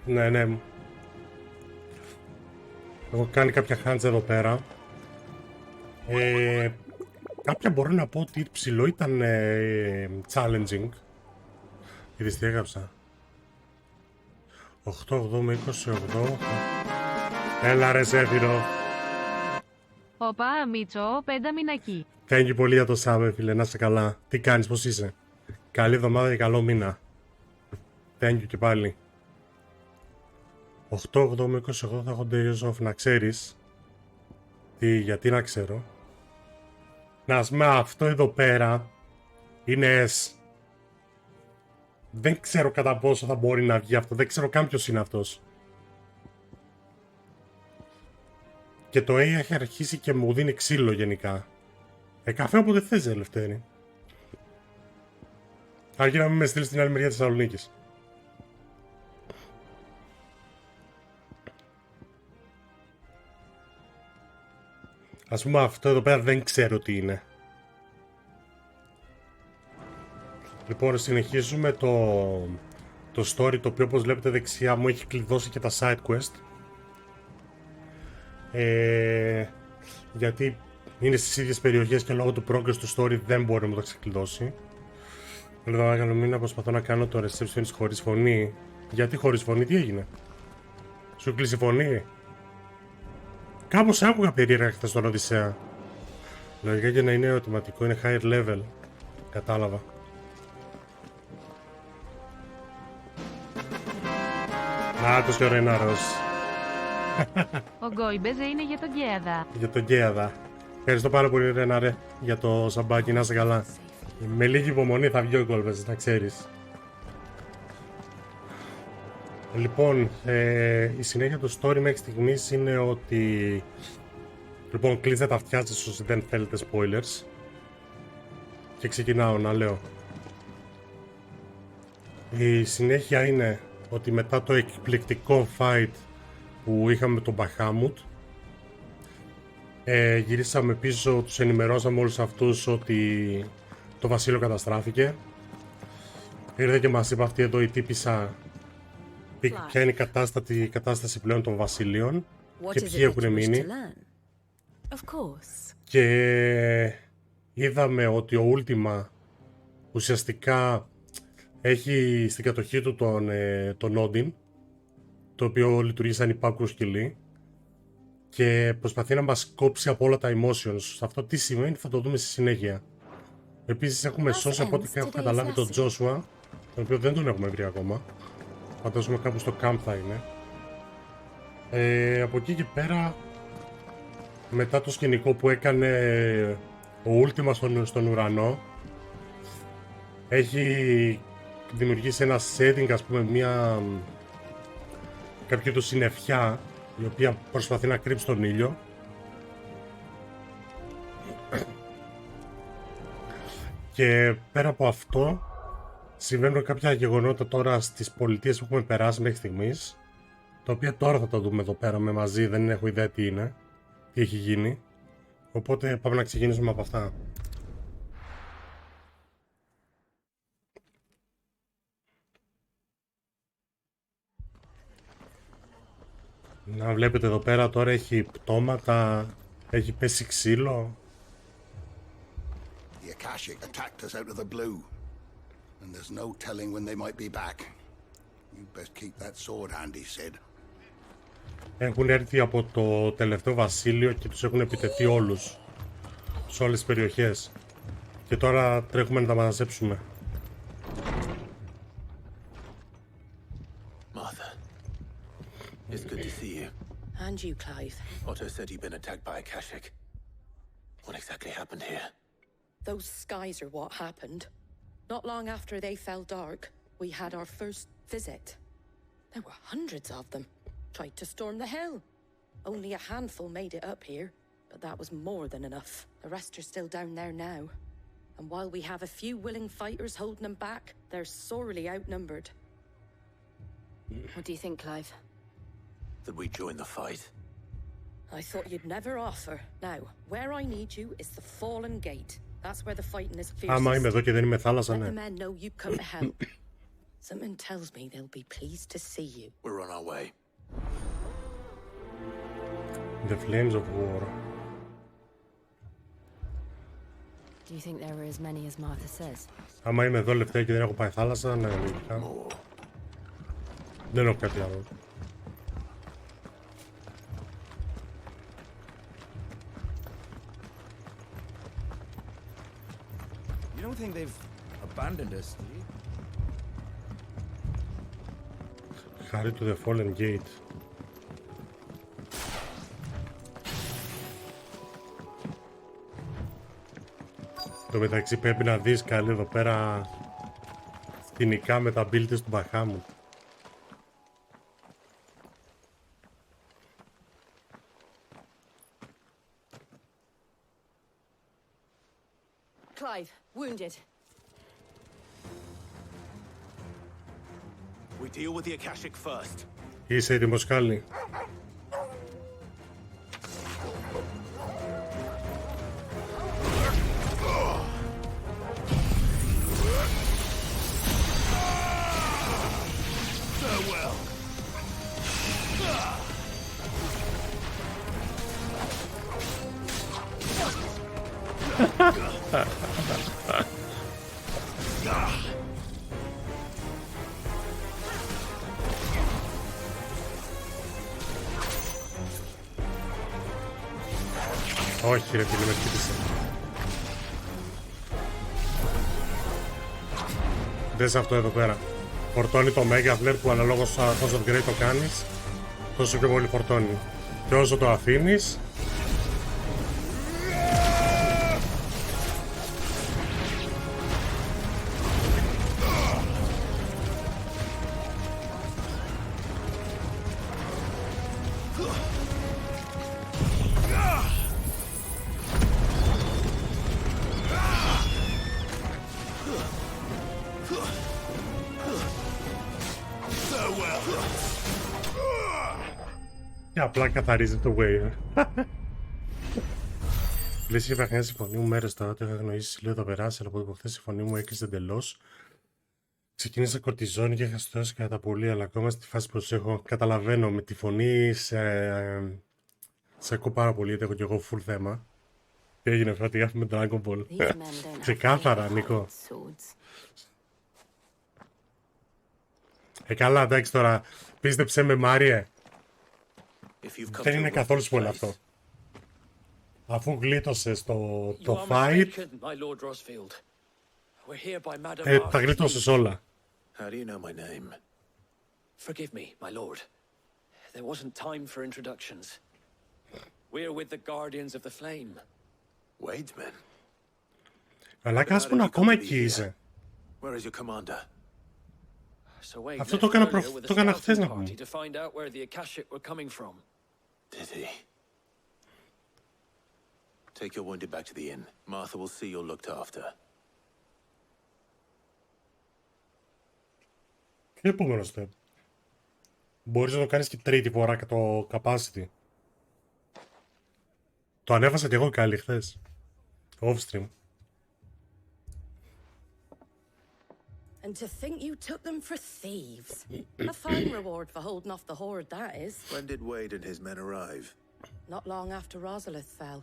Ναι, ναι. Έχω κάνει κάποια hunts εδώ πέρα. Κάποια μπορώ να πω ότι ψηλό ήταν challenging. Είδες τι έγραψα. 8-8 με 28. Έλα ρε Ζέφυρο. Οπα, Μίτσο, 5 μηνακή. Thank you πολύ για το Σάββε, φίλε, να είσαι καλά. Τι κάνεις, πώς είσαι? Καλή εβδομάδα και καλό μήνα. Thank you και πάλι. 8-8 με 28 θα έχω days off, να ξέρεις. Γιατί να ξέρω. Να πούμε αυτό εδώ πέρα είναι S. Δεν ξέρω κατά πόσο θα μπορεί να βγει αυτό. Δεν ξέρω καν ποιος είναι αυτός. Και το A έχει αρχίσει και μου δίνει ξύλο γενικά. Καφέ όποτε θες, Ελευθέρη. Αρκεί να μην με στείλεις στην άλλη μεριά της Θεσσαλονίκης. Ας πούμε αυτό εδώ πέρα δεν ξέρω τι είναι. Λοιπόν, συνεχίζουμε το story, το οποίο όπως βλέπετε δεξιά μου έχει κλειδώσει και τα side quest. Γιατί είναι στις ίδιες περιοχές και λόγω του progress του story δεν μπορεί να μου το ξεκλειδώσει. Λέω να μήνα προσπαθώ να κάνω το receptionist χωρίς φωνή. Γιατί χωρίς φωνή, τι έγινε? Σου κλείσει η φωνή? Κάπως άκουγα περίεργα χθες στον Οδυσσέα. Λογικά για να είναι ερωτηματικό είναι higher level. Κατάλαβα. Άτος και ο Ρενάρος. Ο Γκόιμπεζε είναι για τον Γκέαδα. Για τον Γκέαδα. Ευχαριστώ πάρα πολύ, Ρενάρε, για το σαμπάκι, να είσαι καλά. Με λίγη υπομονή θα βγει ο Γκόιμπεζε, να ξέρεις. Λοιπόν, η συνέχεια του story μέχρι στιγμής είναι ότι... Λοιπόν, κλείστε τα αυτιά σας όσοι δεν θέλετε spoilers. Και ξεκινάω να λέω. Η συνέχεια είναι ότι μετά το εκπληκτικό fight που είχαμε με τον Μπαχάμουτ, γυρίσαμε πίσω, τους ενημερώσαμε όλους αυτούς ότι το βασίλειο καταστράφηκε. Ήρθε και μας είπε αυτή εδώ η τύπισσα ποια είναι η κατάσταση πλέον των βασιλείων και ποιοι έχουν μείνει. Και είδαμε ότι ο Ultima ουσιαστικά έχει στην κατοχή του τον Όντιν, το οποίο λειτουργεί σαν υπάκουο σκυλί και προσπαθεί να μας κόψει από όλα τα emotions. Αυτό τι σημαίνει θα το δούμε στη συνέχεια. Επίσης έχουμε σώσει από ό,τι έχω καταλάβει τον Joshua, τον οποίο δεν τον έχουμε βρει ακόμα. Φαντάζομαι κάπου στο camp θα είναι. Από εκεί και πέρα, μετά το σκηνικό που έκανε ο Ultima στον ουρανό, έχει δημιουργήσει ένα setting, ας πούμε, κάποιο του συννεφιά η οποία προσπαθεί να κρύψει τον ήλιο. Και πέρα από αυτό συμβαίνουν κάποια γεγονότα τώρα στις πολιτείες που έχουμε περάσει μέχρι στιγμής, τα οποία τώρα θα τα δούμε εδώ πέρα με μαζί, δεν έχω ιδέα τι είναι, τι έχει γίνει. Οπότε πάμε να ξεκινήσουμε από αυτά. Να βλέπετε εδώ πέρα τώρα έχει πτώματα, έχει πέσει ξύλο. The Akashic attacked us out of the blue, and there's no telling when they might be back. You best keep that sword handy, Sid. Έχουν έρθει από το τελευταίο βασίλειο και τους έχουν επιτεθεί όλους, σε όλες τις περιοχές. Και τώρα τρέχουμε να τα μαζέψουμε. It's good to see you. And you, Clive. Otto said you'd been attacked by Akashic. What exactly happened here? Those skies are what happened. Not long after they fell dark, we had our first visit. There were hundreds of them. Tried to storm the hill. Only a handful made it up here, but that was more than enough. The rest are still down there now. And while we have a few willing fighters holding them back, they're sorely outnumbered. What do you think, Clive? That we join the fight? I thought you'd never offer. Now, where I need you is the Fallen Gate. That's where the fighting is fiercest. Άμα είμαι εδώ και δεν είμαι θάλασσα, ναι. Let the men know you come to help. Something tells me they'll be pleased to see you. We're on our way. The flames of war. Do you think there are as many as Martha says? Άμα είμαι εδώ λεπτά και δεν έχω πάει θάλασσα, ναι, λογικά. Δεν έχω κάτι άλλο. You don't think they've abandoned us, do you? Hurry to the fallen gate. Το μεταξύ πρέπει να δεις καλή εδώ πέρα σκηνικά με τα builders του Μπαχάμου. Clive, wounded. We deal with the Akashic first. Είσαι έτοιμος, Κάλλη? Όχι ρε φίλε, με χτύπησε. Δες αυτό εδώ πέρα. Φορτώνει το Mega Flare που αναλόγως πόσο upgrade το κάνεις, τόσο πιο πολύ φορτώνει. Και όσο το αφήνεις, και απλά καθαρίζει το wave. Λες είχε παιχνιάσει η φωνή μου μέρες τώρα, το είχα γνωρίσει λίγο το περάσει, αλλά από το χθες η φωνή μου έκλεισε εντελώς. Ξεκίνησα κορτιζόνη και είχα στώσει κατά πολύ, αλλά ακόμα στη φάση που έχω καταλαβαίνω με τη φωνή σε ακούω πάρα πολύ, γιατί έχω και εγώ full θέμα. Τι έγινε αυτό, τι γράφει με Dragon Ball. Ξεκάθαρα, Νίκο. Καλά, εντάξει τώρα, πίστεψε με Μάριε. Δεν είναι καθόλου spoil αυτό. Αφού γλίτωσες το fight, τα γλίτωσες όλα. How do you know my name? Forgive me, my lord. There wasn't time for introductions. We're with the Guardians of the Flame. Wade's men. Αλλά κάσπον ακόμα εκεί είσαι. Where is your commander? So Wade Αυτό left το έκανα earlier with a το έκανα χθες scouting να party πούμε. to find out where the Akashic were coming from. Did he? Take your wounded back to the inn. Martha will see you're looked after. Και επόμενο step. Μπορείς να το κάνεις και τρίτη φορά και το capacity. Το ανέβασα και εγώ καλή χθες. Off stream. And to think you took them for thieves. A fine reward for holding off the horde, that is. When did Wade and his men arrive? Not long after Rosalith fell.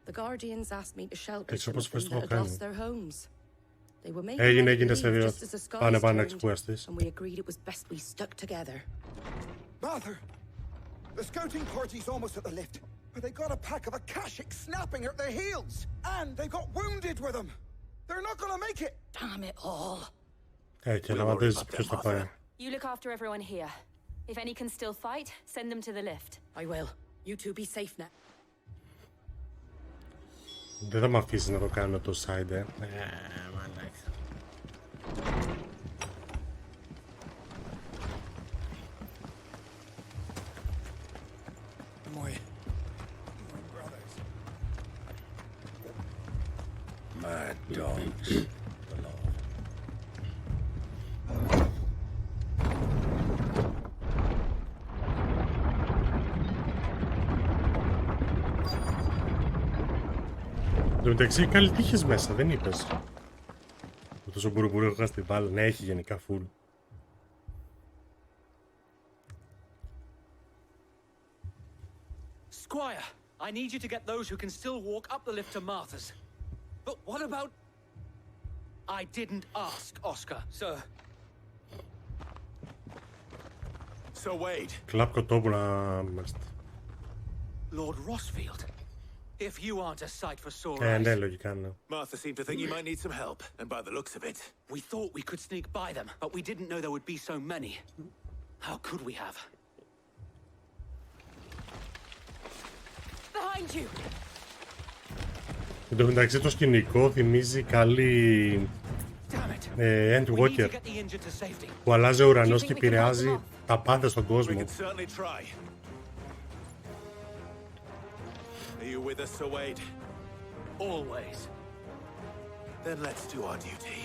The Guardians asked me to shelter Έτσι some όπως of πες them το that had κάνει. lost their homes. They were making Έγινε ready to σε leave δύο. just as the skies Πάνε να turned, εξπουαστείς. and we agreed it was best we stuck together. Mother! The scouting party's almost at the lift, but they got a pack of Akashic snapping at their heels! And they got wounded with them! They're not gonna make it! Damn it all. Και να μαντήσεις ποιος θα πάει. You look after everyone here. If any can still fight, send them to the lift. I will. You two be safe now. Δεν θα μ' αφήσει να το κάνω το side, μαλάκα. My brothers. Mad dogs. Εν τω μεταξύ, καλή τύχες μέσα, δεν είπες. Με τόσο μπουρουμπουρού έχω στη βάλα. Ναι, έχει γενικά full. Squire, I need you to get those who can still walk up the lift to Martha's. But what about... I didn't ask, Oscar, sir. So Wade, Κλαπ κοτόπουλα, μάλιστα. Lord Rossfield, if you aren't a sight for sore Ναι, eyes. λογικά, ναι. Martha seemed to think you might need some help, and by the looks of it, We thought we could sneak by them, but we didn't know there would be so many. How could we have? Behind you! Εν τω μεταξύ το σκηνικό θυμίζει καλή Damn it. End We need to Walker get the injured to safety. που αλλάζει ο ουρανός και επηρεάζει τα πάντα στον we κόσμο. can certainly try. Are you with us, Sir Wade? Always. Then let's do our duty.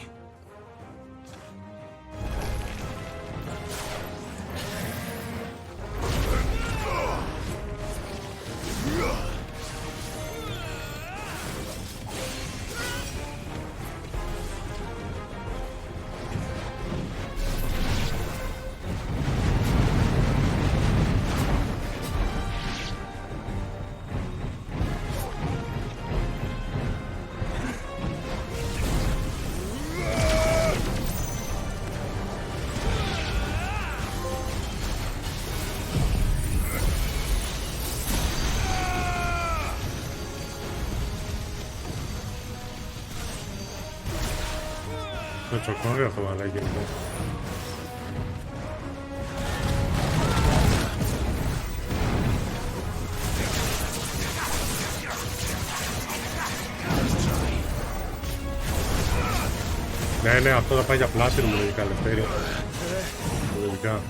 Το τσοκόρι αυτό μαλάκι λοιπόν. Ναι, αυτό θα πάει για πλάτινο μου λογικά, Λευτέρη. Λογικά.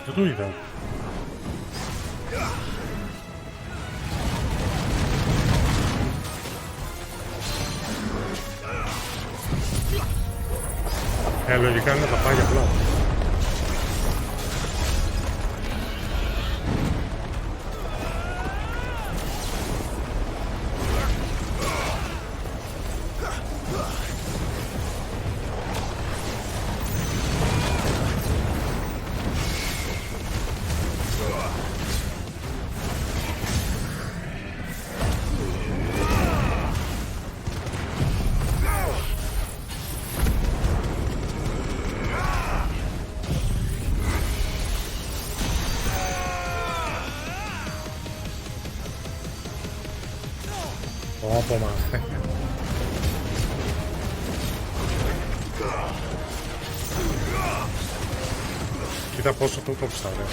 Δεν το είδα. Λογικά είναι θα πάει για πλάτινο. Όπομα. Κοίτα πόσο το κόψα, ρε.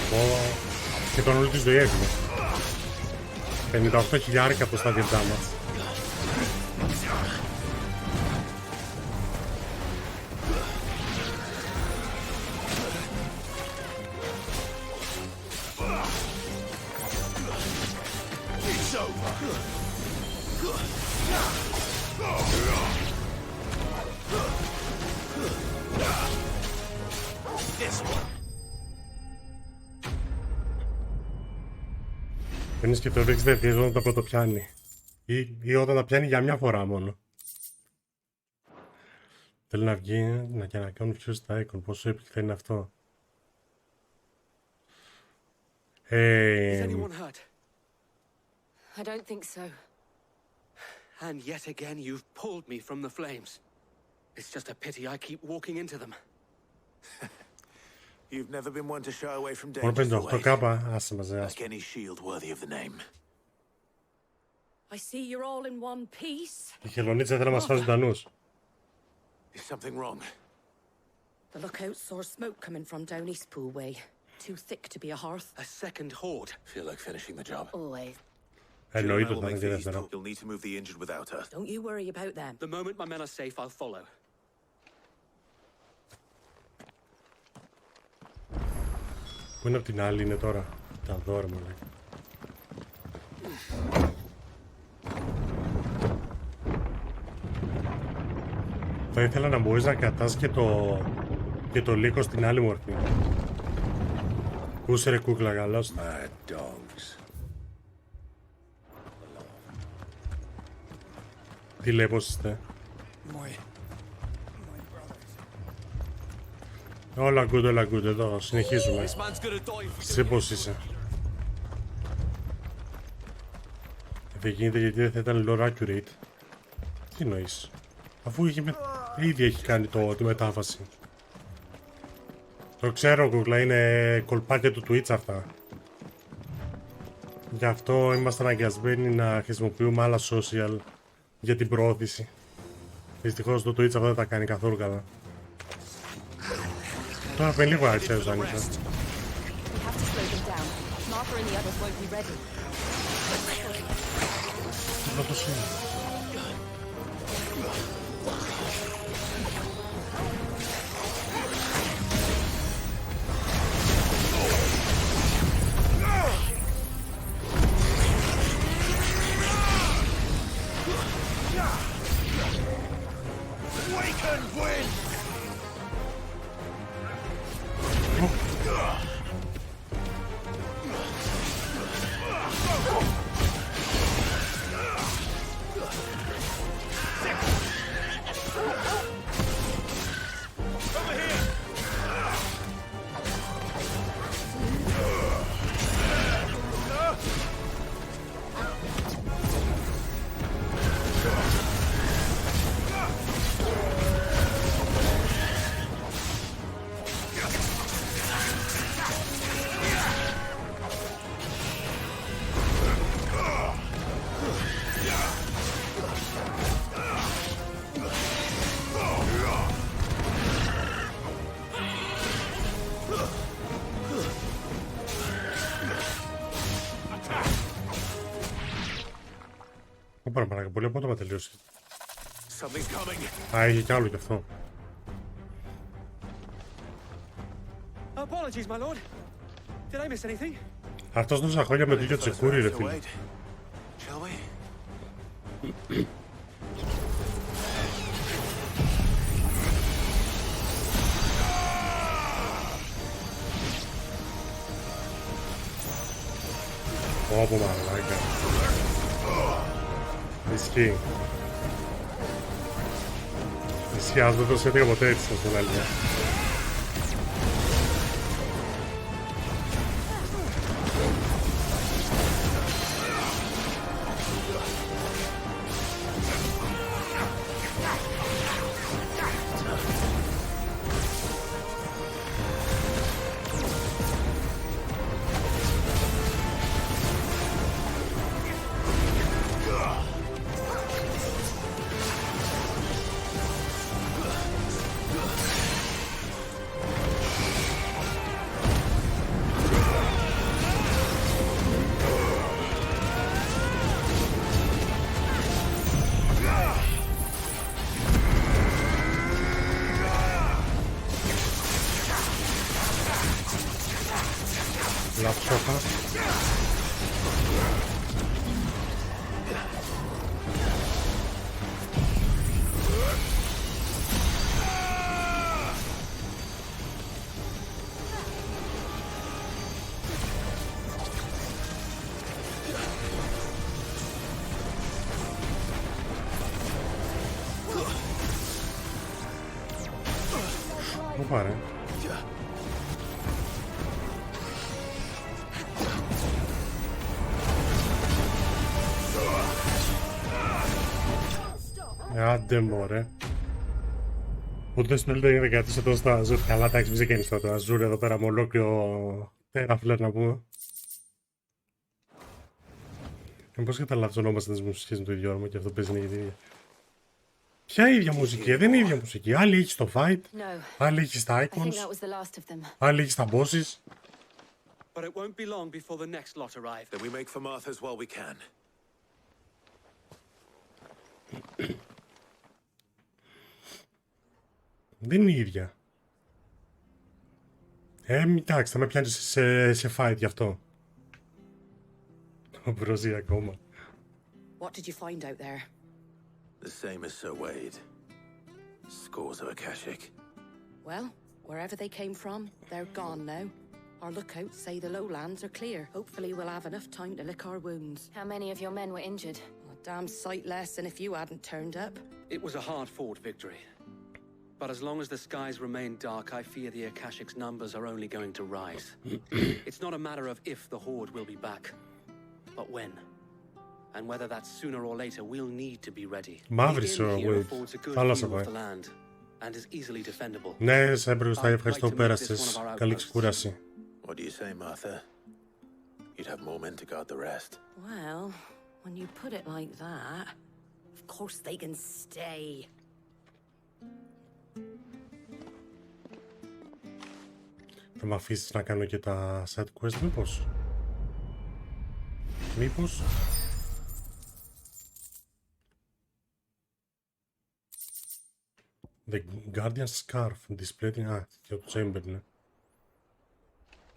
Και τον όλη τη ζωή έγινε. 58.000 από στα διετά μας. Παίρνεις και το ρίξεις δευτείς όταν τα πρωτοπιάνει. Ή όταν τα πιάνει για μια φορά μόνο. Θέλει να βγει και να κάνουν πιο στα icon. Πόσο έπιχ θα είναι αυτό. Is anyone hurt? I don't think so. And yet again, you've pulled me from the flames. It's just a pity I keep walking into them. You've never been one to shy away from Μόνο danger, Sir 58 Wade. κάπα, άσε μαζί. Like any shield worthy of the name. I see you're all in one piece. Η χελονίτσα ήθελε να μας φάσει ζωντανούς. Is something wrong? The lookout saw smoke coming from down Eastpool way. Too thick to be a hearth. A second horde. Feel like finishing the job? Always. Εννοείται We'll ότι θα είναι make και the δεύτερο. You'll need to move the injured without her. Don't you worry about them. The moment my men are safe, I'll follow. Πού είναι απ' την άλλη είναι τώρα. Τα δώρα μου λέει. Θα ήθελα να μπορείς να κρατάς και το λύκο στην άλλη μορφή. Πού είσαι ρε κούκλα, καλώς. Mad dogs. Τι λέει, πώς είστε. Όλα good, όλα good. Εδώ συνεχίζουμε. Σε πώς είσαι? Δεν γίνεται γιατί δεν θα ήταν lore accurate. Τι εννοείς? Αφού ήδη έχει κάνει τη μετάφαση. Το ξέρω, Google, είναι κολπάκια του Twitch αυτά. Γι' αυτό είμαστε αναγκασμένοι να χρησιμοποιούμε άλλα social για την προώθηση. Δυστυχώς το Twitch αυτό δεν τα κάνει καθόλου καλά. Τώρα παίρνει λίγο access, άνοιξα. Αυτό το είναι. Πάρα πολύ απότομα τελείωσε. Α, έχει κι άλλο κι αυτό. Αυτός τόσα χρόνια με το ίδιο τσεκούρι, ρε φίλε. Όπο μαλάκα. Ισχύει. Ισχύει, ας δεν το σχέτηκα ποτέ έτσι, σας πω αλήθεια. Λαψόχα. Πού πάρε. Άντε μωρέ. Ούτε στην όλη δεν κρατήσε τόσο το Αζούρ. Καλά, εντάξει, μην ξεκίνησε το Αζούρ εδώ πέρα με ολόκληρο τέραφλερ να πούμε. Πώς καταλαβαίνόμαστε τις μουσικές με το ίδιο όνομα και αυτό παίζει είναι η ίδια. Ποια ίδια μουσική, δεν είναι η ίδια μουσική. Άλλη έχει στο fight, άλλη έχει στα icons, άλλη έχει στα bosses. But it won't be long before the next lot arrive. Then we make for Martha's while we can. Δεν είναι η ίδια. Εντάξει, θα με πιάνεις σε fight γι' αυτό. Το μπροζεί ακόμα. What did you find out there? The same as Sir Wade. Scores of Akashic. Well, wherever they came from, they're gone now. Our lookouts say the lowlands are clear. Hopefully we'll have enough time to lick our wounds. How many of your men were injured? A damn sight less than if you hadn't turned up. It was a hard-fought victory. But as long as the skies remain dark, I fear the Akashic's numbers are only going to rise. It's not a matter of if the Horde will be back, but when. And whether that's sooner or later, we'll need to be ready. Μαύρησε ο Wade. Θάλασσα πάει. Ναι, σε έπρεπε, ευχαριστώ που πέρασες. Καλή ξεκούραση. What do you say, Martha? You'd have more men to guard the rest. Well, when you put it like that, of course they can stay. Θα μ' αφήσεις να κάνω και τα side quest, μήπως? The Guardian Scarf displayed in... και το Chamber, ναι.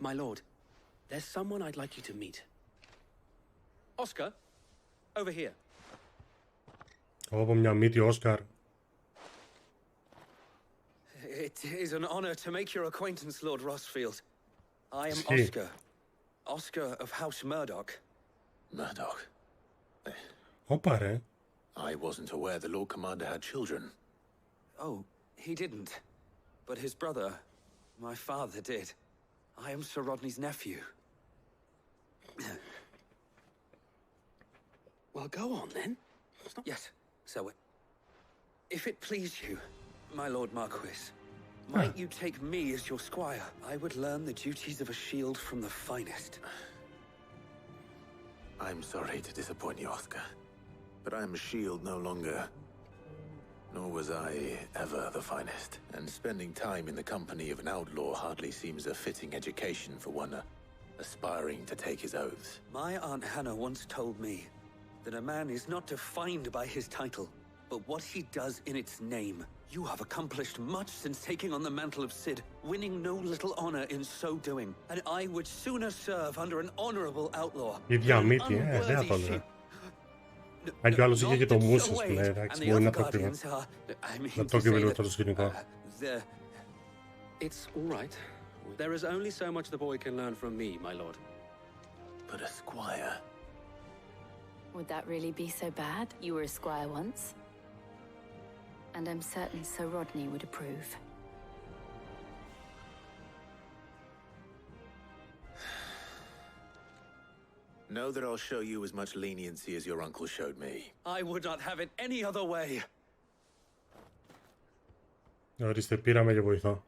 My lord, there's someone I'd like you to meet. Oscar, over here. Όπο μια μύτη, Όσκαρ. It is an honor to make your acquaintance, Lord Rossfield. I am He. Oscar. Oscar of House Murdoch. Murdoch. Όπα ρε. I wasn't aware the Lord Commander had children. Oh, he didn't. But his brother, my father, did. I am Sir Rodney's nephew. Well, go on then. Yes, so if it please you, my Lord Marquis, might you take me as your squire? I would learn the duties of a shield from the finest. I'm sorry to disappoint you, Oscar, but I'm a shield no longer. Nor was I ever the finest, and spending time in the company of an outlaw hardly seems a fitting education for one aspiring to take his oaths. My Aunt Hannah once told me that a man is not defined by his title, but what he does in its name. You have accomplished much since taking on the mantle of Cid, winning no little honor in so doing, and I would sooner serve under an honorable outlaw ίδια than an μύτη, δεν θα unworthy το έλεγα. sheep. Αν κι άλλος είχε και το Not μουσες the που λέει, ways, εντάξει, and the μπορεί να other το κρύβω. guardians are, I mean Να to το say κρύβω that, το σκηνικό. It's all right. There is only so much the boy can learn from me, my lord. But a squire. Would that really be so bad? You were a squire once. And I'm certain Sir Rodney would approve. Know that I'll show you as much leniency as your uncle showed me. I would not have it any other way. Ορίστε, πήραμε και βοηθό.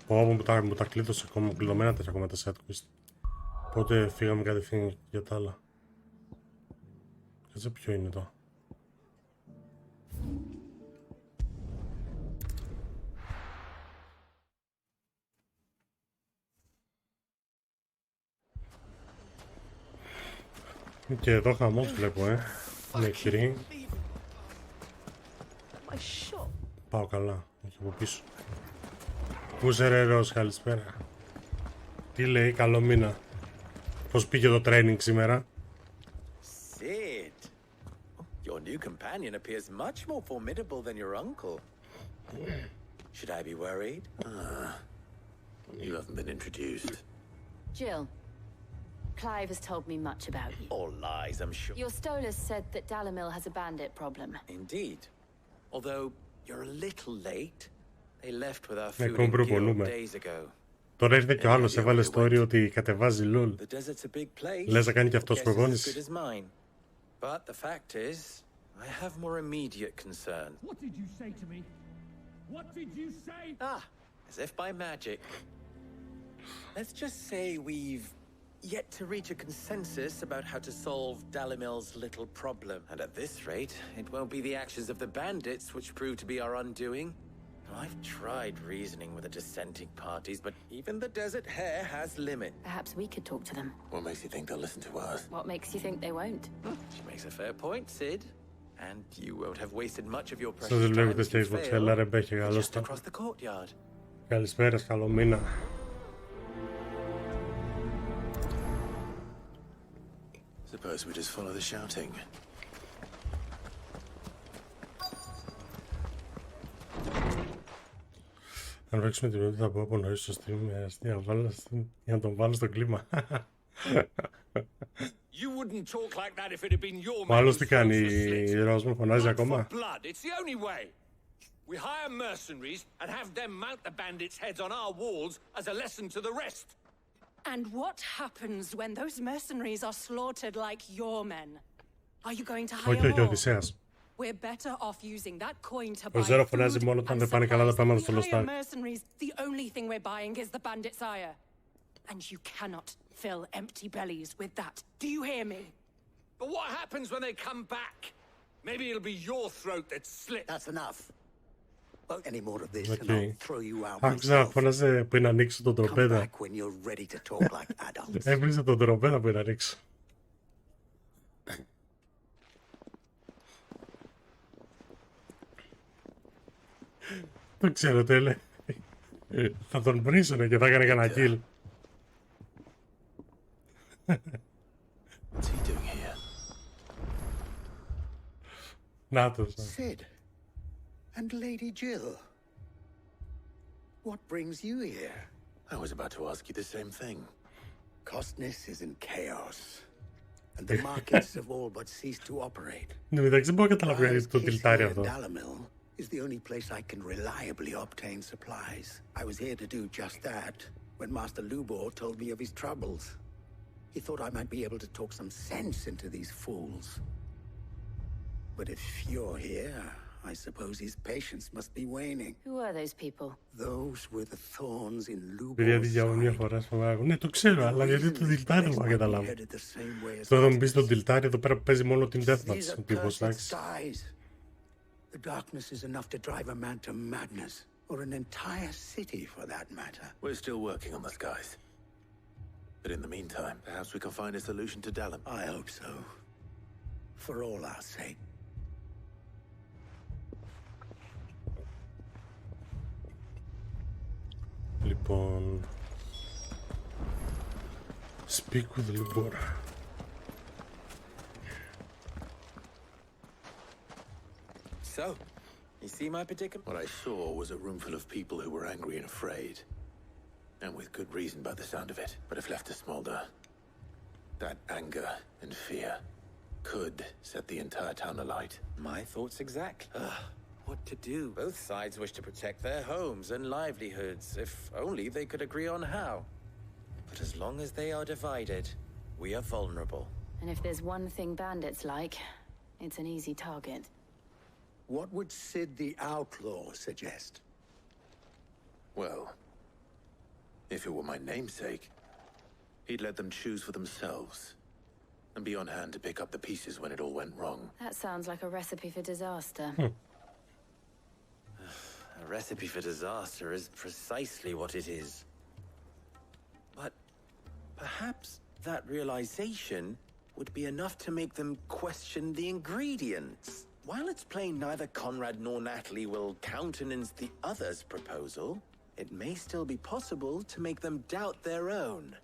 Πω, μου τα κλείδωσε ακόμα, κλειδωμένα τα ακόμα τα side quest. Οπότε φύγαμε κατευθείαν για τα άλλα. Κάτσε, ποιο είναι εδώ. Και εδώ χαμός βλέπω, με χειρή. Πάω καλά, όχι από πίσω. Πού είσαι ρε Ροζ, καλησπέρα. Τι λέει, καλό μήνα. Πώς πήγε το training σήμερα? Sid, your new companion appears much more formidable than your uncle. Should I be worried? You haven't been introduced. Jill, Clive has told me much about you. All lies, I'm sure. Your Stolas said that Dalamil has a bandit problem. Indeed. Although you're a little late. They left with our Ναι, food and guild προπονούμε. days ago. Τώρα ήρθε και ο άλλος, έβαλε story ότι κατεβάζει LOL. The desert's a big place. Λες να κάνει και αυτός Guess it's as προπόνηση. good as mine. But the fact is, I have more immediate concern. What did you say to me? What did you say? Ah, as if by magic. Let's just say we've yet to reach a consensus about how to solve Dalimil's little problem. And at this rate, it won't be the actions of the bandits which prove to be our undoing. I've tried reasoning with the dissenting parties, but even the Desert Hare has limit. Perhaps we could talk to them. What makes you think they'll listen to us? What makes you think they won't? She makes a fair point, Sid. And you won't have wasted much of your Σας precious βλέπω time στο if you Xbox, fail. έλα ρε Μπέχε, καλώς Just τα. across the courtyard. Καλησπέρα, καλό μήνα. Suppose we just follow the shouting. Αν ρίξουμε την πρώτη θα πω από νωρίς στο stream για να τον βάλω στο κλίμα. You would wouldn't talk like that if it had been your Ο άλλος men τι whose κάνει, throats were η slit. ροζ μου φωνάζει Blood for ακόμα. blood. It's the only way. We hire mercenaries and have them mount the bandits' heads on our walls as a lesson to the rest. And what happens when those mercenaries are slaughtered like your men? Are you going to hire Όχι, όχι, more? Οδυσσέας. We're better off using that coin to Ο buy Ζέρο food φωνάζει μόνο όταν and δεν πάνε καλά τα supplies. πράγματα We στο hire λοστάρι. mercenaries. The only thing we're buying is the bandit's ire. And you cannot fill empty bellies with that. Do you hear me? But what happens when they come back? Maybe it'll be your throat that's slit. That's enough. Won't any more of this, and Okay. I'll throw you out Άκουσα να myself. φώναζε πριν ανοίξω τον Come τροπέδα. back when you're ready to talk like adults. Έβριζε τον τροπέδα πριν ανοίξω. Δεν ξέρω τι λέει. Θα τον βρίσουνε και θα έκανε κανένα kill. What's he doing here? Νάτος. Sid and Lady Jill. What brings you here? I was about to ask you the same thing. Costness is in chaos, and the markets have all but ceased to operate. Εν τω μεταξύ δεν μπορώ να καταλάβω γιατί το τιλτάρι Here αυτό. in Dalimil is the only place I can reliably obtain supplies. I was here to do just that when Master Lubor told me of his troubles. He thought I might be able to talk some sense into these fools. But if you're here, I suppose his patience must be waning. Who are those people? Those were the thorns in Παιδιά, τι Lubor's για μια side. φορά σφαγάγω. Ναι, το ξέρω, αλλά γιατί το τιλτάρι δεν μπορώ να καταλάβω. Headed the same way as Τώρα θα μου πεις το τιλτάρι εδώ πέρα που παίζει μόνο την deathmatch. These are Ο τύπος, cursed εντάξει. skies. The darkness is enough to drive a man to madness, or an entire city for that matter. We're still working on the skies. But in the meantime, perhaps we can find a solution to Dalim. I hope so. For all our sake. Λοιπόν... Speak with Libor. So, you see my predicament? What I saw was a room full of people who were angry and afraid. And with good reason by the sound of it. But if left to smolder, that anger and fear could set the entire town alight. My thoughts exactly. What to do? Both sides wish to protect their homes and livelihoods, if only they could agree on how. But as long as they are divided, we are vulnerable. And if there's one thing bandits like, it's an easy target. What would Sid the Outlaw suggest? Well, if it were my namesake, he'd let them choose for themselves. And be on hand to pick up the pieces when it all went wrong. That sounds like a recipe for disaster. A recipe for disaster is precisely what it is. But perhaps that realization would be enough to make them question the ingredients. While it's plain neither Conrad nor Natalie will countenance the other's proposal, it may still be possible to make them doubt their own.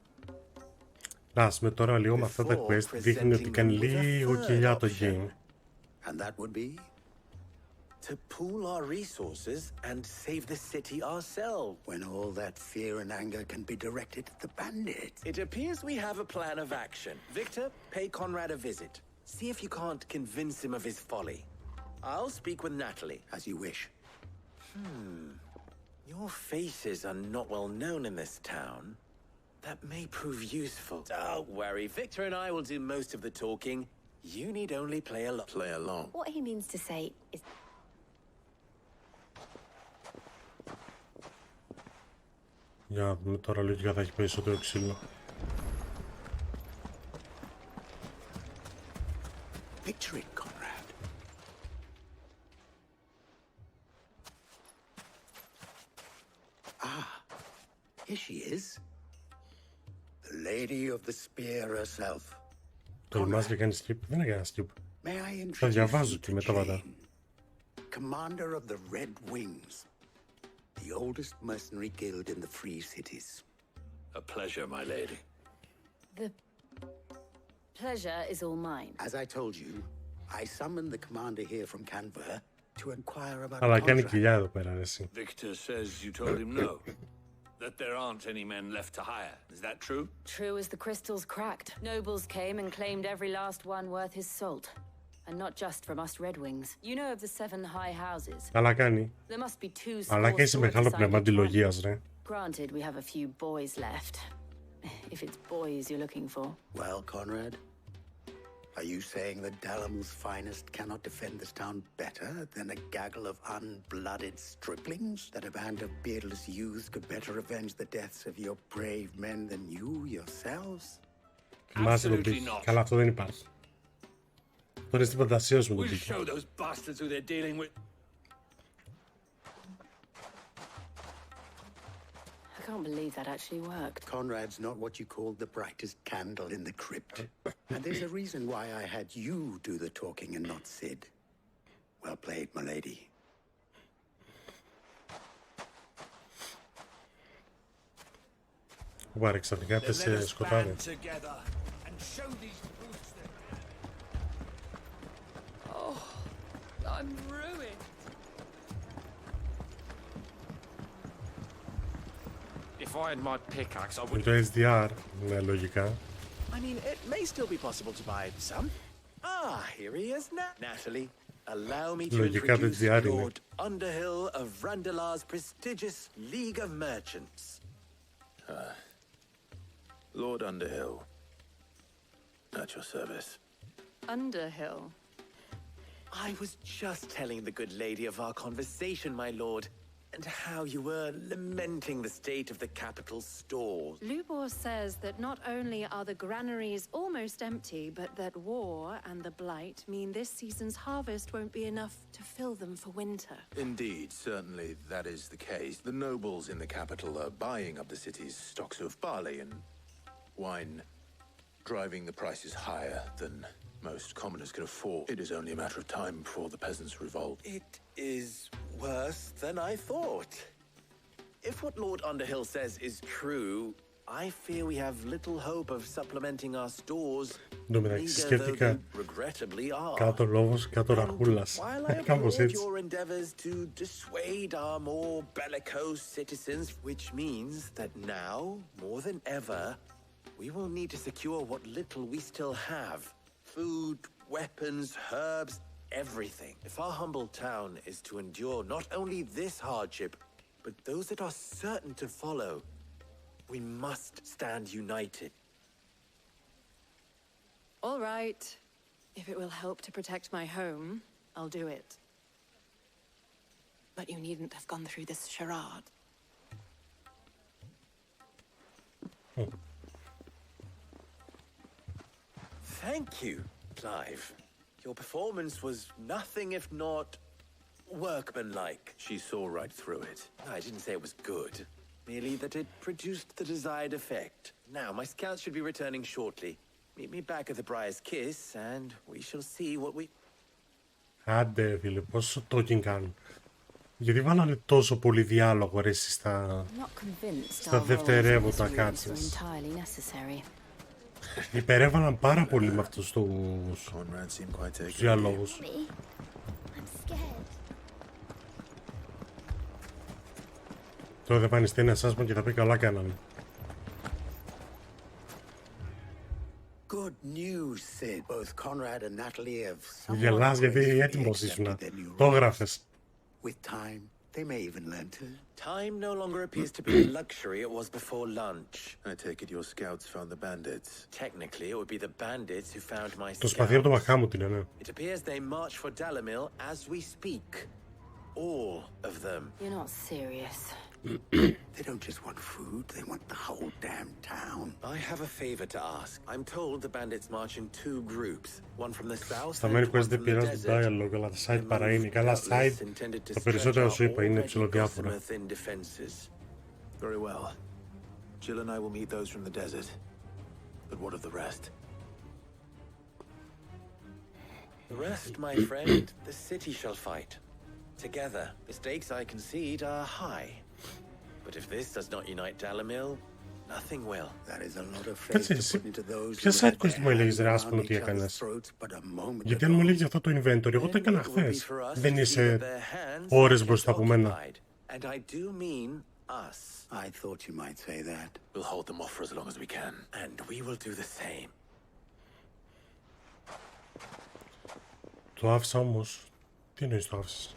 Να, ας με τώρα λίγο με αυτά τα quest δείχνει ότι κάνει λίγο κοιλιά το game. And that would be? To pool our resources and save the city ourselves. When all that fear and anger can be directed at the bandits. It appears we have a plan of action. Victor, pay Conrad a visit. See if you can't convince him of his folly. I'll speak with Natalie. As you wish. Your faces are not well known in this town. That may prove useful. Don't worry, Victor and I will do most of the talking. You need only play along. Play along. What he means to say is... Για να δούμε τώρα, λογικά θα έχει περισσότερο ξύλο. Picture it, Conrad. Ah, here she is. The Lady of the Spear herself. Τολμάς και κάνεις skip. Δεν έκανα skip. May I Θα introduce διαβάζω you και to μετάβατα. Jane, commander of the Red Wings, the oldest mercenary guild in the Free Cities. A pleasure, my lady. The pleasure is all mine. As I told you, I summoned the commander here from Canberra to inquire about Αλλά a κάνει contract. κοιλιά εδώ πέρα, εσύ. Victor says you told him no. that there aren't any men left to hire. Is that true? True as the crystals cracked. Nobles came and claimed every last one worth his salt. And not just from us Red Wings. You know of the 7 high houses. Καλά κάνει. There must be 2 Αλλά και είσαι μεγάλο πνεύμα αντιλογίας, ρε. Granted, we have a few boys left. If it's boys you're looking for. Well, Conrad, are you saying that Dalamel's finest cannot defend this town better than a gaggle of unblooded striplings? That a band of beardless youths could better avenge the deaths of your brave men than you yourselves? Absolutely not. Καλά, αυτό δεν υπάρχει. Αυτό είναι στην φαντασία σου. We'll show those bastards who they're dealing with. I can't believe that actually worked. Conrad's not what you called the brightest candle in the crypt. And there's a reason why I had you do the talking and not Sid. Well played, milady. Βάρε, ξαφνικά έπεσε σκοτάδι. Oh, I'm ruined. If I had my pickaxe, I Με would. το HDR, ναι, λογικά. I mean, it may still be possible to buy some. Ah, here he is now. Natalie, allow me to Λογικά το introduce HDR είναι. Lord Underhill of Randalar's prestigious League of Merchants. Lord Underhill. At your service. Underhill. I was just telling the good lady of our conversation, my lord, and how you were lamenting the state of the capital's stores. Lubor says that not only are the granaries almost empty, but that war and the blight mean this season's harvest won't be enough to fill them for winter. Indeed, certainly that is the case. The nobles in the capital are buying up the city's stocks of barley and wine, driving the prices higher than most commoners can afford. It is only a matter of time before the peasants revolt. It is worse than I thought. If what Lord Underhill says is true, I fear we have little hope of supplementing our stores. Εν τω μεταξύ σκέφτηκα Regrettably are. κάτω λόγος, κάτω ραχούλας. While I Κάπως applaud έτσι. your endeavors to dissuade our more bellicose citizens, which means that now, more than ever, we will need to secure what little we still have. Food, weapons, herbs, everything. If our humble town is to endure not only this hardship, but those that are certain to follow, we must stand united. All right. If it will help to protect my home, I'll do it. But you needn't have gone through this charade. Thank you, Clive. Your performance was nothing if not workmanlike. She saw right through it. I didn't say it was good, merely that it produced the desired effect. Now, my scouts should be returning shortly. Meet me back at the Briar's Kiss, and we shall see what we... Άντε, φίλε, πόσο talking κάνουν. Γιατί βάλανε τόσο πολύ διάλογο, ρε, στα δευτερεύοντα κάτσες. Υπερέβαλαν πάρα πολύ με αυτούς τους διαλόγους. Τώρα δεν πάνε στην εσάσμα και θα πει καλά κάνανε. Good news, Sid. Both Conrad and Natalie have Γελάς γιατί έτοιμος ήσουν. Το έγραφες. With time, they may even learn to. Time no longer appears to be the luxury it was before lunch. I take it your scouts found the bandits. Technically, it would be the bandits who found my Το σπαθί από το Μαχάμουτ είναι, ναι. It appears they march for Dalamil as we speak. All of them. You're not serious. They don't just want food, they want the whole damn town. I have a favor to ask. I'm told the bandits march in 2 groups. One from the south Στα and main one quest δεν from the πειράζει το desert. dialogue, αλλά τα side παρά είναι. Καλά side, το περισσότερο σου είπα, είναι ψηλοδιάφορα. Very well. Jill and I will meet those from the desert. But what of the rest? The rest, my friend, the city shall fight. Together, the stakes I concede are high. But if this does not unite Dalamil, nothing will. That is a lot of faith Κάτσε to εσύ, put into those ποια who side had quest their μου έλεγες ρε hands άσπονο around τι each other's έκανες? throats but a moment Γιατί αν μου έλεγες αυτό το inventory, εγώ το έκανα χθες. Δεν είσαι ώρες μπροστά από μένα. And I do mean us. I thought you might say that. We'll hold them off for as long as we can. And we will do the same. Το άφησα όμως. Τι εννοείς το άφησες?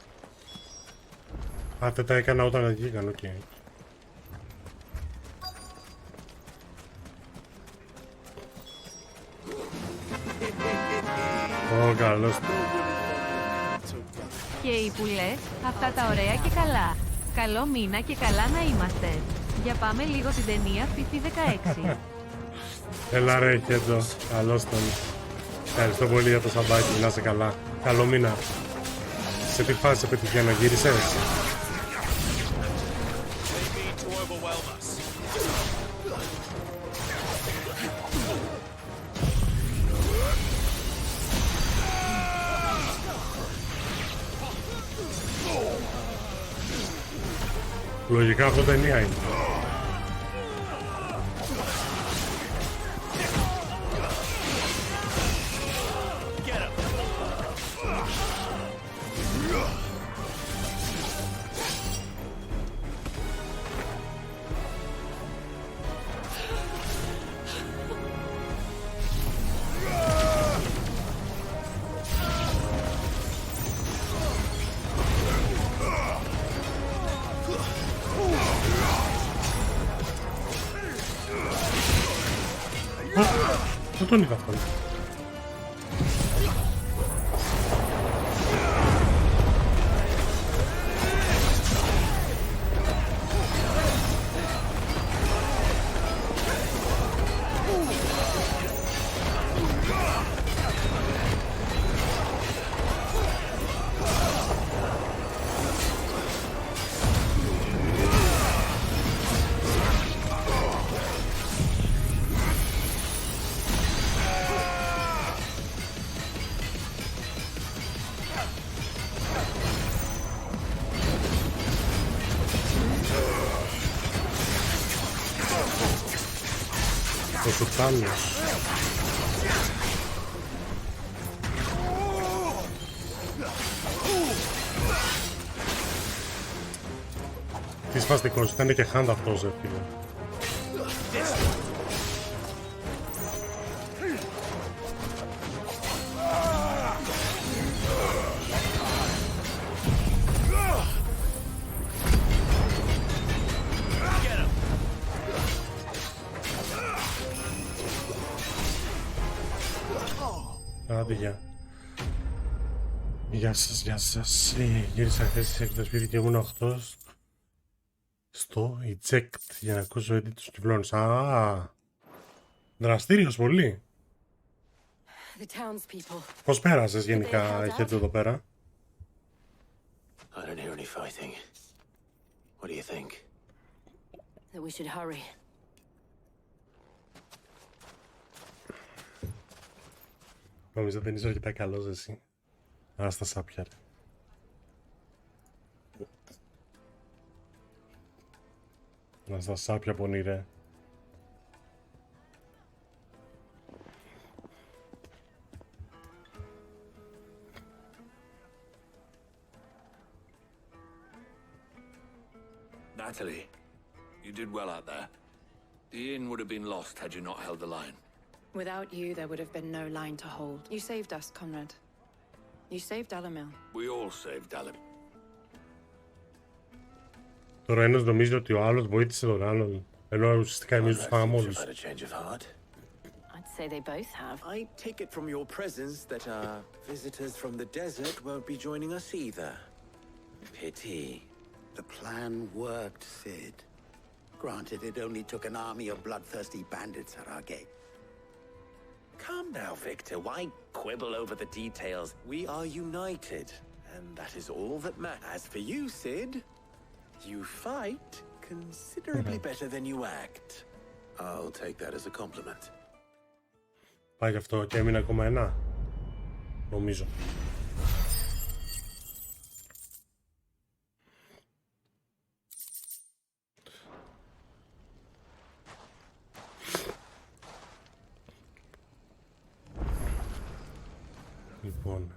Α, δεν τα έκανα όταν βγήκαν, οκ. Ω, καλώς. Και οι πουλές, αυτά τα ωραία και καλά. Καλό μήνα και καλά να είμαστε. Για πάμε λίγο την ταινία FIFA 16. Έλα ρε, Χέντζο. Καλώς τον. Ευχαριστώ πολύ για το σαμπάκι, να είσαι καλά. Καλό μήνα. Σε τι φάση πετυχαίνω, γύρισες? Λογικά αυτό ταινία είναι. Δεν τον είδα αυτόν. Ο Σουτάνος. Τι σπαστικός, ήταν και χάντα αυτός, ρε φίλε. Άντε, γεια. Γεια σας, γεια σας. Γύρισα χθες στις 6 το σπίτι και ήμουν 8 στο eject για να ακούσω edit τους κυκλώνους. Α, δραστήριος πολύ. Πώς πέρασες γενικά, έχετε εδώ πέρα? I don't hear any fighting. What do you think? That we should hurry. Νόμιζα δεν είσαι αρκετά καλός εσύ. Άρα στα σάπια, ρε. Να στα σάπια, πονηρέ. Natalie, you did well out there. The inn would have been lost had you not held the line. Without you, there would have been no line to hold. You saved us, Conrad. You saved Dalamil. We all saved Dalim. Τώρα ένας νομίζει ότι ο άλλος βοήθησε τον άλλον, ενώ ουσιαστικά εμείς τους φάγαμε όλους. I'd say they both have. I take it from your presence that our visitors from the desert won't be joining us either. Pity. The plan worked, Sid. Granted, it only took an army of bloodthirsty bandits at our gate. Come now, Victor. Why quibble over the details? We are united, and that is all that matters. As for you, Sid, you fight considerably better than you act. I'll take that as a compliment. Πάει γι' αυτό και έμεινε ακόμα ένα. Νομίζω. Λοιπόν,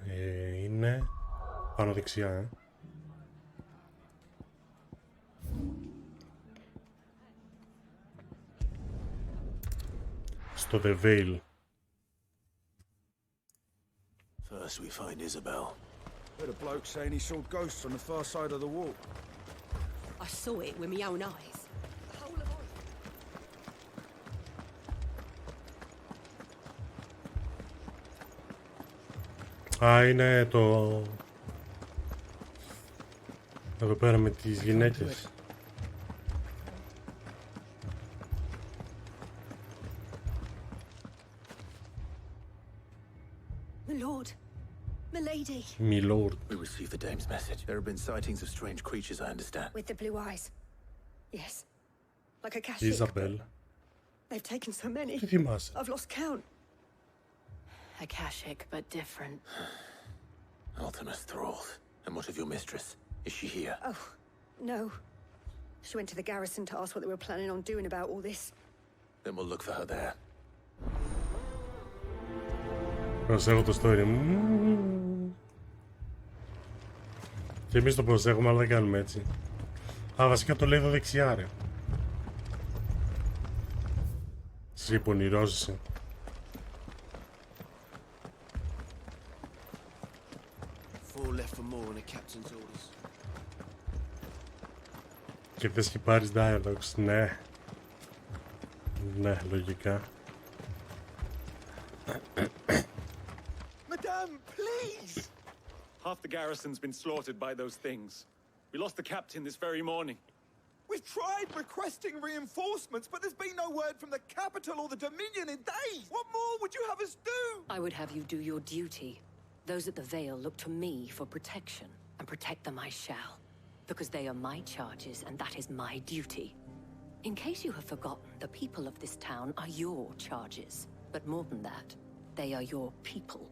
είναι πάνω δεξιά, στο The Veil. First we find Isabel. Heard a bloke saying he saw ghosts on the far side of the wall. I saw it with my own eyes. The whole of Α, είναι το... εδώ πέρα με τις γυναίκες. My lord. Milady. Milord. We received the dame's message. There have been sightings of strange creatures, I understand. With the blue eyes. Yes. Like a cashier. Isabel. They've taken so many. Τι θυμάσαι? I've lost count. Akashic, but different. Ultimus thralls. And what of your mistress? Is she here? Oh, no. She went to the garrison to ask what they were planning on doing about all this. Then we'll look for her there. Προσέχω το story μου. Και εμείς το προσέχουμε, αλλά δεν κάνουμε έτσι. Α, βασικά το λέει εδώ δεξιά, ρε. Σε πονηρόζησε. Και θες και πάρεις dialogues, ναι. Ναι, λογικά. Madame, please! Half the garrison's been slaughtered by those things. We lost the captain this very morning. We've tried requesting reinforcements, but there's been no word from the capital or the Dominion in days. What more would you have us do? I would have you do your duty. Those at the Vale look to me for protection, and protect them I shall. Because they are my charges, and that is my duty. In case you have forgotten, the people of this town are your charges. But more than that, they are your people.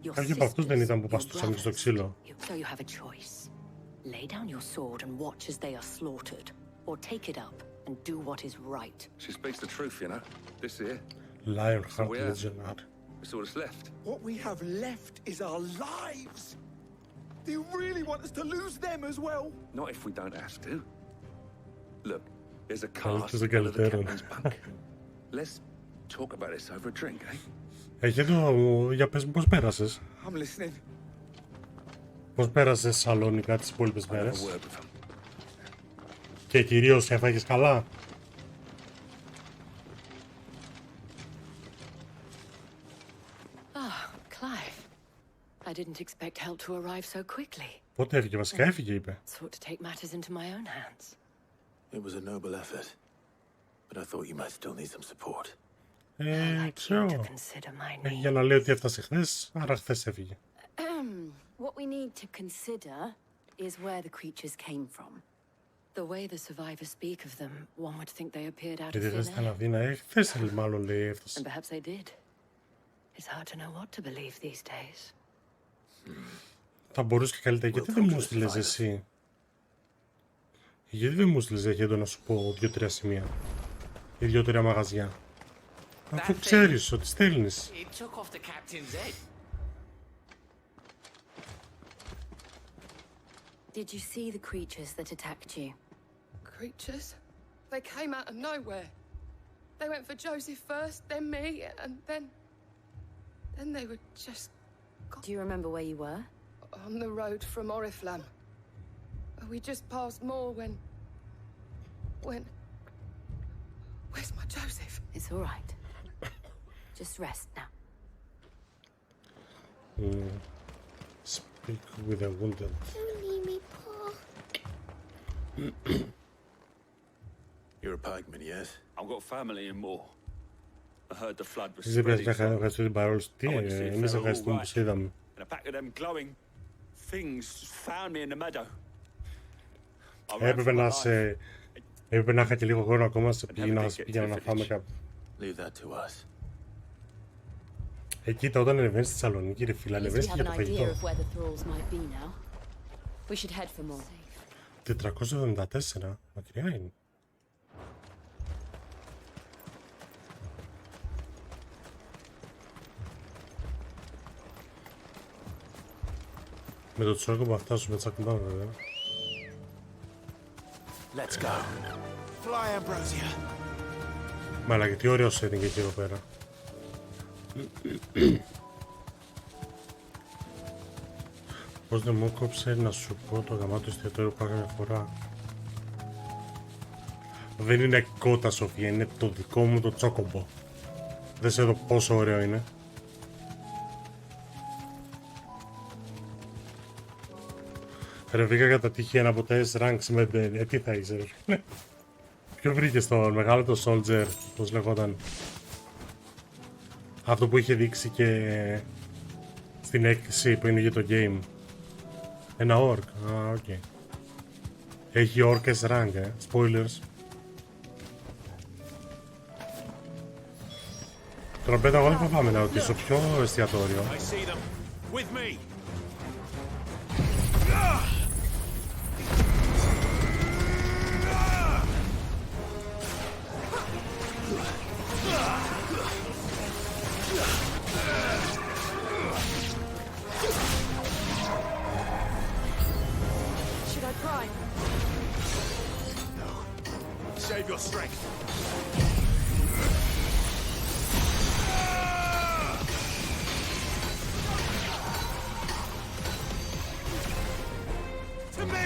Your Κάποιοι από αυτούς δεν ήταν που παστούσαμε στο ξύλο. So you have a choice. Lay down your sword and watch as they are slaughtered, or take it up and do what is right. She speaks the truth, you know. This here. Lionheart Legionnaire. It's all that's left. What we have left is our lives. Do you really want us to lose them as well? Not if we don't have to. Look, there's a Καλώς cast τους under the καλύτερων. captain's bunk. Let's talk about this over a drink, eh? Για πες μου πώς πέρασες. I'm listening. Πώς πέρασες Σαλόνικα τις υπόλοιπες μέρες. Και κυρίως έφαγες καλά. Ah, Clive. I didn't expect help to arrive so quickly. Πότε έφυγε, βασικά έφυγε, είπε. Sought to take matters into my own hands. It was a noble effort. But I thought you might still need some support. Ξέρω. Για να λέει ότι έφτασε χθες, άρα χθες έφυγε. What we need to consider is where the creatures came from. The way the survivors speak of them, one would think they appeared out of Γιατί δεν thin ήταν air. Αθήνα, χθες μάλλον λέει έφτασε. And perhaps they did. It's hard to know what to believe these days. Θα μπορούσε και καλύτερα. Γιατί δεν μου στείλες εσύ. Γιατί δεν μου στείλες εδώ να σου πω 2-3 σημεία. Ή 2-3 μαγαζιά. Αφού ξέρεις ότι στέλνεις. It took off the captain's head. Did you see the creatures that attacked you? Creatures? They came out of nowhere. They went for Joseph first, then me, and then they were just... Do you remember where you were? On the road from Oriflamme. We just passed more when... Where's my Joseph? It's all right. Just rest now. Speak with a wounded. Don't leave me, Paul. You're a pikeman, yes? I've got family in Moor. I heard the flood was Εσύ πρέπει να spreading. ευχαριστώ την παρόλη σου. Τι, εμείς ευχαριστούμε που σε είδαμε. And a pack of them glowing things found me in the meadow. I ran Έπρεπε for my να life. σε... Έπρεπε να είχα και λίγο χρόνο ακόμα, σε πήγαινα να φάμε κάπου. Leave that to us. Κοίτα, όταν ανεβαίνεις στη Θεσσαλονίκη, ρε φίλε, At least we ανεβαίνεις και have για an το idea φαγητό. of where the thralls might be now. We should head for more. 474, μακριά είναι. Με το τσόκο που θα φτάσουμε τσακουμπάμε βέβαια. Let's go. Fly, Ambrosia. Μαλάκα, τι ωραίο setting εκεί εδώ πέρα. Πώς δεν μου κόψε να σου πω το γαμάτο εστιατόριο που πάω μια φορά. Δεν είναι κότα, Σοφία, είναι το δικό μου το τσόκομπο. Δες εδώ πόσο ωραίο είναι. Ρε βρήκα κατά τύχη ένα από τα S-Ranks με τι θα είσαι ρε. Ποιο βρήκες το μεγάλο το Soldier, πώς λεγόταν. Αυτό που είχε δείξει και στην έκθεση που είναι για το game. Ένα orc, οκ. Έχει orc S-Rank, spoilers. Τώρα πέτα εγώ δεν φοβάμαι να ρωτήσω ποιο εστιατόριο. Should I try? No. Save your strength. To me!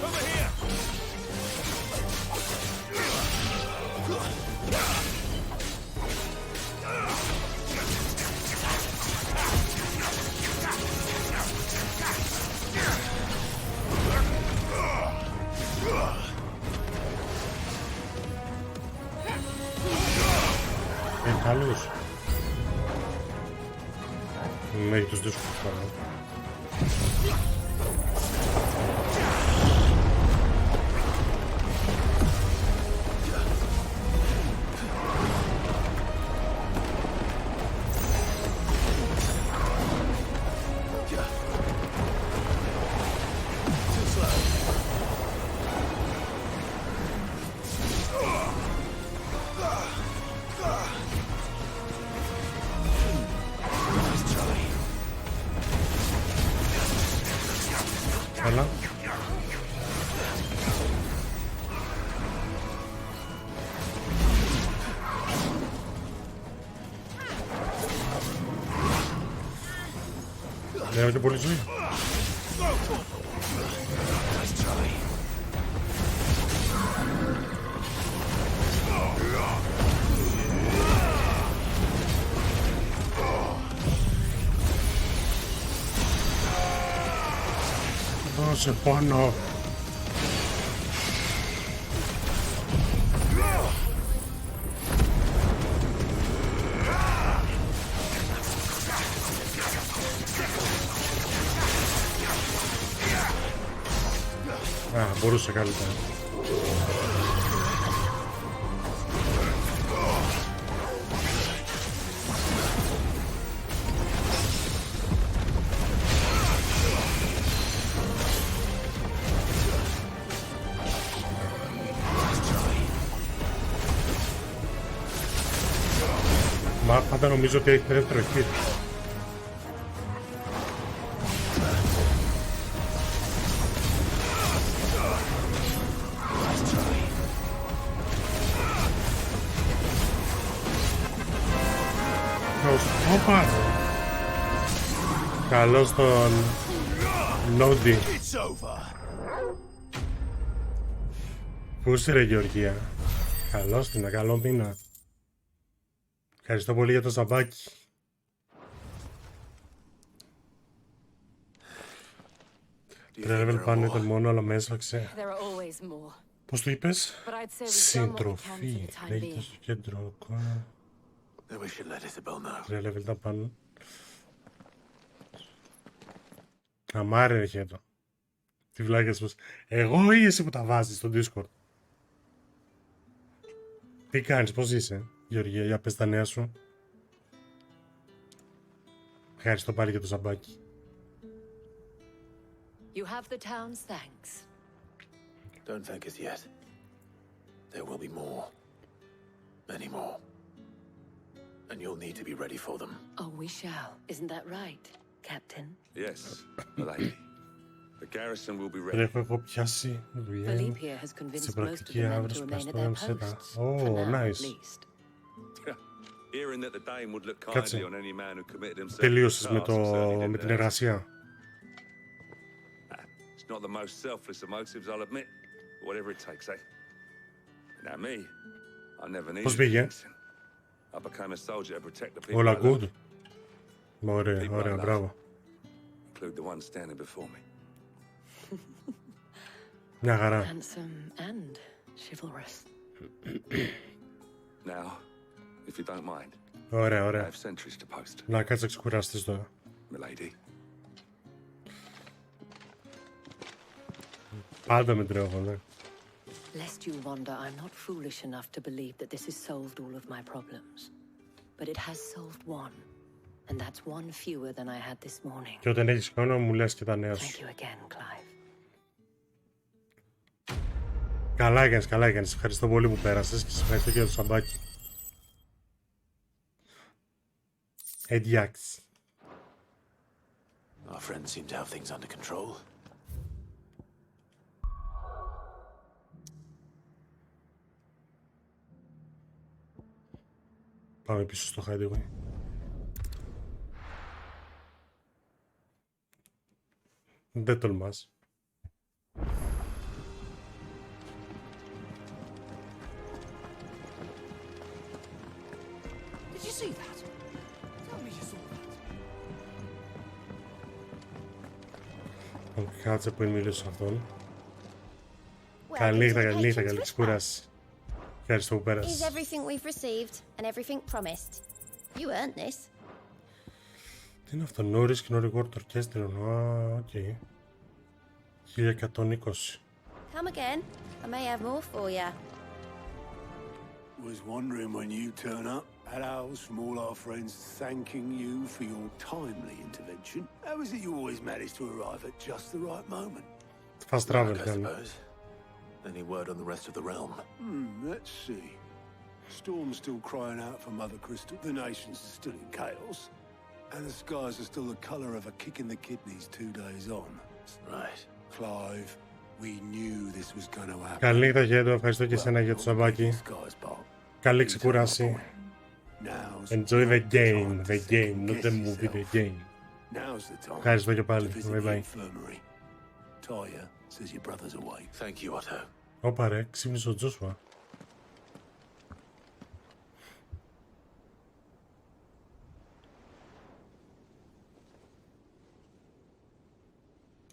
Over here! Καλούς. Έχει τους δύσκολους τώρα. Έλα. Έχω και πολύ ζωή. Δώσε πόνο. Α, μπορούσε καλύτερα. Μα πάντα νομίζω ότι έχει δεύτερο hit. Όπα! Καλώς τον Νόντι. Πού είσαι ρε Γεωργία? Καλώς την, καλό μήνα. Ευχαριστώ πολύ για το σαμπάκι. Τρέλεβελ πάνω ήταν μόνο, αλλά με έσφαξε. Πώς το είπες? Συντροφή. Λέγεται στο κέντρο. Τρέλεβελ τα πάνω. Αμάρε ρε χέτο. Τι βλάκες πως. Εγώ ή εσύ που τα βάζεις στο Discord? Τι κάνεις, πώς είσαι Γεωργία, για πες τα νέα σου. Ευχαριστώ πάλι για το σαμπάκι. You have the town's thanks. Don't thank us yet. There will be more. Many more. And you'll need to be ready for them. Oh, we shall. Isn't that right, Captain? Yes, lady. The garrison will be Δεν ready. έχω πιάσει δουλειά. Philippe has convinced Στην most of πρακτική the men αύριο to remain at σπαστών their ψέτα. posts. For Oh, now, at nice. least. Hearing that the Dane would look Κάτσε. kindly on any man who committed himself to the Τελείωσες με, task certainly didn't με την hurt. εργασία. It's not the most selfless of motives, I'll admit. But whatever it takes, eh? Now me, I never needed Πώς πήγε? I became a soldier to protect the people Όλα I love, good. Ωραία, People I ωραία, love. μπράβο. include the one standing before me. Μια χαρά. Handsome and chivalrous. Now, if you don't mind, Ωραία, I ωραία. have sentries to post. Να κάτσε να ξεκουραστείς τώρα. Milady. Πάντα με τρέχω, ναι. Lest you wonder, I'm not foolish enough to believe that this has solved all of my problems. But it has solved one. And that's one fewer than I had this morning. Και όταν έχεις χρόνο μου λες και τα νέα Thank σου. you again, Clive. Καλά έκανες, καλά έκανες. Ευχαριστώ πολύ που πέρασες και σε ευχαριστώ και για το σαμπάκι. Εντάξει. Our friends seem to have things under control. Πάμε πίσω στο hideaway. Δεν τολμάς. Did you see that? Tell me you saw that. Κάτσε που μιλήσω σε αυτόν. Welcome Καληνύχτα, to the καληνύχτα, Patron's καλή Whisper. κούραση. Ευχαριστώ που Is πέρασες. everything we've received and everything promised? You earned this. Τι είναι αυτό, νόρις και νόρι γόρτ ορκέστριο. Α, οκ. 1120. Come again. I may have more for you. Was wondering when you turn up. Hellos from all our friends thanking you for your timely intervention. How is it you always manage to arrive at just the right moment? Fast travel, I κάνει. suppose. Any word on the rest of the realm? Let's see. Storm's still crying out for Mother Crystal. The nations are still in chaos. And the skies are still the colour of a kick in the kidneys 2 days on. Right. Clive, we knew this was going to happen. Καληνύχτα, Γέντο. Ευχαριστώ και εσένα για το σαμπάκι. Καλή ξεκούραση. Enjoy the game, the game, not the movie, the game. Now's the time. Ευχαριστώ και πάλι. To visit Bye the bye. infirmary. Taya says your brother's away. Thank you, Otto. Όπα ρε, ξύπνησε ο Τζόσουα.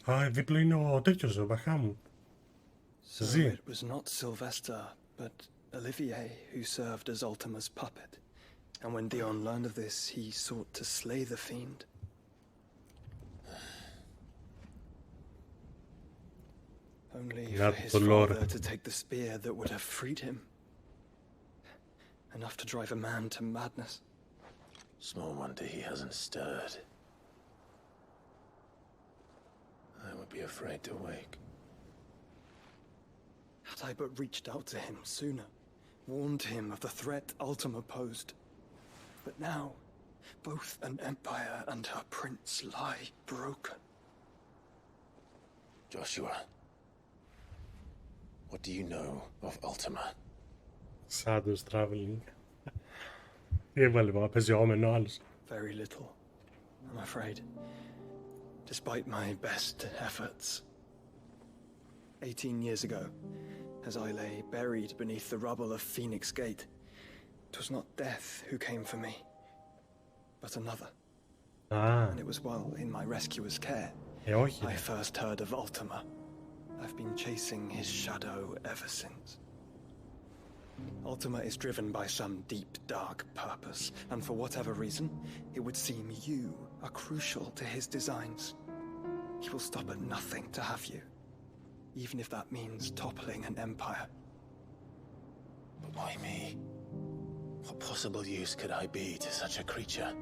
Α, δίπλα είναι ο τέτοιος, ο Μπαχάμου. So Ζει. it was not Sylvester, but Olivier who served as Ultima's puppet. And when Dion learned of this, he sought to slay the fiend. Only for Not his the Lord. father to take the spear that would have freed him. Enough to drive a man to madness. Small wonder he hasn't stirred. I would be afraid to wake. Had I but reached out to him sooner, warned him of the threat Ultima posed. But now, both an empire and her prince lie broken. Joshua, what do you know of Ultima? Sadus traveling. Τι έβαλε, μα παίζει όμενο άλλος. Very little, I'm afraid. Despite my best efforts. 18 years ago, as I lay buried beneath the rubble of Phoenix Gate, 'twas not death who came for me, but another. Ah. And it was while in my rescuer's care, όχι. I first heard of Ultima. I've been chasing his shadow ever since. Ultima is driven by some deep, dark purpose, and for whatever reason, it would seem you are crucial to his designs. He will stop at nothing to have you, even if that means toppling an empire. But why me? What possible use could I be to such a creature?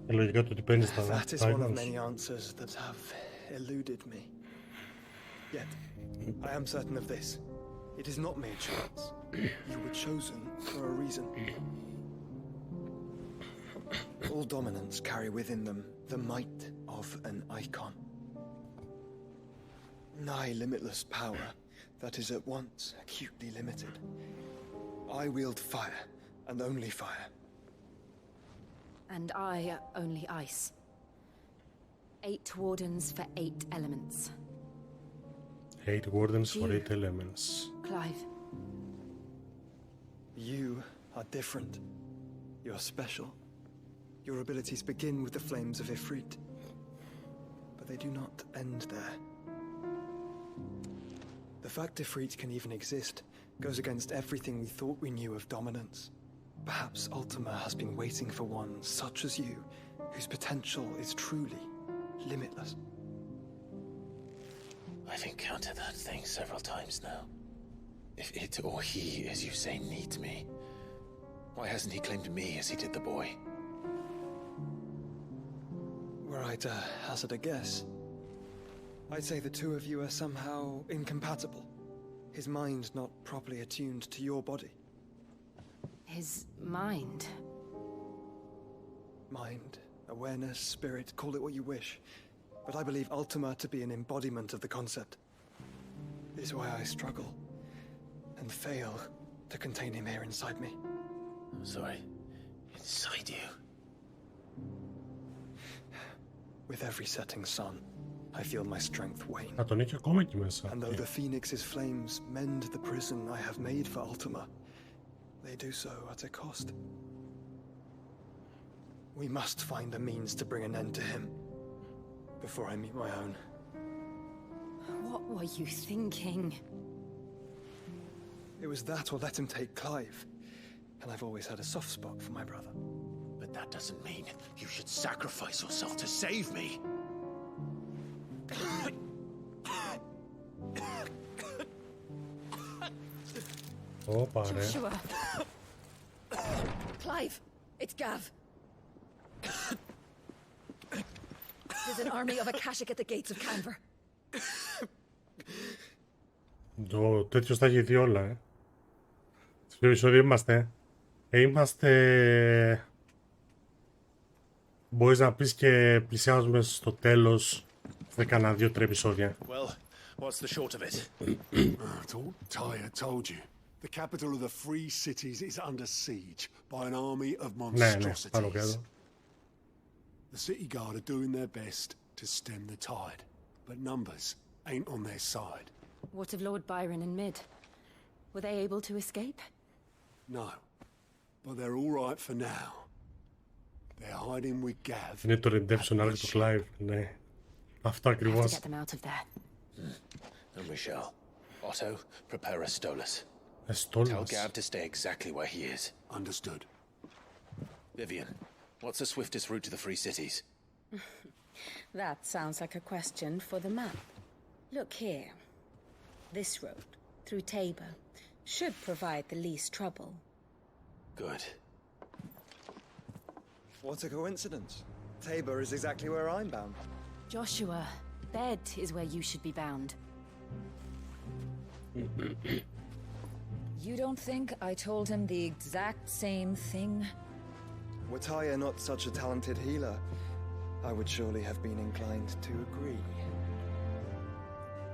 Λογικά το ότι παίρνεις τα That is one of items. many answers that have eluded me. Yet, I am certain of this. It is not mere chance. You were chosen for a reason. All dominants carry within them the might of an icon. nigh limitless power that is at once acutely limited. I wield fire, and only fire. And I only ice. 8 wardens for 8 elements. 8 wardens for 8 elements. Clive. You are different. You're special. Your abilities begin with the flames of Ifrit. But they do not end there. The fact Ifrit can even exist goes against everything we thought we knew of dominance. Perhaps Ultima has been waiting for one such as you, whose potential is truly limitless. I've encountered that thing several times now. If it or he, as you say, needs me, why hasn't he claimed me as he did the boy? Were I to hazard a guess, I'd say the two of you are somehow incompatible. His mind not properly attuned to your body. His mind? Mind, awareness, spirit, call it what you wish. But I believe Ultima to be an embodiment of the concept. This is why I struggle and fail to contain him here inside me. I'm sorry. Inside you? With every setting sun, I feel my strength wane. Α, τον έχει ακόμα εκεί μέσα. And though the Phoenix's flames mend the prison I have made for Ultima, they do so at a cost. We must find a means to bring an end to him before I meet my own. What were you thinking? It was that or let him take Clive. And I've always had a soft spot for my brother. But that doesn't mean you should sacrifice yourself to save me. Ωπα, ρε. Joshua. Clive, it's Gav. There's an army of Akashic at the gates of Canver. Το τέτοιος τα έχει δει όλα, Σε ποιο επεισόδιο είμαστε? Είμαστε... Μπορείς να πεις και πλησιάζουμε στο τέλος. Δεν κάνα 2-3 επεισόδια. Well, what's the short of it? Tyre told you. The capital of the Free Cities is under siege by an army of Ναι, πάνω κάτω. monstrosities. The city guard are doing their best to stem the tide, but numbers ain't on their side. What of Lord Byron and Mid? Were they able to escape? No, but they're all right for now. They're hiding with Gav. Είναι το redemption arc του Clive, ναι. Αυτό We have to ακριβώς. get them out of there. And we shall. Otto, prepare a Stolas. Stolas? Tell Gav to stay exactly where he is. Understood. Vivian, what's the swiftest route to the Free Cities? That sounds like a question for the map. Look here. This road, through Tabor, should provide the least trouble. Good. What a coincidence. Tabor is exactly where I'm bound. Joshua, bed is where you should be bound. You don't think I told him the exact same thing? Were Tyre not such a talented healer, I would surely have been inclined to agree.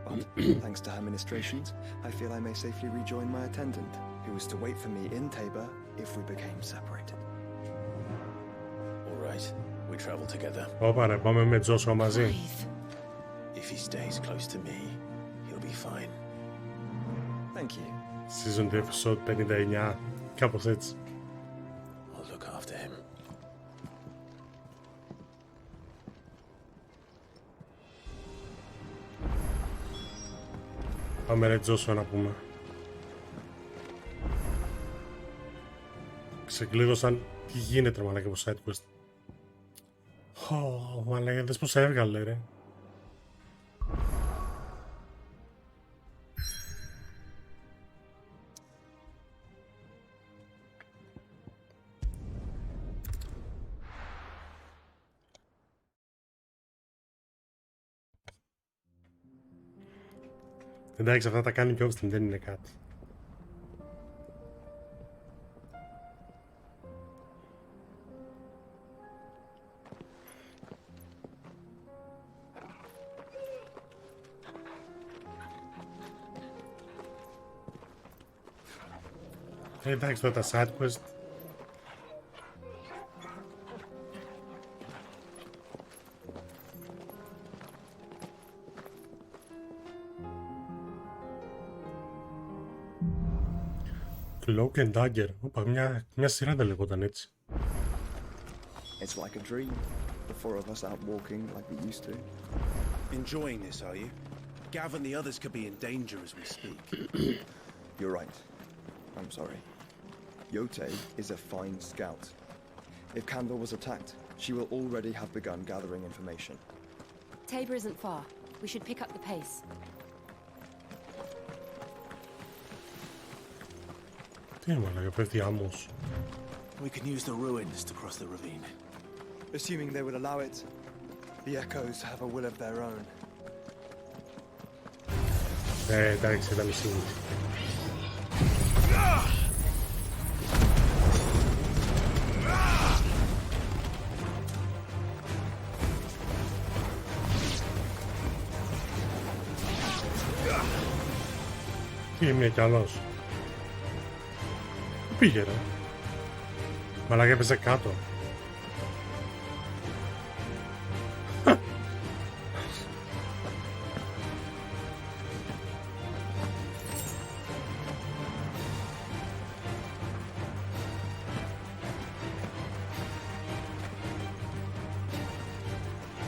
But thanks to her ministrations, I feel I may safely rejoin my attendant, who was to wait for me in Tabor if we became separated. All right, we travel together. Ωπα, ρε, πάμε με Joshua μαζί. If he stays close to me, he'll be fine. Thank you. Season 2 episode 59. Κάπως έτσι. I'll look after him. Πάμε ρε Joshua να πούμε. Ξεκλείδωσαν. Τι γίνεται ρε μαλάκα από side quest. Μαλάκα δες πως έβγαλε ρε. Εντάξει, αυτά τα κάνει και Austin, δεν είναι κάτι. Εντάξει τώρα τα side quest. Cloak and Dagger. Όπα, μια σειρά δεν λεγόταν έτσι. It's like a dream. The four of us out walking like we used to. Enjoying this, are you? Gav and the others could be in danger as we speak. You're right. I'm sorry. Yote is a fine scout. If Kandor was attacked, she will already have begun gathering information. Tabor isn't far. We should pick up the pace. Τι είναι μαλάκα, πέφτει άμμος. We can use the ruins to cross the ravine. Assuming they would allow it, the echoes have a will of their own. Εντάξει, ήταν σίγουρο. Τι είμαι κι άλλος. Πού πήγε ρε. Μαλάκα έπαιζε κάτω.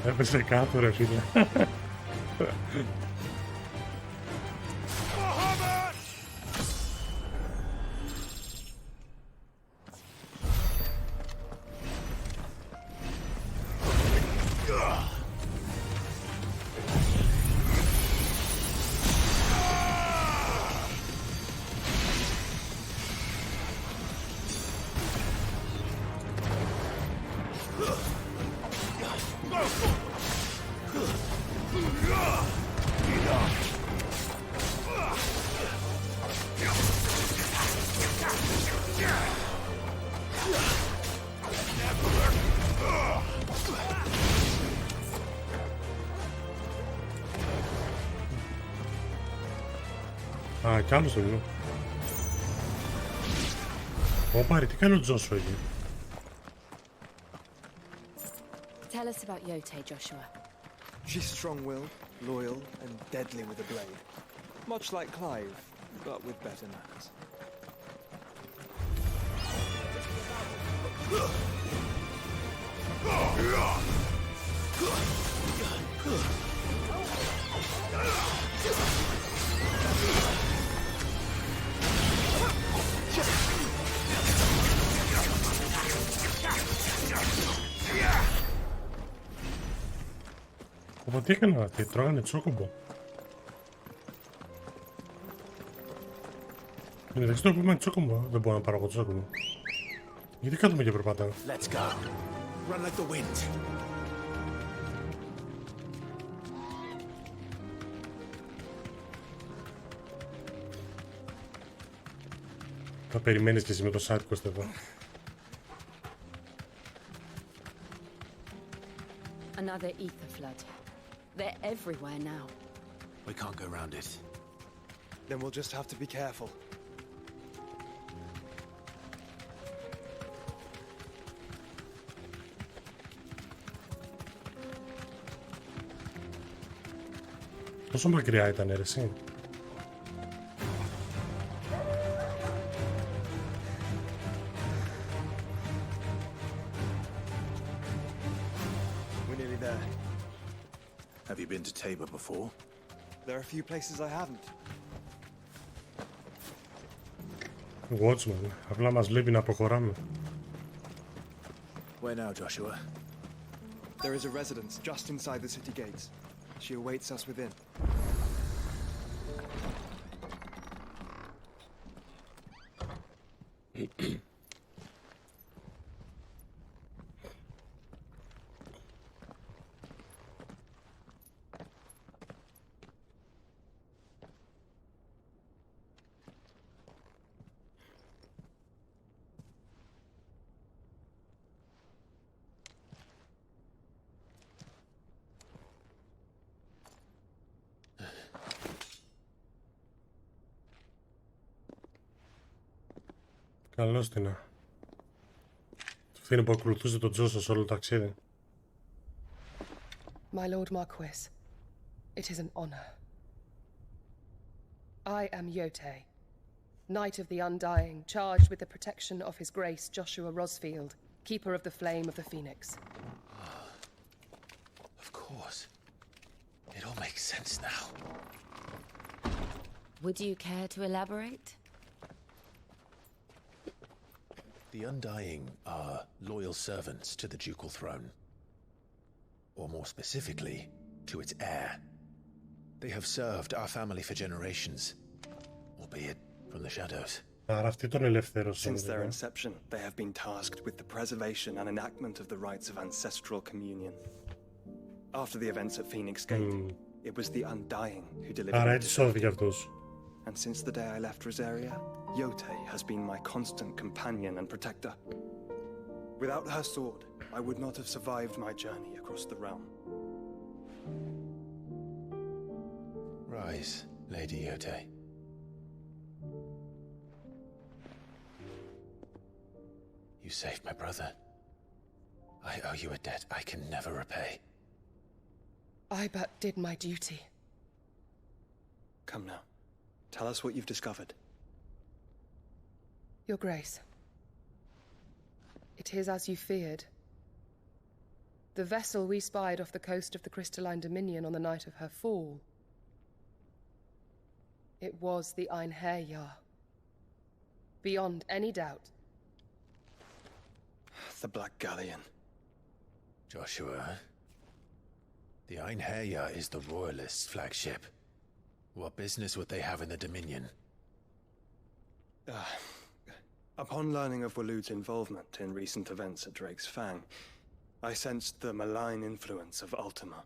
Έπαιζε κάτω ρε φίλε. Α, κι άλλος το λέω. Ωπα ρε, τι κάνει ο Τζόσου εκεί. Tell us about Yote, Joshua. She's strong-willed, loyal, and deadly with a blade. Much like Clive, but with better manners. Οπότε τι έκαναν αυτοί, τρώγανε τσόκομπο. Εντάξει, το πούμε τσόκομπο, δεν μπορώ να πάρω εγώ τσόκομπο. Γιατί κάτουμε και περπατάω. Let's go. Run like the wind. Θα περιμένεις και εσύ με το side quest εδώ. Another ether flood. They're everywhere now. We can't go around it. Then we'll just have to be careful. Πόσο μακριά ήταν ρε εσύ. We're nearly there. Have you been to Tabor before? There are a few places I haven't. Watchman, απλά μας βλέπει να προχωράμε. Where now, Joshua? There is a residence just inside the city gates. She awaits us within. Καλώς την. Αυτή είναι που ακολουθούσε τον Τζόσο σε όλο το ταξίδι. My Lord Marquis, it is an honor. I am Yote, Knight of the Undying, charged with the protection of His Grace Joshua Rosfield, Keeper of the Flame of the Phoenix. Of course. It all makes sense now. Would you care to elaborate? The Undying are loyal servants to the ducal throne. Or more specifically, to its heir. They have served our family for generations, albeit from the shadows. Since their inception, they have been tasked with the preservation and enactment of the rites of ancestral communion. After the events at Phoenix Gate, it was the Undying who delivered it. And since the day I left Rosaria, Yote has been my constant companion and protector. Without her sword, I would not have survived my journey across the realm. Rise, Lady Yote. You saved my brother. I owe you a debt I can never repay. I but did my duty. Come now. Tell us what you've discovered. Your Grace. It is as you feared. The vessel we spied off the coast of the Crystalline Dominion on the night of her fall. It was the Einherjar. Beyond any doubt. The Black Galleon. Joshua, the Einherjar is the Royalists' flagship. What business would they have in the Dominion? Upon learning of Waloed's involvement in recent events at Drake's Fang, I sensed the malign influence of Ultima,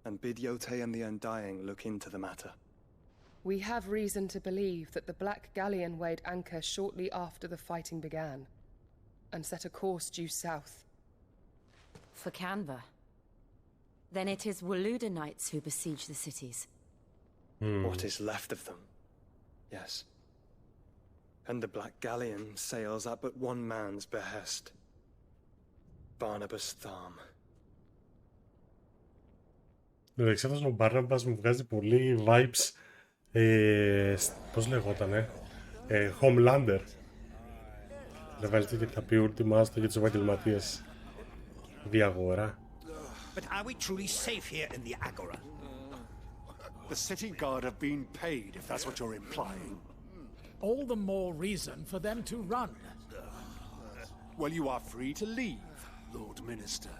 and bid Yote and the Undying look into the matter. We have reason to believe that the Black Galleon weighed anchor shortly after the fighting began, and set a course due south. For Canva. Then it is Waloedanites who besiege the cities. What is left of them. Yes. And the Black Galleon sails up at one man's behest. Barnabas Tharm. Εντάξει, αυτός ο Μπάρναμπας μου βγάζει πολύ vibes. Πώς λεγότανε. Homelander. Λεβάζεται και θα πει Ultima άστο για τους επαγγελματίες. Διαγορά. But are we truly safe here in the Agora? The city guard have been paid, if that's what you're implying. All the more reason for them to run. Well, you are free to leave, Lord Minister.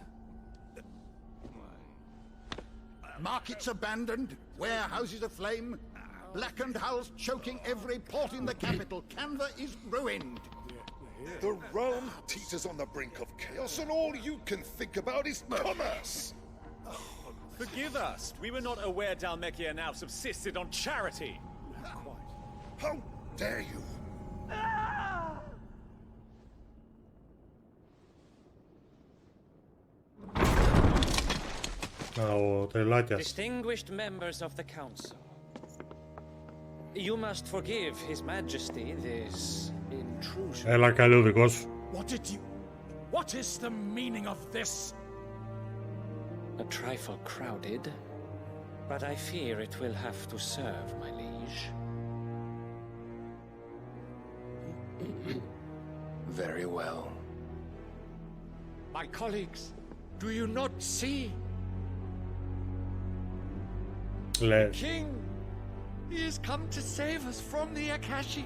Markets abandoned, warehouses aflame, blackened hulls choking every port in the capital. Canva is ruined. The realm teeters on the brink of chaos, and all you can think about is commerce. Forgive us. We were not aware Dhalmekia now subsisted on charity. How dare you? Distinguished members of the council, you must forgive His Majesty this intrusion. What is the meaning of this? A trifle crowded, but I fear it will have to serve, my liege. Very well. My colleagues, do you not see? King, he has come to save us from the Akashic.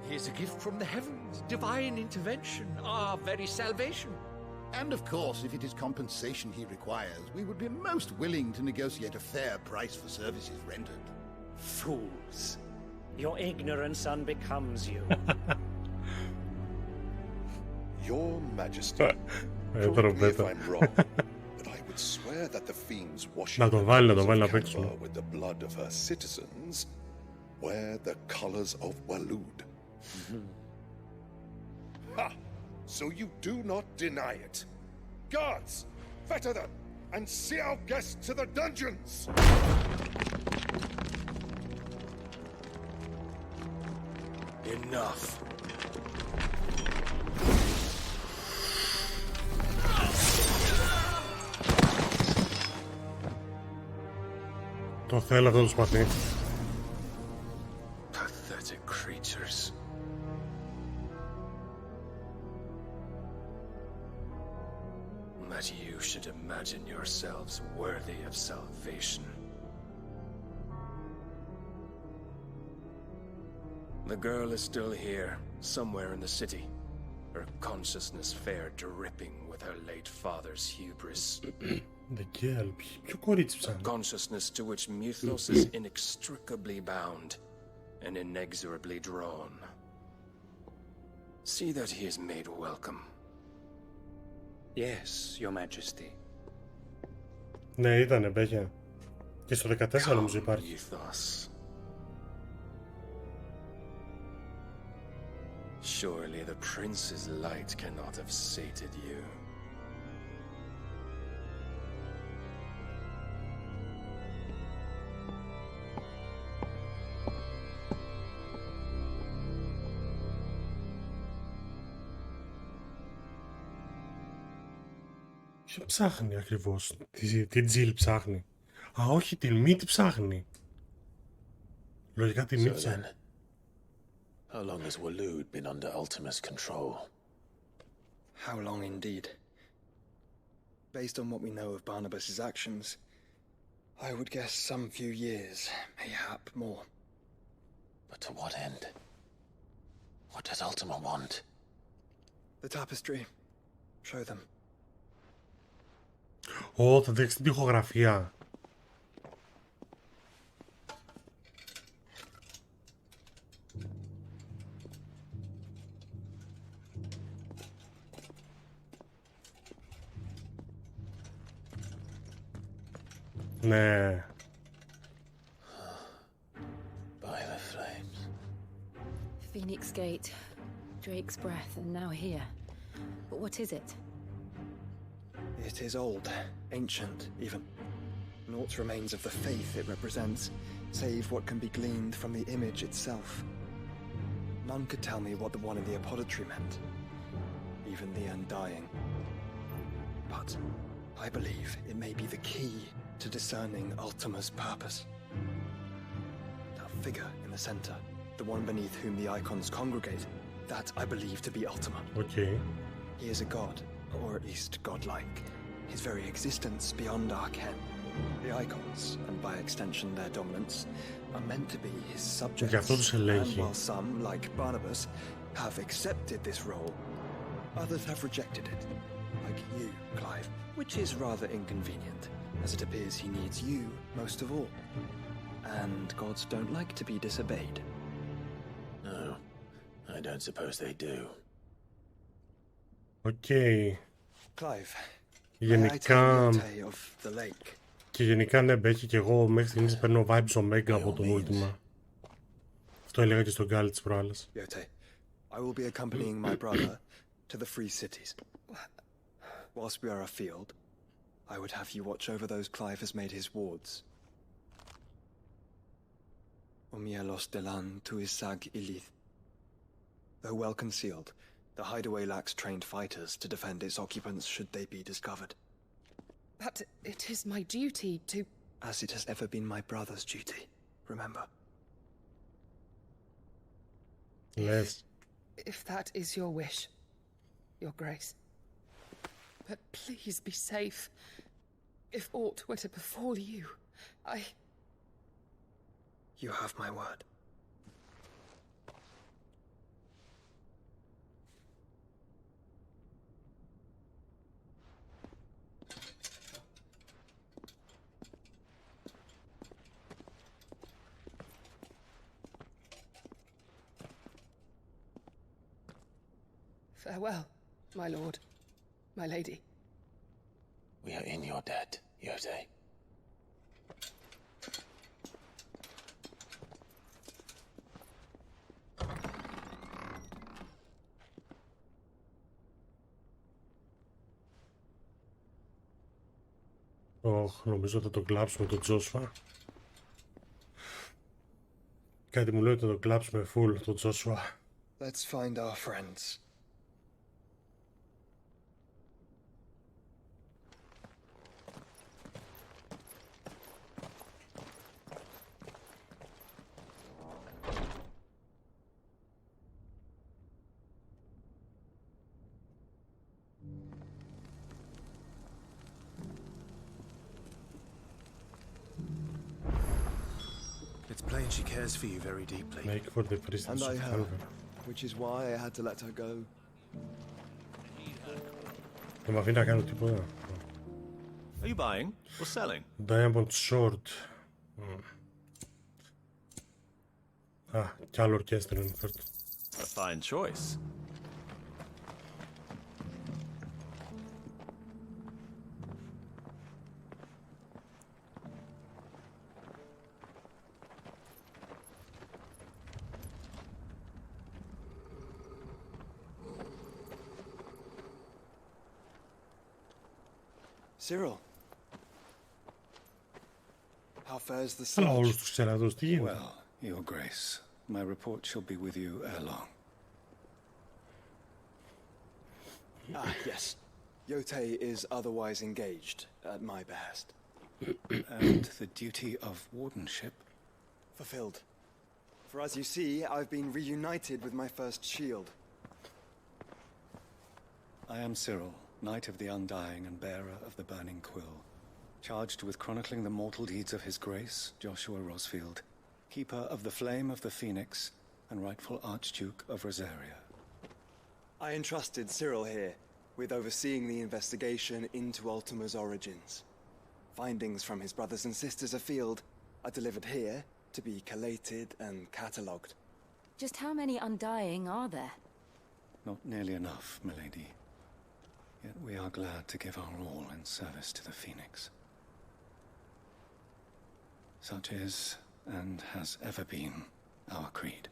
He is a gift from the heavens, divine intervention, our very salvation. And of course, if it is compensation he requires, we would be most willing to negotiate a fair price for services rendered. Fools. Your ignorance unbecomes you. Your Majesty, correct me if I'm wrong, but I would swear that the fiends washing the hands of Canva with the blood of her citizens wear the colors of Waloed. Ha! So you do not deny it. Guards, fetter them! and see our guests to the dungeons! Enough. Το θέλω αυτό το σπαθί. Pathetic creatures. That you should imagine yourselves worthy of salvation. The girl is still here, somewhere in the city. Her consciousness fair dripping with her late father's hubris. The girl, ποιο κορίτσι A ψάχνει? consciousness to which Mythos is inextricably bound and inexorably drawn. See that he is made welcome. Yes, Your Majesty. Ναι, ήτανε, μπέχε. Και στο 14 νομίζω υπάρχει. Mythos. Surely the prince's light cannot have sated you. Ποιο ψάχνει ακριβώς? Τι Τζιλ ψάχνει? Α, όχι, την μύτη ψάχνει. Λογικά την μύτη ψάχνει. How long has Waloed been under Ultima's control? How long indeed? Based on what we know of Barnabas's actions, I would guess some few years, mayhap more. But to what end? What does Ultima want? The tapestry. Show them. Ω, θα δείξει την τοιχογραφία. Ναι. By the flames. Phoenix Gate, Drake's Breath, and now here. But what is it? It is old, ancient, even. Naught remains of the faith it represents, save what can be gleaned from the image itself. None could tell me what the one in the apothecary meant, even the Undying. But I believe it may be the key to discerning Ultima's purpose. That figure in the center, the one beneath whom the icons congregate, that I believe to be Ultima. Okay. He is a god, or at least godlike. His very existence beyond our ken. The icons, and by extension their dominance, are meant to be his subjects. And while some, like Barnabas, have accepted this role, others have rejected it. Like you, Clive, which is rather inconvenient, as it appears he needs you most of all. And gods don't like to be disobeyed. No, I don't suppose they do. Okay. Clive, Γενικά... of the lake. Και γενικά ναι, Μπέχει, και εγώ μέχρι στιγμής παίρνω vibes Omega από το Ultima. Αυτό έλεγα και στον Γκάλι τις προάλλες. Yote, I will be accompanying my brother to the free cities. Whilst we are afield, I would have you watch over those Clive has made his wards. Omielos delan tu isag ilith. Though well concealed, the hideaway lacks trained fighters to defend its occupants should they be discovered. But it is my duty to... As it has ever been my brother's duty, remember. Yes. If that is your wish, Your Grace. But please be safe. If aught were to befall you, You have my word. Farewell, my lord, my lady. We are in your debt, Yote. Νομίζω θα το κλάψουμε το Τζόσουα. Κάτι μου λέει ότι θα το κλάψουμε full το Τζόσουα. Let's find our friends. It's plain she cares for you very deeply. Make for the priestess And I of her, hunger. which is why I had to let her go. Δεν μ' αφήνει να κάνω τίποτα. Are you buying or selling? Diamond Sword. Α, κι άλλο ορκέστρο είναι φέρτο. A fine choice. Cyril. How fares the Αλλά siege? όλους τους ξεραδούς, τι γίνεται. Well, Your Grace, my report shall be with you ere long. Ah, yes. Yote is otherwise engaged, at my behest. And the duty of wardenship? Fulfilled. For as you see, I've been reunited with my first shield. I am Cyril, Knight of the Undying and bearer of the Burning Quill, charged with chronicling the mortal deeds of His Grace, Joshua Rosfield, keeper of the Flame of the Phoenix and rightful Archduke of Rosaria. I entrusted Cyril here with overseeing the investigation into Ultima's origins. Findings from his brothers and sisters afield are delivered here to be collated and catalogued. Just how many Undying are there? Not nearly enough, milady. Yet we are glad to give our all in service to the Phoenix. Such is, and has ever been, our creed.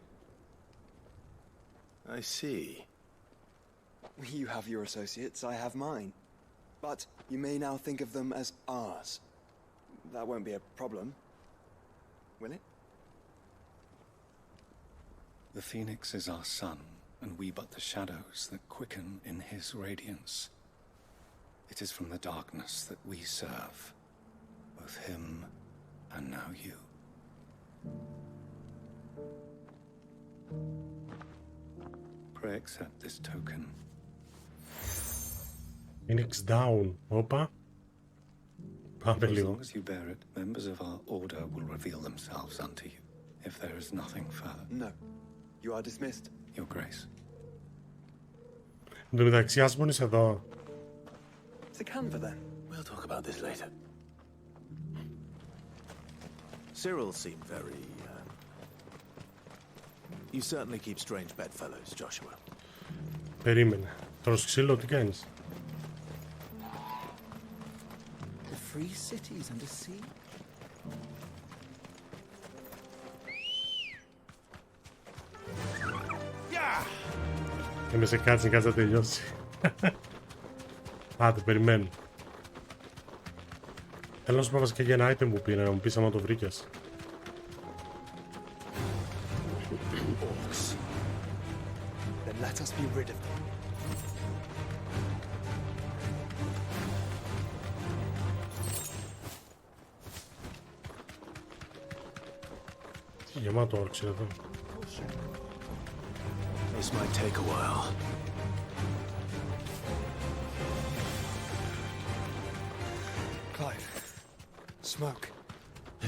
I see. You have your associates, I have mine. But you may now think of them as ours. That won't be a problem, will it? The Phoenix is our sun, and we but the shadows that quicken in his radiance. It is from the darkness that we serve, both him and now you. Pray accept this token. Phoenix down. Όπα. Πάμε As λίγο. long as you bear it, members of our order will reveal themselves unto you, if there is nothing further. No. You are dismissed. Your Grace. Εν τω μεταξύ, Άσμονης εδώ. The Canva then. We'll talk about this later. Cyril seemed very, You certainly keep strange bedfellows, Joshua. Περίμενε. Τρως ξύλο, τι κάνεις? The free cities under siege. Είμαι σε κάτσε να τελειώσει. Άντε, περιμένω. Θέλω να σου πω βασικά για ένα item που πήρα, να μου πεις άμα το βρήκες. Orcs. Then let us be rid of them. Γεμάτο orcs εδώ. This might take a while. Clive. Smoke.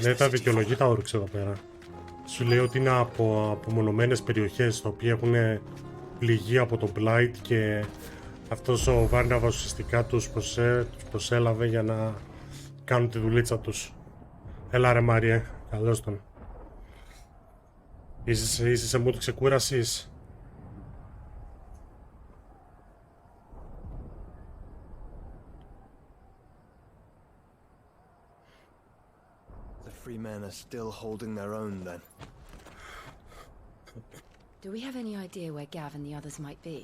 Ναι, τα δικαιολογεί τα orcs εδώ πέρα. Σου λέει ότι είναι από απομονωμένες περιοχές τα οποία έχουν πληγεί από το Blight και αυτός ο Βάρναβας ουσιαστικά τους προσέλαβε για να κάνουν τη δουλίτσα τους. Έλα ρε Μάριε, καλώς τον. Είσαι σε mood ξεκούρασης. The free men are still holding their own then. Do we have any idea where Gav and the others might be?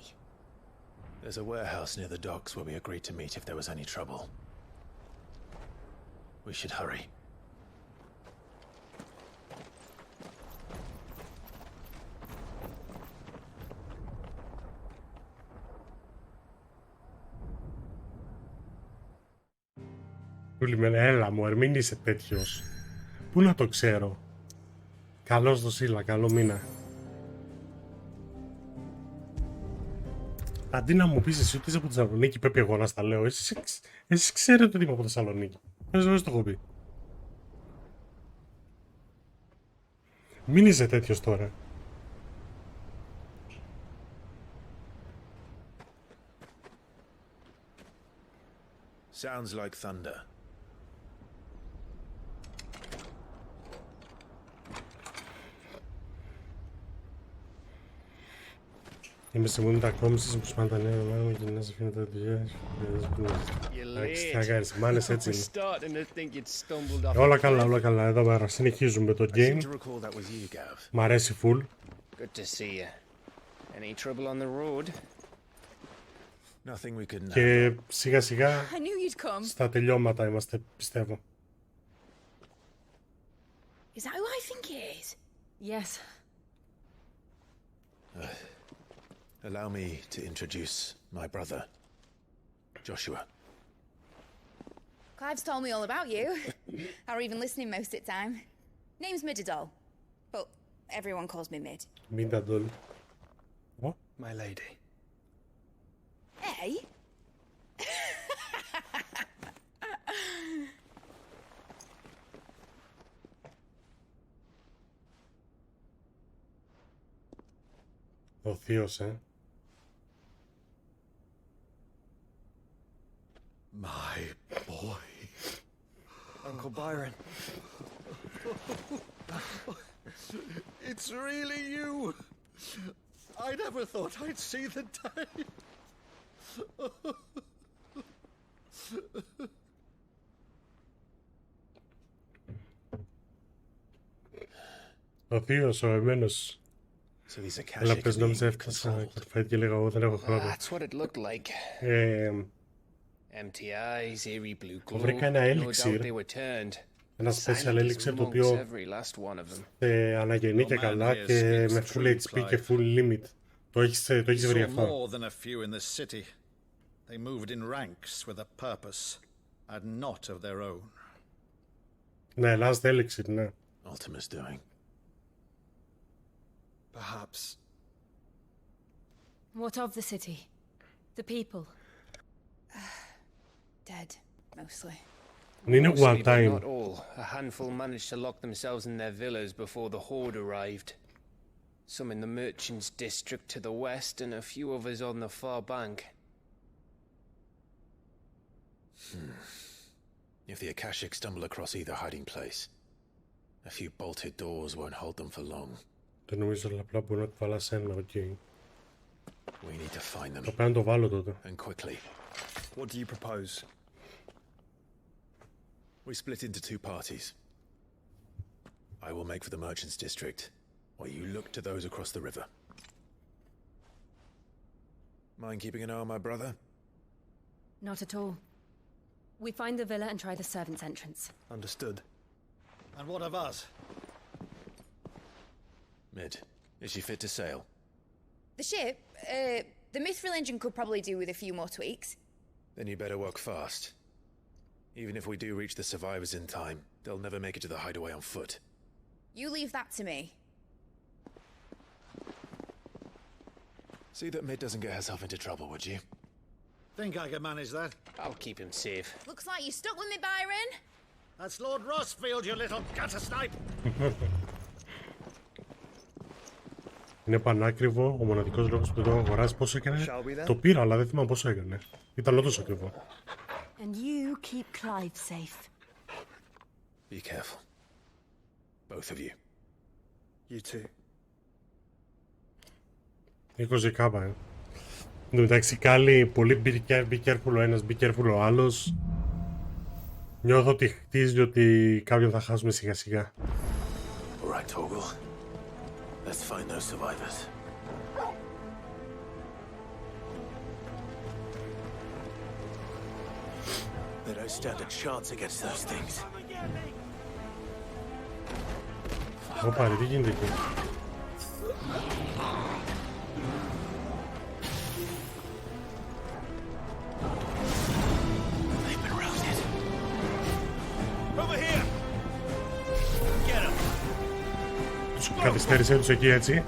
There's a warehouse near the docks where we agreed to meet if there was any trouble. We should hurry. Έλα μου, μην είσαι τέτοιος. Πού να το ξέρω. Καλώς το Σίλα, καλό μήνα. Αντί να μου πεις εσύ ότι είσαι από τη Θεσσαλονίκη, πρέπει εγώ να στα λέω. Εσείς ξέρετε ότι είμαι από Θεσσαλονίκη. Δεν το έχω πει. Μην είσαι τέτοιος τώρα. Sounds like thunder. Είμαι σε μόνη μετακόμισης που σπάνε τα νέα μάλλον και να σε αφήνω τα δουλειά. Τι θα κάνεις, μάνες έτσι είναι. Όλα καλά, όλα καλά. Εδώ πέρα συνεχίζουμε το game. Μ' αρέσει full. Και σιγά σιγά στα τελειώματα είμαστε, πιστεύω. Is that who I think it is? Yes. Allow me to introduce my brother, Joshua. Clive's told me all about you. Or even listening most of the time. Name's Midadol, but everyone calls me Mid. Midadol. What? My lady. Hey? Ο θείος, My boy. Uncle Byron. It's really you. I never thought I'd see the day. Ο θείος, ο εμένος. Αλλά πες νόμιζα έφτασα κορφάει και λέγα εγώ δεν έχω χρόνο. Βρήκα ένα έλιξιρ, ένα special έλιξιρ το οποίο αναγεννεί και καλά και με full HP και full limit. Το έχεις βρει αυτό. They moved in ranks with a purpose and not of their own. Ναι, last elixir, ναι. Ultima's doing. Perhaps. What of the city? The people? Dead, mostly. Mostly, but not all. A handful managed to lock themselves in their villas before the horde arrived. Some in the merchants' district to the west and a few others on the far bank. If the Akashic stumble across either hiding place, a few bolted doors won't hold them for long. Δεν νομίζω απλά μπορεί να το βάλεις ένα, οκ. We need to find them. Το πρέπει να το βάλω τότε. And quickly. What do you propose? We split into two parties. I will make for the merchants' district, while you look to those across the river. Mind keeping an eye on my brother? Not at all. We find the villa and try the servants' entrance. Understood. And what of us? Mid, is she fit to sail? The ship? The Mithril engine could probably do with a few more tweaks. Then you better work fast. Even if we do reach the survivors in time, they'll never make it to the hideaway on foot. You leave that to me. See that Mid doesn't get herself into trouble, would you? Think I can manage that? I'll keep him safe. Looks like you're stuck with me, Byron. That's Lord Rossfield, you little gutter snipe! Είναι πανάκριβο, ο μοναδικός λόγος που το έχω αγοράσει πόσο έκανε. Το πήρα, αλλά δεν θυμάμαι πόσο έκανε. Ήταν όντως ακριβό. And you keep Clive safe. Be careful. Both of you. You too. 20 κάπα, Εν τω μεταξύ κάλλει πολύ be careful ο ένας, be careful ο άλλος. Νιώθω ότι χτίζει ότι κάποιον θα χάσουμε σιγά σιγά. Alright, Torgal. Let's find those survivors. They don't stand a chance against those things. Ωπα, τι γίνεται εκεί. Τους καθυστέρησε τους εκεί έτσι.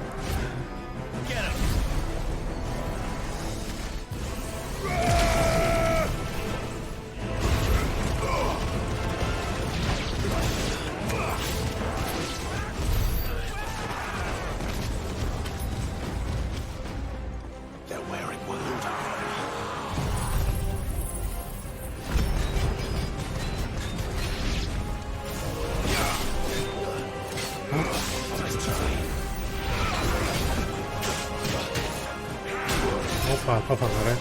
Ωπα, το έφαγα ρε.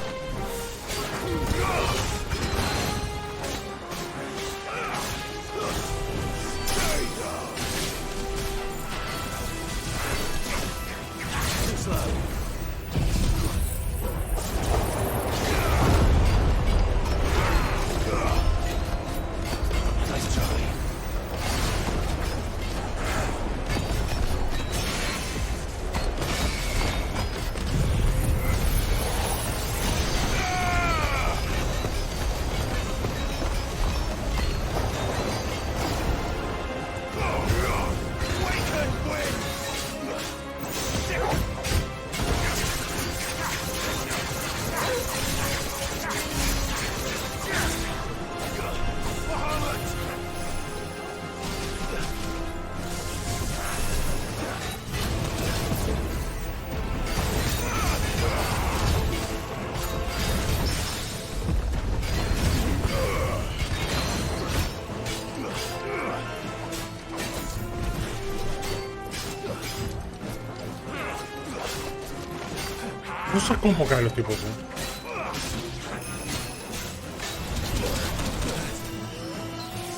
Πόσο κόμπο κάνει ο τύπος,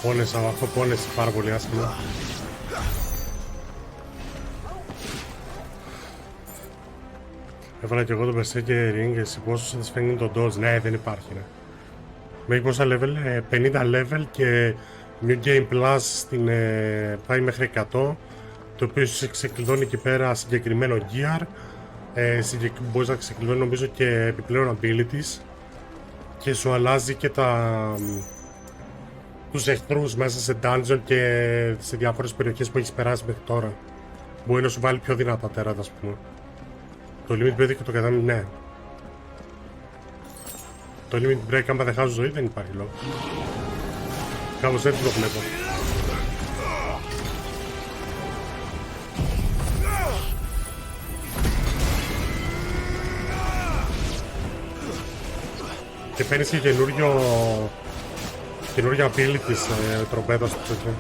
Πόνεσα, αυτό πόνεσε πάρα πολύ άσχημα. Έβαλα και εγώ το Berserker Ring, εσύ πόσο σας φαίνεται το dodge. Ναι, δεν υπάρχει, ναι. Μέχρι πόσα level, 50 level και New Game Plus στην, πάει μέχρι 100, το οποίο σου ξεκλειδώνει εκεί πέρα συγκεκριμένο gear. Μπορείς να ξεκλειδώνει νομίζω και επιπλέον abilities και σου αλλάζει και τους εχθρούς μέσα σε dungeon και σε διάφορες περιοχές που έχεις περάσει μέχρι τώρα. Μπορεί να σου βάλει πιο δυνατά τέρατα, ας πούμε. Το limit break και το κατάμεινο, ναι. Το limit break άμα δεν χάζω ζωή δεν υπάρχει λόγο. Κάπως έτσι το βλέπω. Και παίρνεις και καινούργια απειλή της τροπέδας του τέτοιο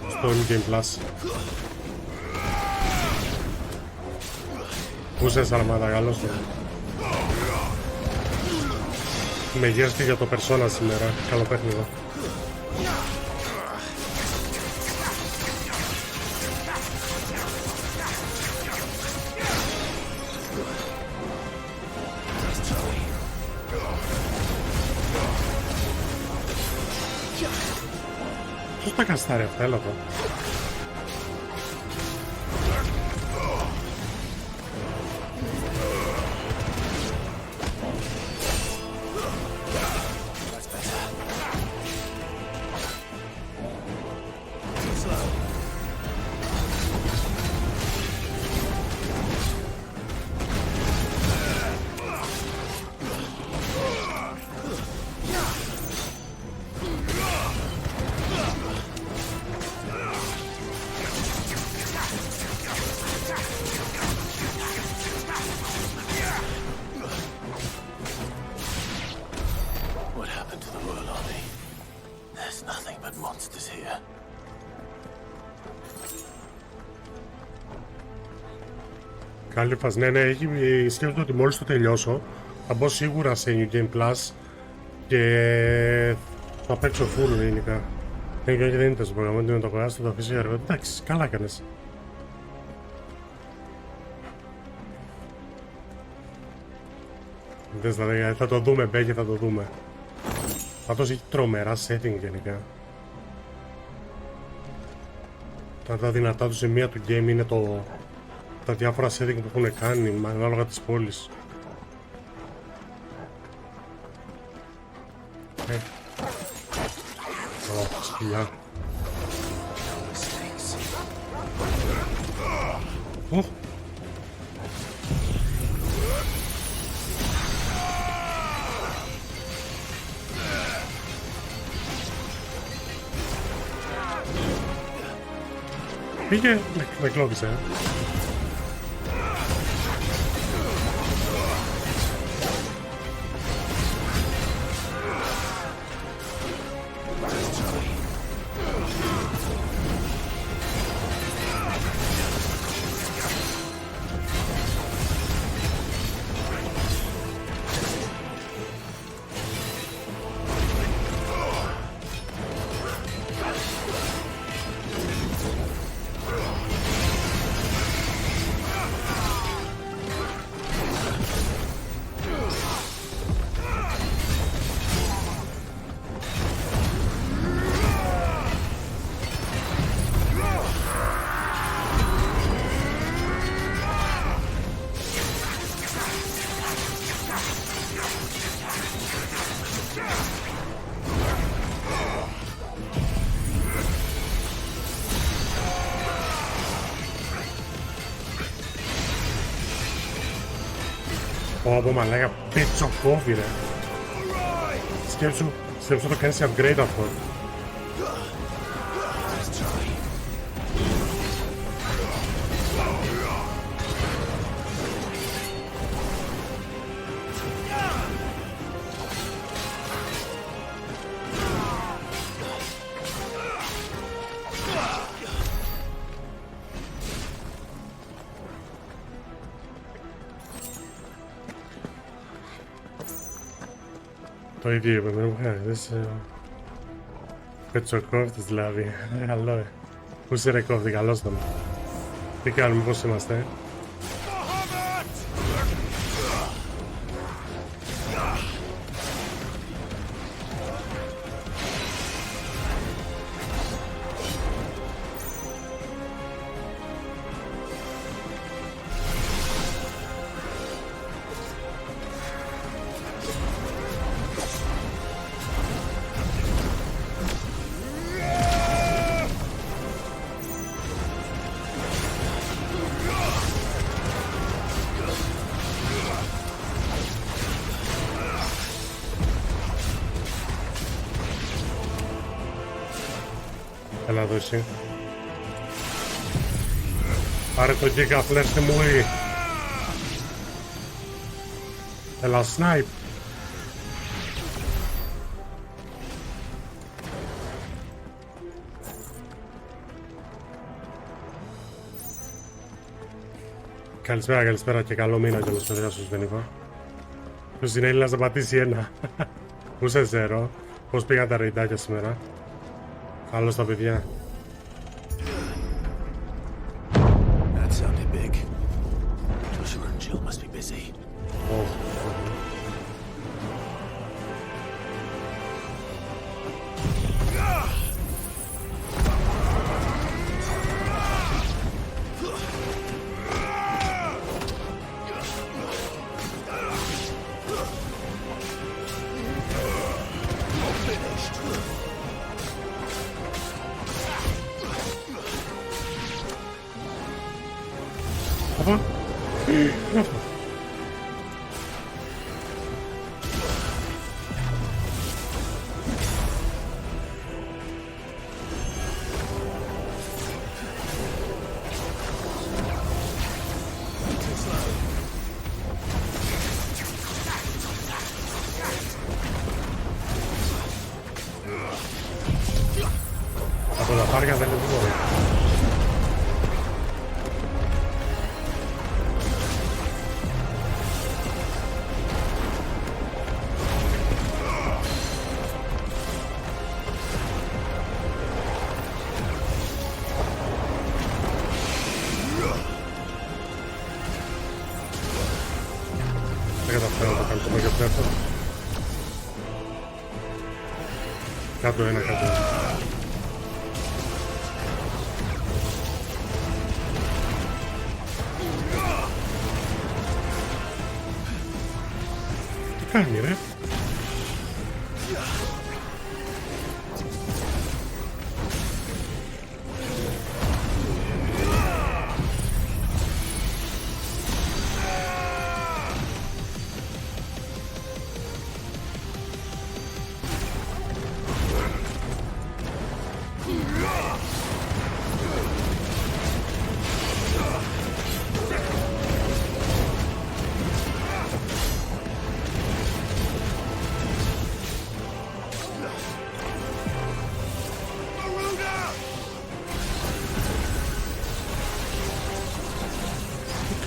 στο New Game Plus. Πού είσαι σαρμάτα, καλώς σου. Με γεύστηκε για το Persona σήμερα, καλό παιχνίδι. Πώς τα καστάρει αυτά, έλα εδώ. Καλή φάση, ναι, σκέφτομαι ότι μόλις το τελειώσω θα μπω σίγουρα σε New Game Plus και θα παίξω full γενικά. Και δεν είναι τόσο πρόγραμμα, ότι με το αγοράσει θα το αφήσει αργότερα. Εντάξει, καλά έκανες. Θα το δούμε, Μπέκε, θα το δούμε. Πάντως έχει τρομερά setting γενικά. Τα δυνατά του σημεία του game είναι τα διάφορα setting που έχουν κάνει ανάλογα της πόλης. Σκυλιά. Πήγε, με κλώβησε. Πω μαλάκα, πετσοκόβει ρε. Σκέψου το κάνεις upgrade αυτό. Το ίδιο είπε, με μου χάρης, πετσοκόφτης δηλαδή, καλό Πού είσαι ρε κόφτη, καλώς ήταν. Τι κάνουμε, πώς είμαστε. Έλα εδώ εσύ. Πάρε το Giga Flash στη μουή. Έλα snipe. Καλησπέρα και καλό μήνα κιόλας παιδιά σου δεν είπα. Ποιος είναι Έλληνας να πατήσει ένα. Πού σε ζερώ. Πώς πήγαν τα ρεϊντάκια σήμερα. Καλώς τα παιδιά. That sounded big. Joshua and Jill must be busy. Από τα πάρια δεν είναι τίποτα. Δεν καταφέρω να το κάνω το μέγεθο αυτό. κάτω ένα κάτω. Τι κάνει ρε?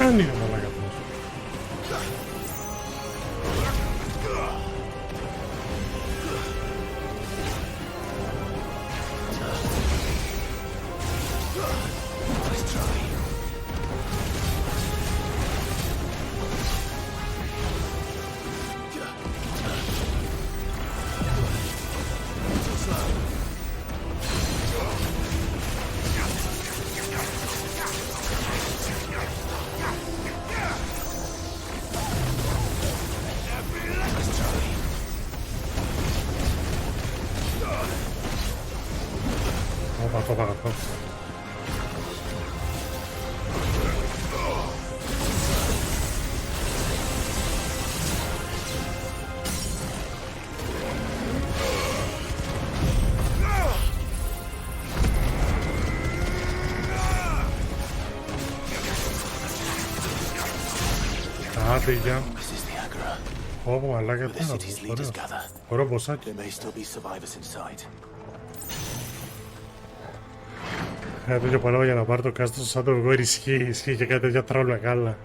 κάνει ρε μαλάκα αυτός? Άτυγια. Όπο μαλάκα τι είναι αυτό, ωραίο μποσάκι. Κάτι τέτοιο παλάβα για να πάρει το κάστρο σαν το εγώ ισχύει και κάτι τέτοια τρόλ μεγάλα.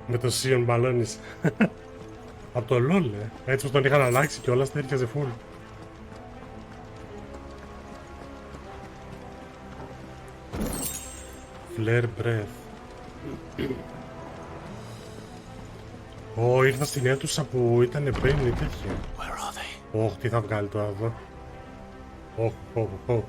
Με το Σίον μπαλώνεις. Απ' το LOL, έτσι πως τον είχαν αλλάξει και όλα στέριαζε φουλ. Flare breath. Ω, ήρθα στην αίθουσα που ήταν πριν ή τέτοια. Ωχ, τι θα βγάλει τώρα εδώ. Ωχ, ωχ, ωχ.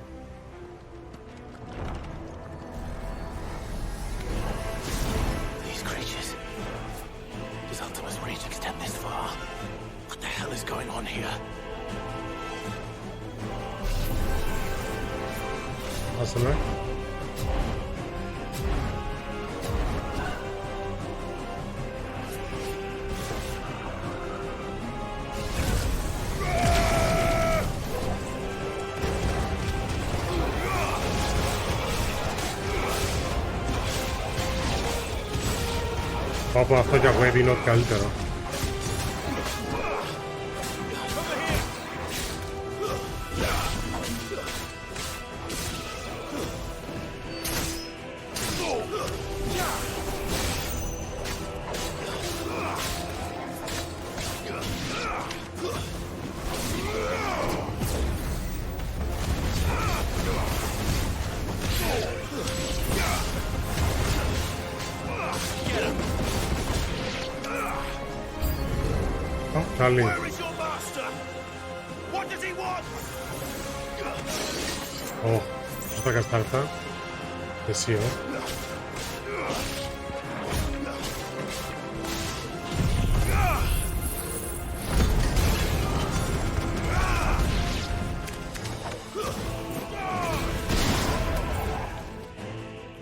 Άσε με. Από αυτό και από είναι ό,τι καλύτερο. Καλή. Ω, πώς τα κάνεις τα αυτά. Εσύ,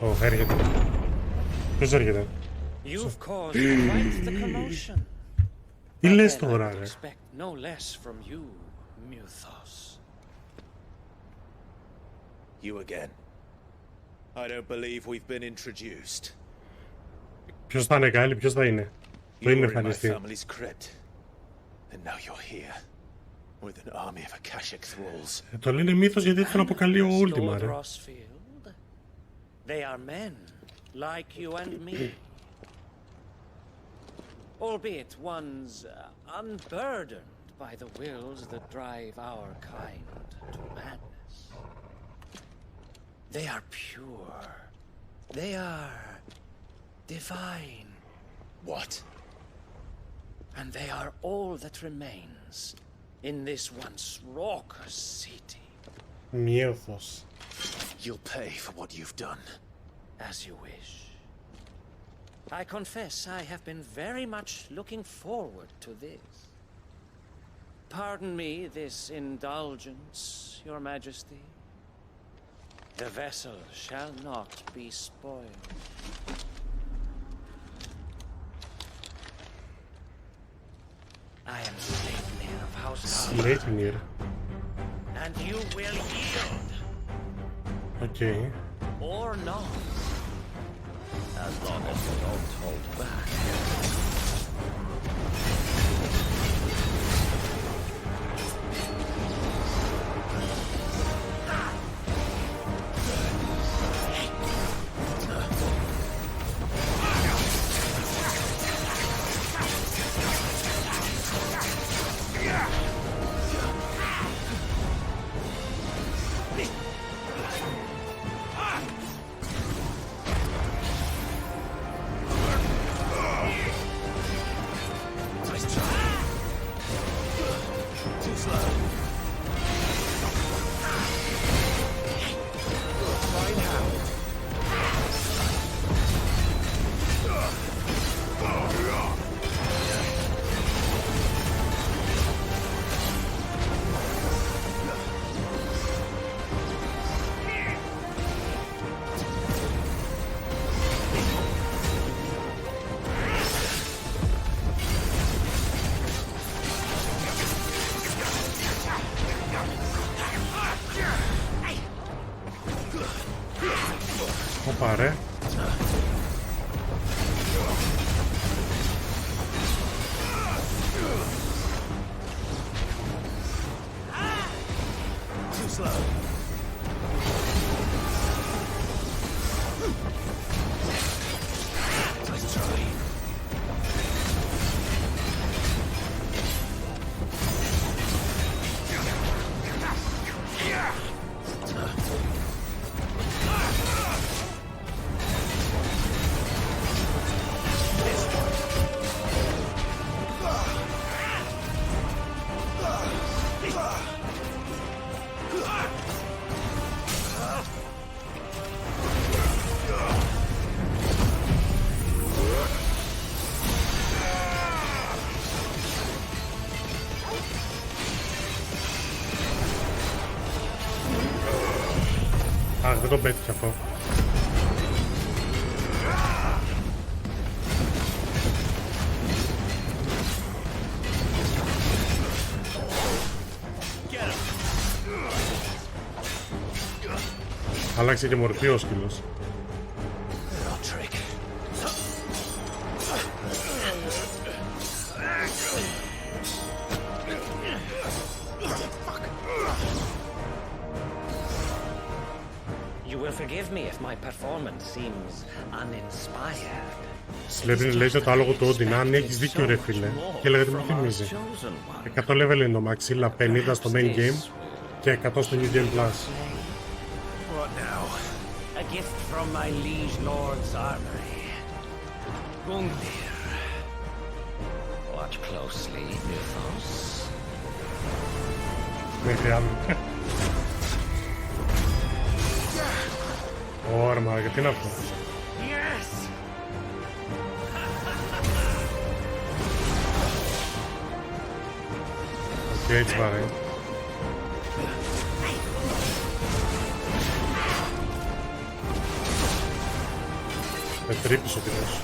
Ω, έρχεται. Ποιος έρχεται? Τι λες τώρα, ρε? You again. I don't believe we've been introduced. Ποιος θα είναι Γκάλι, ποιος θα είναι? Το είναι εμφανιστεί. And now you're here with an army of Akashic thralls. Το λένε μύθος γιατί τον αποκαλεί ο Ultima, ρε. They are men like you and me. Albeit ones unburdened by the wills that drive our kind to madness. They are pure. They are divine. What? And they are all that remains in this once raucous city. Μύθος. You'll pay for what you've done. As you wish. I confess I have been very much looking forward to this. Pardon me this indulgence, Your Majesty. The vessel shall not be spoiled. I am Sleipnir of House Sleipnir. And you will yield. Okay. Or not. As long as you don't hold back. Πάρε. Αχ, δεν τον πέτυχε αυτό. Άλλαξε και μορφή ο σκύλος. Sleipnir λέει το άλογο του Όντιν. Αν έχεις δίκιο ρε φίλε. Και έλεγα τι μου θυμίζει. 100 level είναι το Maxilla, 50 στο main game και 100 στο New Game Plus. What now? A gift from my liege lord's armory. Gungnir. Watch closely, Mythos. Μέχρι αύριο. Όρμα, γιατί είναι αυτό. Yes! Οκ, έτσι βαράει. Με τρύπησε ο τύπος.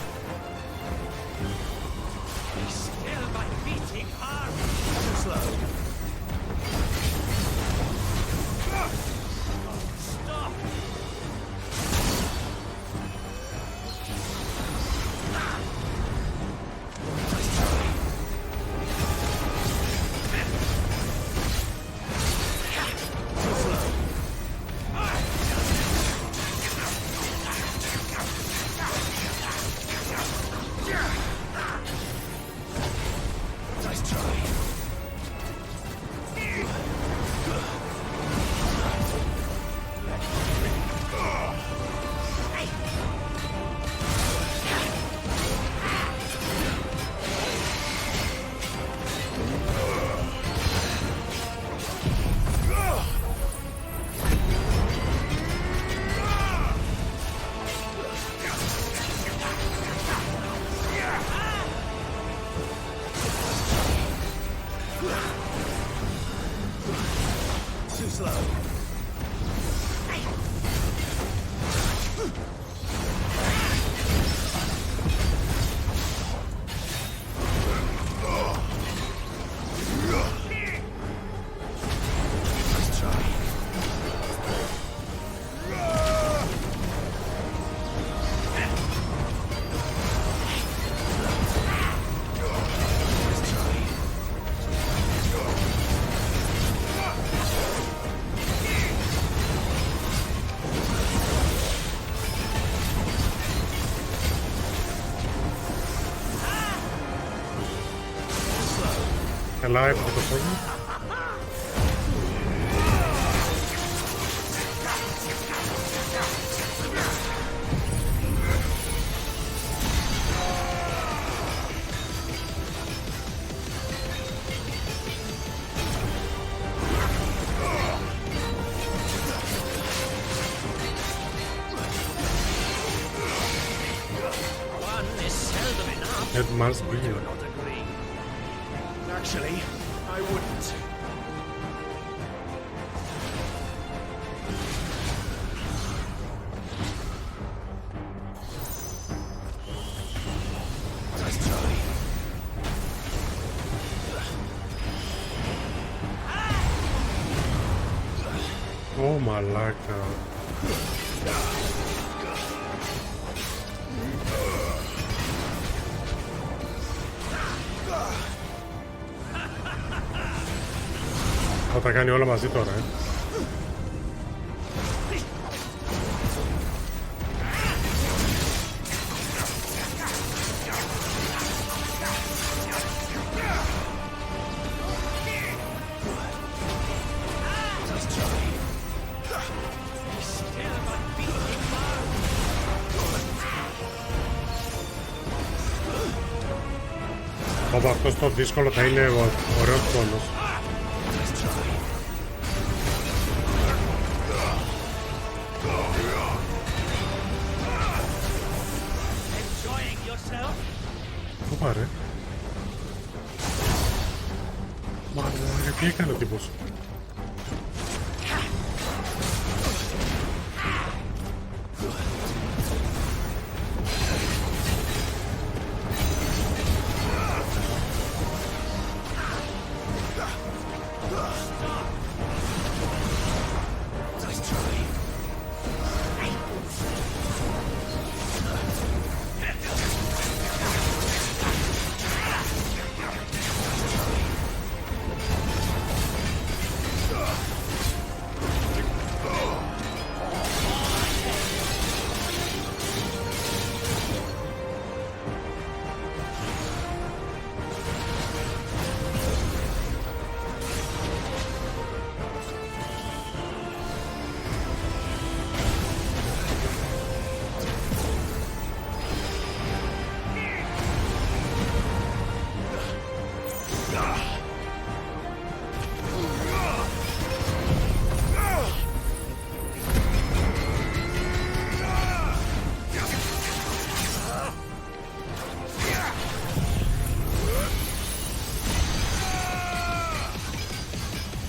Καλά, έπρεπε το σώμα. It must be. Actually, I wouldn't. Let's try. Oh, μαλάκα. Θα τα κάνει όλα μαζί τώρα, Όπου αυτό το δύσκολο θα είναι ωραίος πόνος. Πού πάρε. Μα τι έκανε ο τύπος.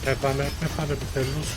Πέθανε επιτέλους.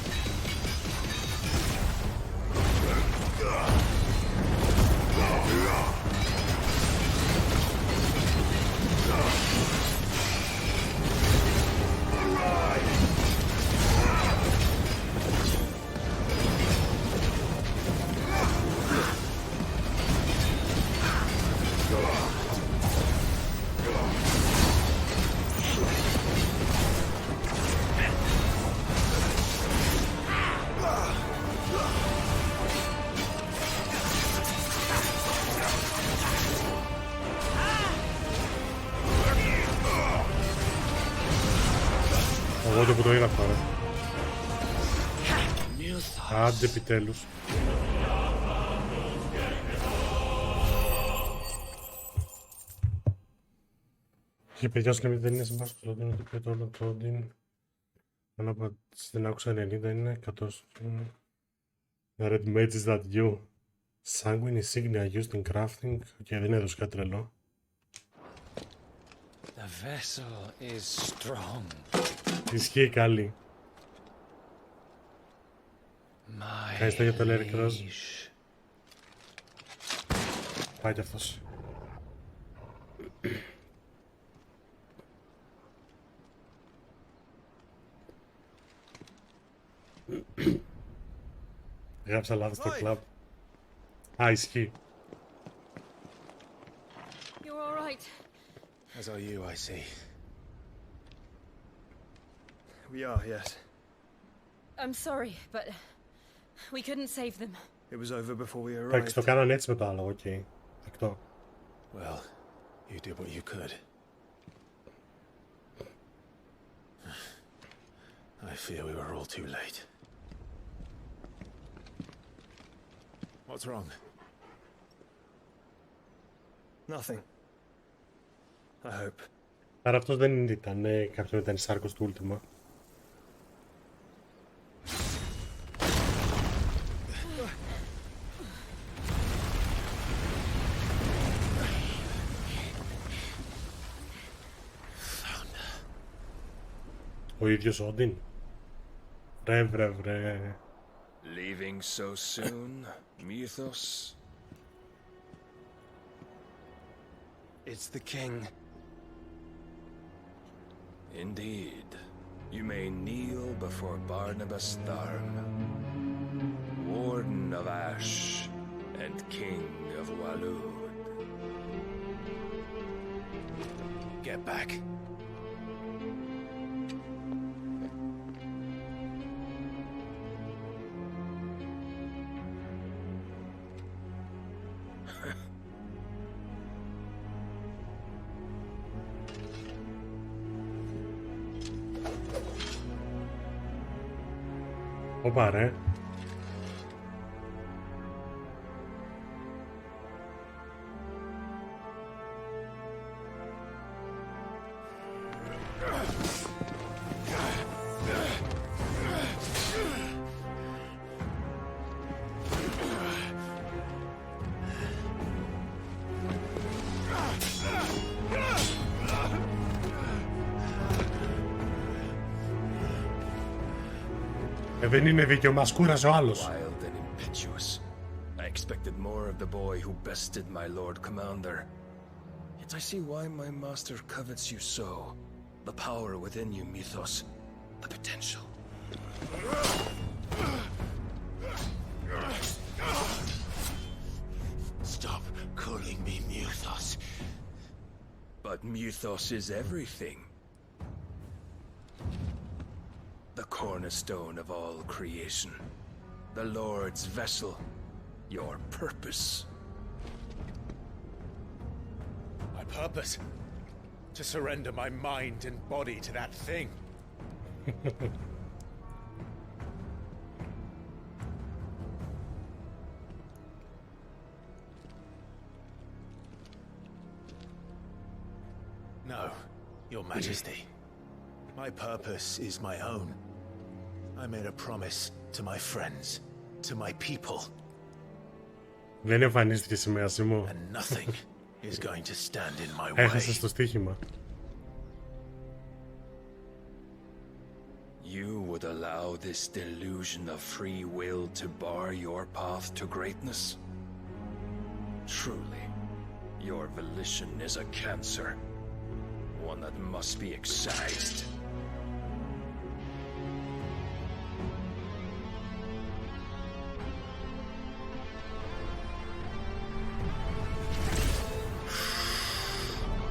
Εγώ που το είδα τώρα. Άντε επιτέλους. Και παιδιά σου δεν είναι συμβάσει το Λόντιν, ότι πει το όλο το Λόντιν. Αν από την άκουσα 90 είναι 100. The red mages that you. Sanguine insignia used in crafting. Και δεν έδωσε κάτι τρελό. The vessel is strong. Ισχύει καλή. Ευχαριστώ για το Lyric Rose. Πάει κι αυτός. Γράψα λάθος στο κλαμπ. Α, ισχύει. You're all right. As are you, I see. We are, yes. I'm sorry, but we couldn't save them. It was over before we arrived. Εντάξει, το κάνανε έτσι με το άλλο, οκ. Δεκτό. Well, you did what you could. I fear we were all too late. What's wrong? Nothing. I hope. Άρα αυτός δεν ήταν κάποιον ήταν σάρκος του Ultima. Ο ίδιος Όντιν. Βρε. Leaving so soon, Mythos? It's the king. Indeed. You may kneel before Barnabas Tharm, Warden of Ash and King of Waloed. Get back. Οπα ρε. Δεν είναι δίκαιο, μας κούραζε ο άλλος. Wild and impetuous. I expected more of the boy who bested my Lord Commander. Yet I see why my master covets you so. The power within you, Mythos. The potential. Stop calling me Mythos. But Mythos is everything. The cornerstone of all creation. The Lord's vessel. Your purpose. My purpose? To surrender my mind and body to that thing. No, Your Majesty. My purpose is my own. I made a promise to my friends, to my people. Δεν εμφανίστηκε σήμερα, Σίμω. And nothing is going to stand in my way. Έχασες το στοίχημα. You would allow this delusion of free will to bar your path to greatness? Truly, your volition is a cancer. One that must be excised.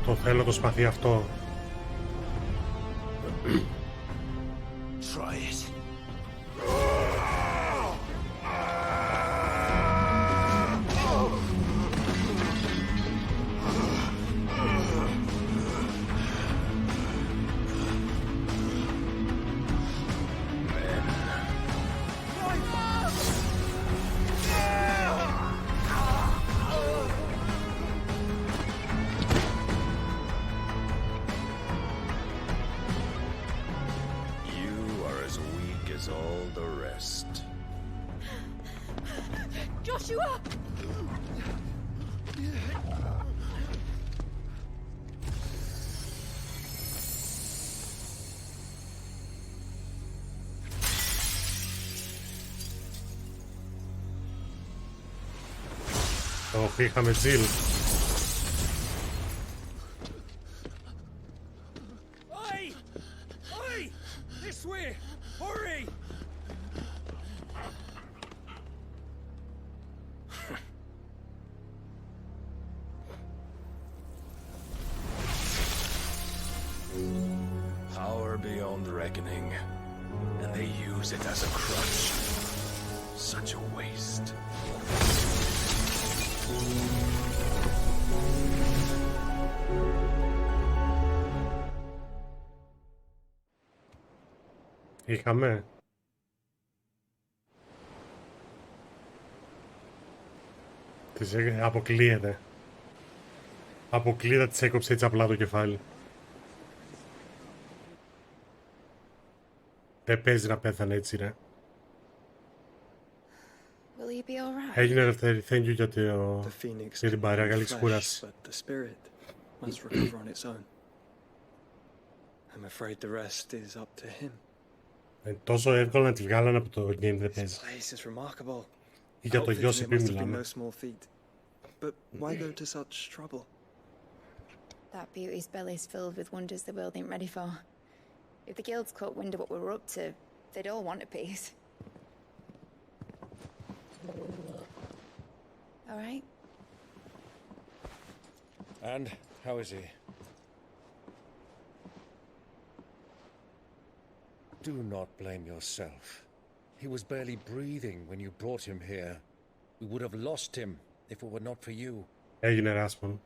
Το θέλω το σπαθί αυτό. Try it. Joshua! Το είχαμε Jill. Oi! Oi! This way! Hurry! Power beyond reckoning, and they use it as a crutch. Such a waste. Είχαμε. Αποκλείεται. Αποκλείεται, της έκοψε έτσι απλά το κεφάλι. Δεν παίζει να πέθανε έτσι, ρε. Έγινε ελευθερή. Thank you για την παρέα. Καλή ξεκούραση. Τόσο εύκολο να τη βγάλανε από το game δεν παίζει. Ή για το γιο πει μιλάμε. But why go to such trouble? That beauty's belly's filled with wonders the world ain't ready for. If the guilds caught wind of what we were up to, they'd all want a piece. All right. And how is he? Do not blame yourself. He was barely breathing when you brought him here. We would have lost him if it were not for you. Έγινε Ράσμον.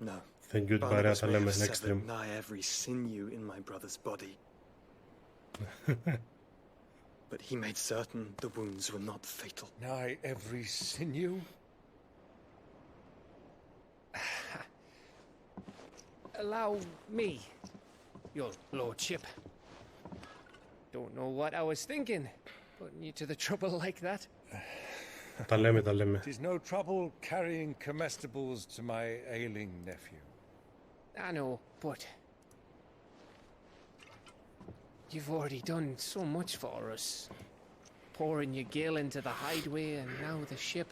No. Thank you, Barra. Θα λέμε next time. Nigh every sinew in my brother's body. But he made certain the wounds were not fatal. Nigh every sinew? Allow me, your lordship. Don't know what I was thinking, putting you to the trouble like that. Τα λέμε, τα λέμε. It is no trouble carrying comestibles to my ailing nephew. I know, but you've already done so much for us. Pouring your gale into the hideaway and now the ship.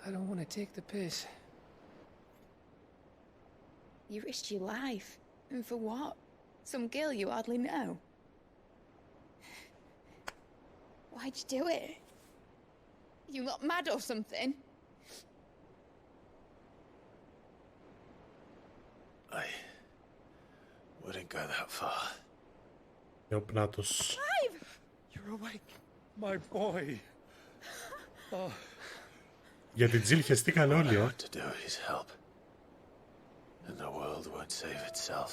I don't want to take the piss. You risked your life. And for what? Some girl you hardly know. Why'd you do it? You not mad or something? I wouldn't go that far. Νεοπνάτος. Clive! You're awake, my boy. Oh. Για την Jill χεστήκαν όλοι, All I want to do is help. And the world won't save itself.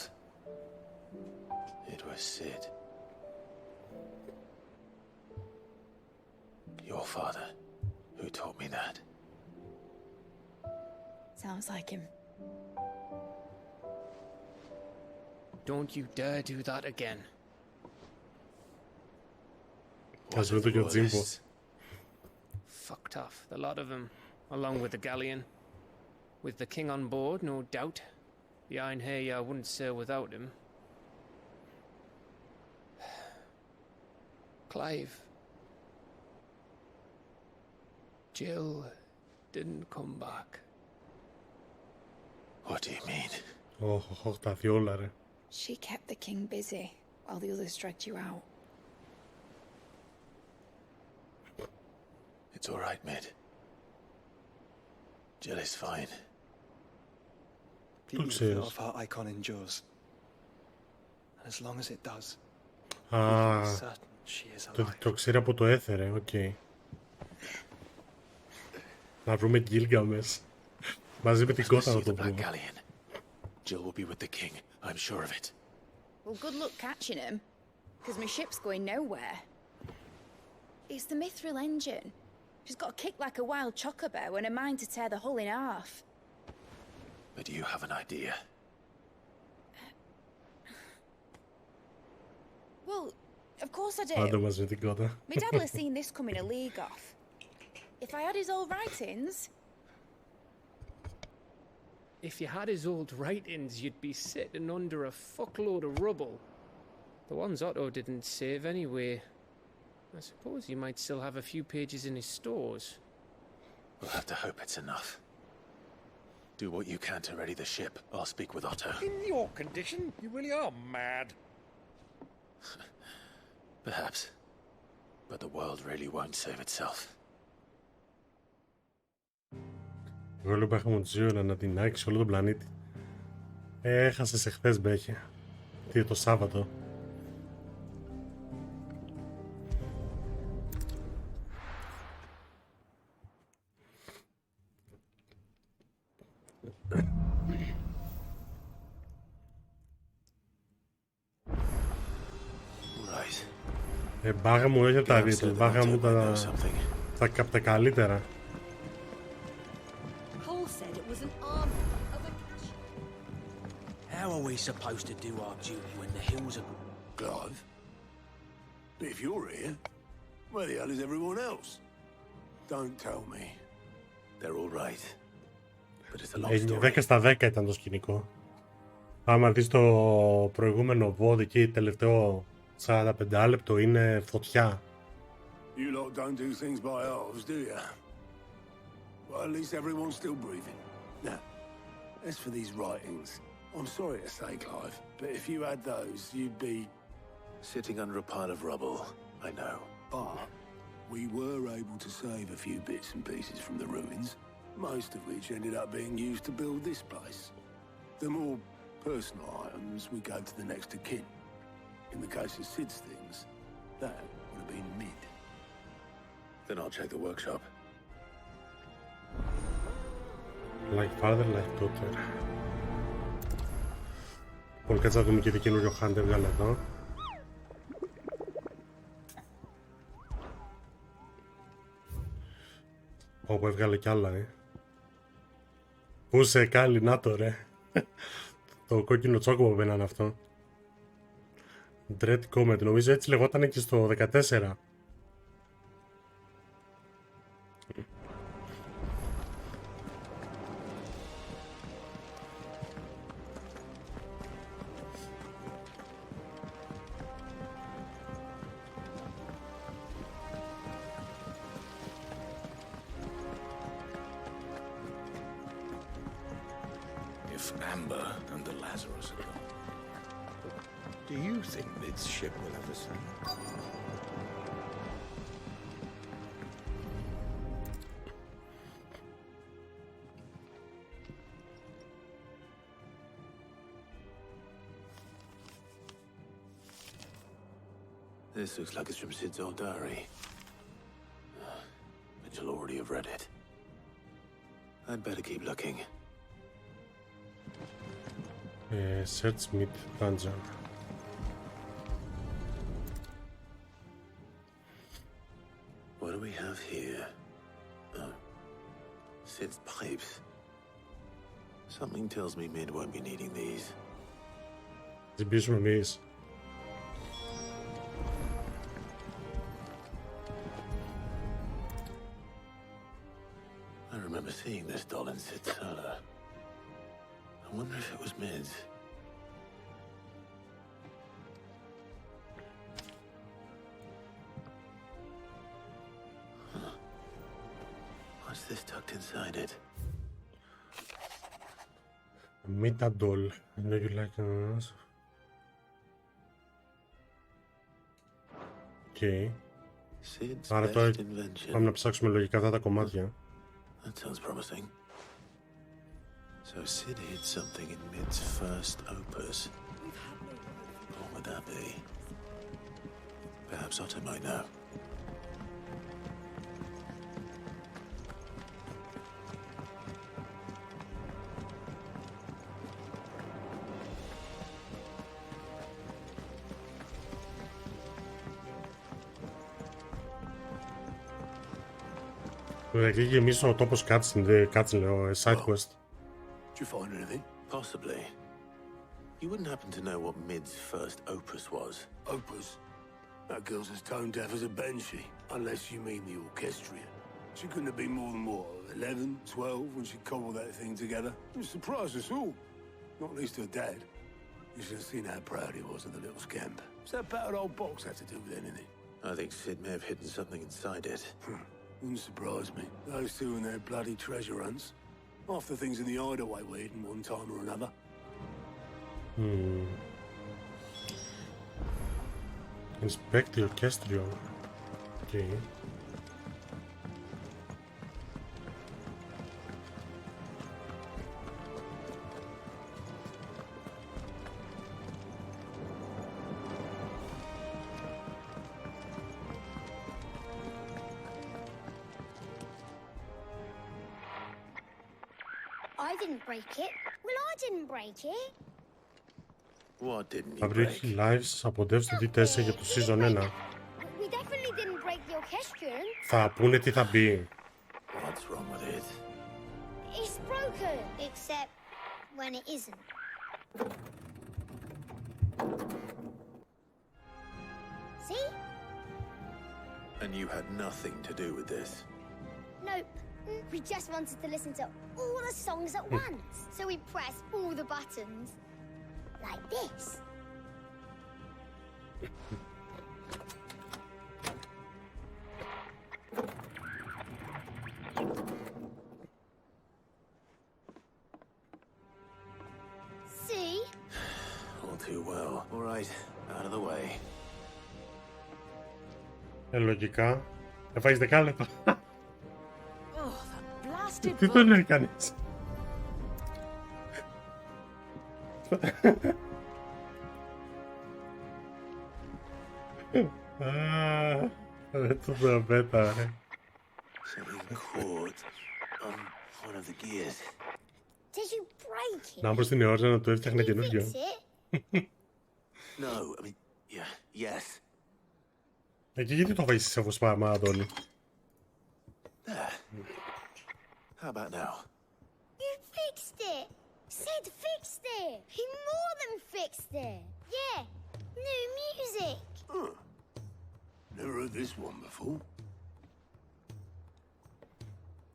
It was Sid. Your father, who taught me that. Sounds like him. Don't you dare do that again. Ας με το και ο Τζίμπο. Fucked off, the lot of them, along with the galleon. With the king on board, no doubt. The Iron Hair wouldn't sail without him. Clive. Jill didn't come back. What do you mean? Όχι, τα διόλα, ρε. She kept the king busy while the others dragged you out. It's all right, Mid. Jill is fine. The ether of her icon endures. And as long as it does, we can be certain she is alive. Το ξέρει από το έθερε, οκ. Να βρούμε Gilgamesh. Μαζί με την κότα να το βρούμε. Jill will be with the king, I'm sure of it. Well, good luck catching him, because my ship's going nowhere. It's the Mithril engine. She's got a kick like a wild chocobo and a mind to tear the hull in half. But do you have an idea? Well, of course I do. Πάντα μαζί με την κότα. My dad will have seen this coming a league off. If I had his old writings... If you had his old writings, you'd be sitting under a fuckload of rubble. The ones Otto didn't save anyway. I suppose you might still have a few pages in his stores. We'll have to hope it's enough. Do what you can to ready the ship. I'll speak with Otto. In your condition, you really are mad. Perhaps. But the world really won't save itself. Εγώ λέω έχουμε τη ώρα να την άξει όλο τον πλανήτη. Έχασες εχθές, Μπέχε. Τι το Σάββατο. Μπάγα μου έχει τα ρίτλ, μπάγα μου τα καλύτερα. How are we supposed to do our duty when the hills are... Clive? But if you're here, where the hell is everyone else? Don't tell me. They're all right. But it's a long story. 10 στα 10 ήταν το σκηνικό. Άμα δεις το προηγούμενο βόδι εκεί, τελευταίο 45 λεπτό, είναι φωτιά. You lot don't do things by halves, do you? Well, at least everyone's still breathing. Now, as for these writings, I'm sorry to say, Clive, but if you had those, you'd be... Sitting under a pile of rubble, I know. But we were able to save a few bits and pieces from the ruins, most of which ended up being used to build this place. The more personal items we go to the next of kin. In the case of Sid's things, that would have been mid. Then I'll check the workshop. Like father, like daughter. Λοιπόν, κάτσε να δούμε και τι καινούριο Hunter έβγαλε εδώ. Όπου έβγαλε κι άλλα, Πού σε κάλλει, να το ρε. Το κόκκινο τσόκο που είναι αυτό. Dread Comet, νομίζω έτσι λεγόταν και στο 14. If Amber and the Lazarus are gone, do you think Mid's ship will ever sink? This looks like it's from Sid's old diary. But you'll already have read it. I'd better keep looking. Search mid dungeon. What do we have here? Oh. Sid's pipes. Something tells me Mid won't be needing these. Ζυμπήσουμε εμείς. I remember seeing this doll in Sid's cellar. I wonder if it was Mid's. Huh. What's this tucked inside it? Meta doll. I know you like us. Okay. Άρα τώρα πάμε να ψάξουμε λογικά αυτά τα κομμάτια. That sounds promising. So Sid hid something in Mid's first opus. What would that be? Perhaps Otto might know. Εκεί γεμίσω ο τόπος cutscene, λέω, side quest. Did you find anything? Possibly. You wouldn't happen to know what Mid's first opus was? Opus? That girl's as tone deaf as a banshee, unless you mean the orchestrion. She couldn't have been more than, what, 11, 12 when she cobbled that thing together? It surprised us all. Not least her dad. You should have seen how proud he was of the little scamp. What's that battered old box have to do with anything? I think Sid may have hidden something inside it. Wouldn't surprise me. Those two and their bloody treasure hunts. Half the things in the hideaway were hidden one time or another. Inspect the orchestral. Okay. I didn't break it. Well, I didn't break it. What didn't you Θα βρει break? lives από Devs στο D4 για το Season 1. We definitely didn't break the orchestron. Θα πούνε τι θα μπει. What's wrong with it? It's broken. Except when it isn't. See? And you had nothing to do with this. Nope. We just wanted to listen to all the songs at once. So we pressed all the buttons. Like this. See? All too well. All right, out of the way. Λογικά. Θα φάεις δεκάλεπτα. Blasted Τι τον έκανες? Δεν το τραπέτα, ρε. Something caught on one of the gears. Did you break it? Να μπω στην αιώρια να το έφτιαχνα Did you καινούργιο. fix it? No, I mean, yeah, yes. Εκεί γιατί το βάζεις σε φωσπάμα, Αντώνη? There. How about now? You fixed it. Sid fixed it. He more than fixed it. Yeah. New music. Huh. Never heard this one before.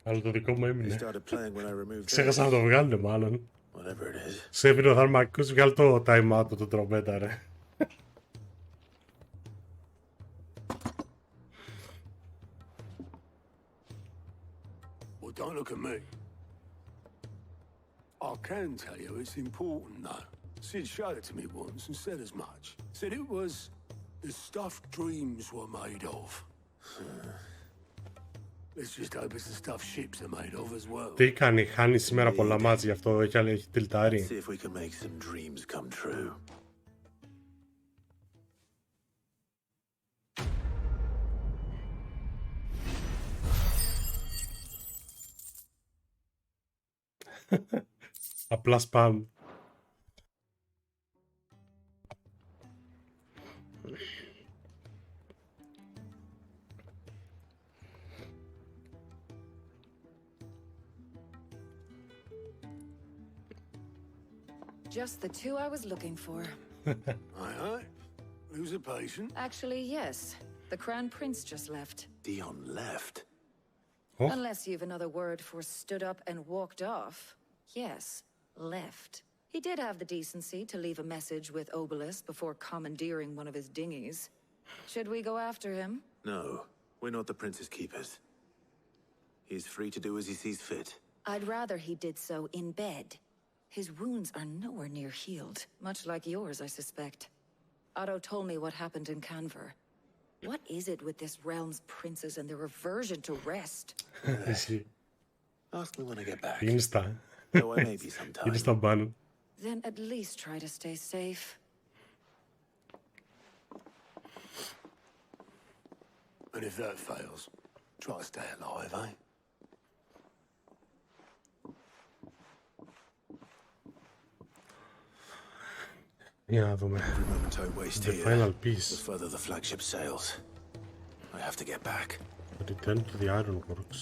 Αλλά το δικό μου They έμεινε. started playing when I removed Ξέχασα να το βγάλουν μάλλον. Whatever it is. Σε έφυγε ο Θαρμακός, βγάλει το time out του τρομπέτα, ρε. Well, don't look at me. I can tell you it's important, though. Sid showed it to me once and said as much. Said it was the stuff dreams were made of. Let's just hope it's the stuff ships are made of as well. Τι κάνει, χάνει σήμερα πολλά μάτς, γι' αυτό έχει τιλτάρει. See if we can make some dreams come true. Απλά spam. Just the two I was looking for. Aye. Who's a patient? Actually, yes. The Crown Prince just left. Dion left. Oh. Unless you've another word for stood up and walked off. Yes, left. He did have the decency to leave a message with Obelisk before commandeering one of his dinghies. Should we go after him? No, we're not the Prince's keepers. He's free to do as he sees fit. I'd rather he did so in bed. His wounds are nowhere near healed, much like yours, I suspect. Otto told me what happened in Canver. What is it with this realm's princes and their aversion to rest? Ask me when I get back. Insta. Though I may be sometime. Insta ban. Then at least try to stay safe. And if that fails, try to stay alive, eh? Για να δούμε. Every moment I waste The here, final piece. the further the flagship sails. I have to get back. Return to the Ironworks.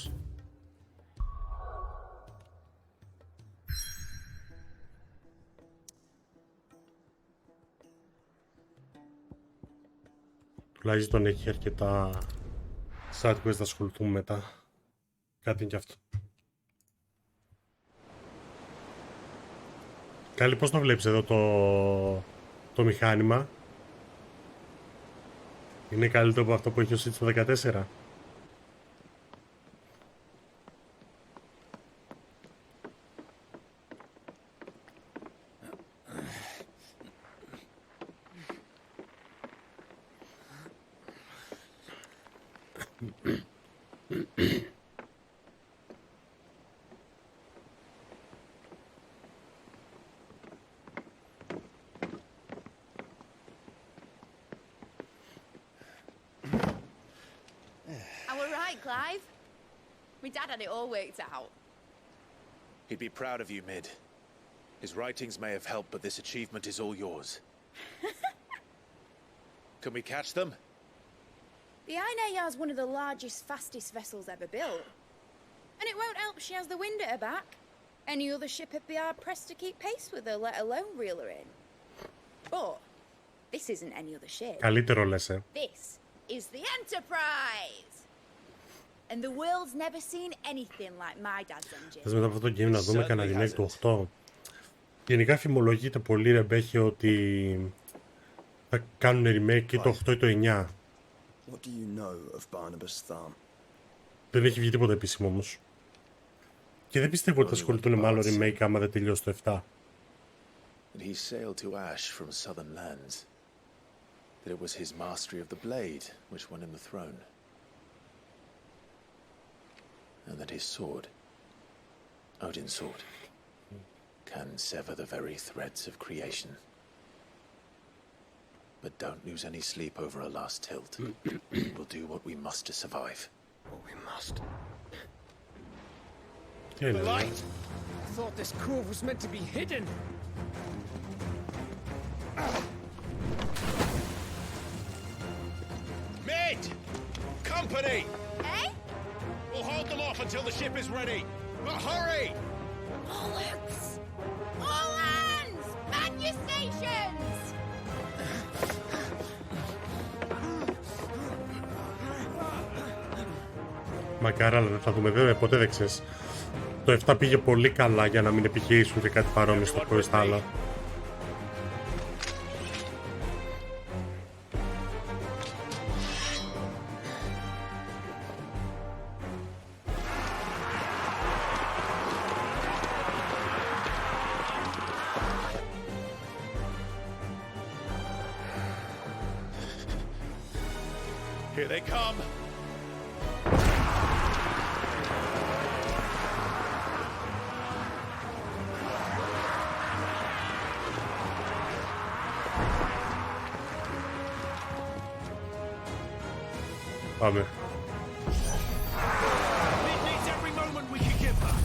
Τουλάχιστον έχει αρκετά side quest να ασχοληθούμε μετά. Κάτι είναι κι αυτό. Καλή, πώς το βλέπεις εδώ το μηχάνημα? Είναι καλύτερο από αυτό που έχει ο Switch το 14? All right, Clive. My dad had it all worked out. He'd be proud of you, Mid. His writings may have helped, but this achievement is all yours. Can we catch them? The Aine Yar's one of the largest, fastest vessels ever built. And it won't help she has the wind at her back. Any other ship would be hard-pressed to keep pace with her, let alone reel her in. But this isn't any other ship. Καλύτερο λες, This is the Enterprise! And the world's never seen anything like my dad's engine. Θες μετά από αυτό το game να δούμε κανένα remake του 8. Γενικά φημολογείται πολύ, Ρεμπέχη, ότι θα κάνουν remake ή το 8 ή το 9. What do you know of Barnabas Thumb? Δεν έχει βγει τίποτα επίσημο όμως. Και δεν πιστεύω ότι θα ασχοληθούν με άλλο remake άμα δεν τελειώσει το 7. That he sailed to Ash from southern lands. That it was his mastery of the blade which won him the throne. And that his sword, Odin's sword, can sever the very threads of creation. But don't lose any sleep over a last tilt. We'll do what we must to survive. What we must. The light! I thought this cove was meant to be hidden. Mid! Company! Eh? We'll hold them off until the ship is ready. But hurry! All hands! All hands! Man your stations! Μακάρα, αλλά δεν θα δούμε βέβαια, ποτέ δεν ξέρεις. Το 7 πήγε πολύ καλά για να μην επιχειρήσουν και κάτι παρόμοιο στο πρώτο στα άλλα. Here they come. Πάμε. It needs every moment we can give her.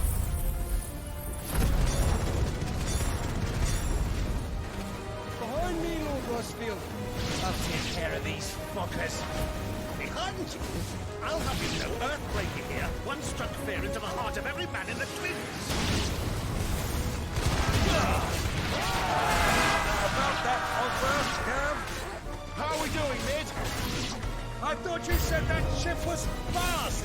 Behind me, Lord Rosfield. I'll take care of these fuckers. Behind you? I'll have you know, Earthbreaker here once struck fear into the heart of every man in the twins. About that offer, Cav? How are we doing, Mid? I thought you said that ship was fast!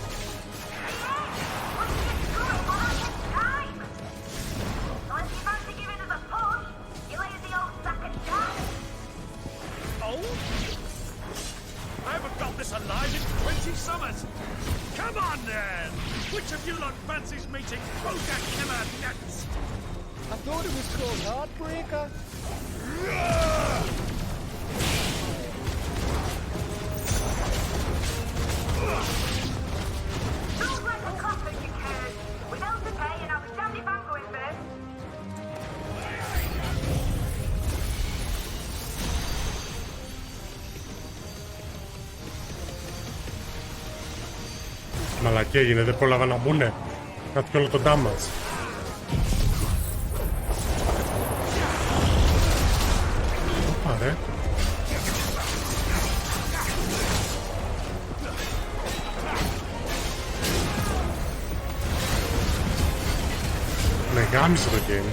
Oh? I haven't felt this alive in 20 summers. Come on, then! Which of you lot fancies meeting Bojack Killer next? I thought it was called Heartbreaker. Don't let the comfort you can. Without the pay and outstanding banco in there. Μαλακία έγινε, δεν πρόλαβα να μπουνε. Κάτι κι όλο το damage. Πάρε. Με γάμισε το game.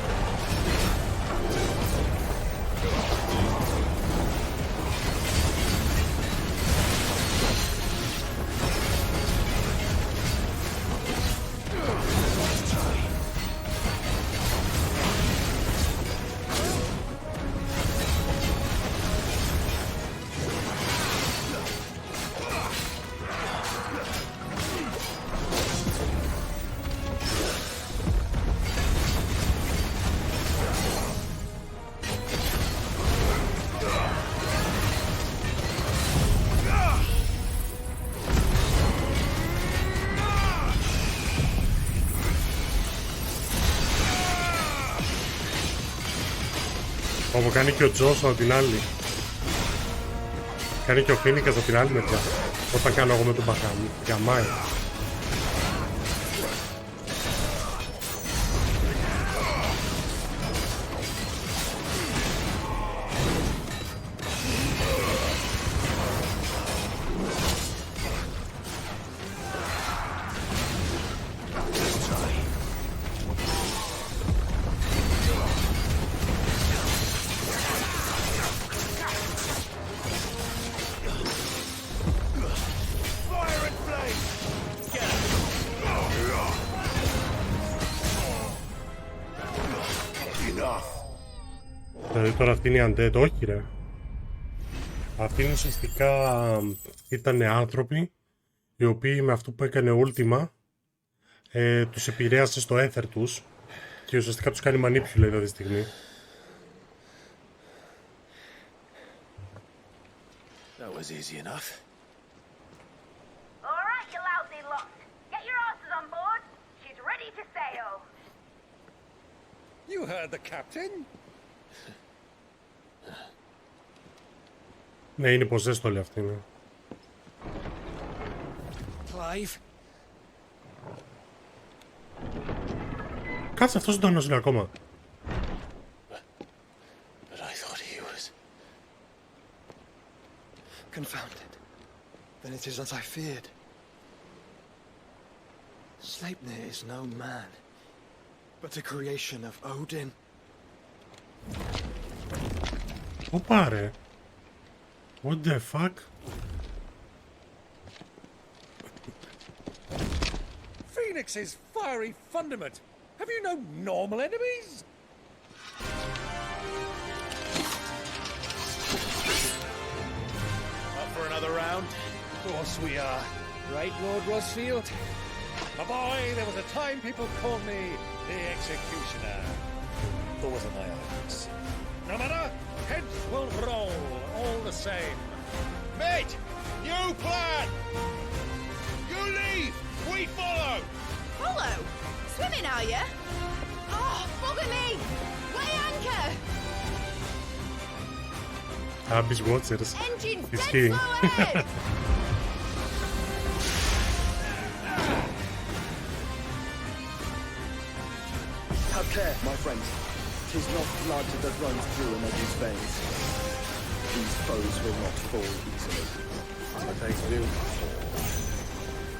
Όπου κάνει και ο Τζόσο από την άλλη. Κάνει και ο Φίνικας από την άλλη μεριά. Όταν κάνω εγώ με τον Μπαχάμι. Γαμάει. Δηλαδή τώρα αυτή είναι η undead, όχι ρε. Αυτοί είναι ουσιαστικά ήταν άνθρωποι οι οποίοι με αυτό που έκανε Ultima τους επηρέασε στο έθερ τους και ουσιαστικά τους κάνει manipulate αυτή τη στιγμή. That was easy enough. All right, you lousy lot. Get your asses on board. She's ready to sail. You heard the captain. Ναι, είναι possessed όλοι αυτοί, ναι. Clive. Κάτσε, αυτός ζωντανός είναι ακόμα. But I thought he was... Confounded. Then it is as I feared. Sleipnir is no man, but a creation of Odin. Οπα ρε. What the fuck? Phoenix's fiery fundament. Have you no normal enemies? Up for another round? Of course we are. Right, Lord Rosfield? My boy, there was a time people called me the Executioner. Those are my eyes. No matter, heads will roll all the same. Mate! New plan! You leave! We follow! Follow? Swimming, are you? Oh, bugger me! Weigh anchor! Abby's watchers. Engine's He's dead skiing. slow ahead! Have care, my friends. 'Tis not blood that runs through an Eddie's veins. These foes will not fall easily. But they will fall.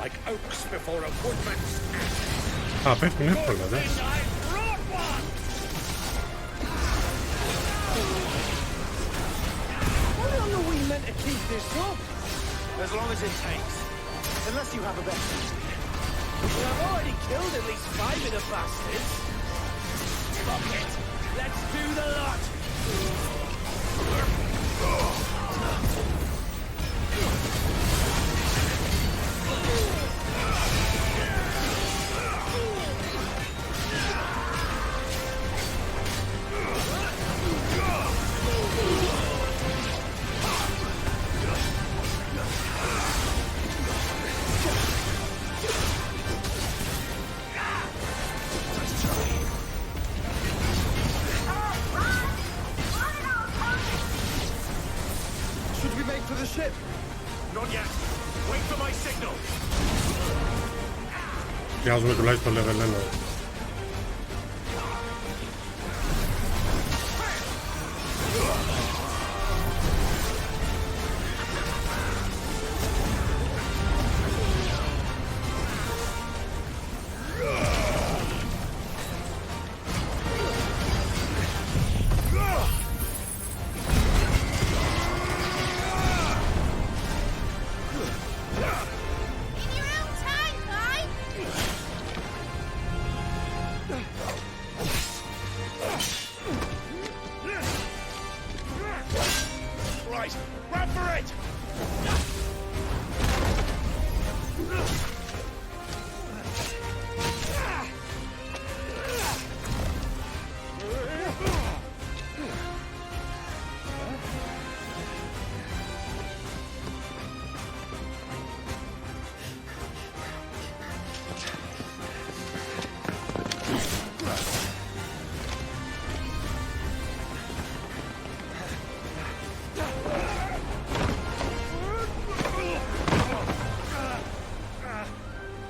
Like oaks before a woodman's axe. Α, πέφτουν εύκολα, δε. How long are we meant to keep this up? As long as it takes. Unless you have a better idea. Well, I've already killed at least 5 of the bastards. Fuck it. Let's do the lot. Should we make for the ship? Not yet. Wait for my signal. Πιάζουμε τουλάχιστον το level 1. In your own time, Clive!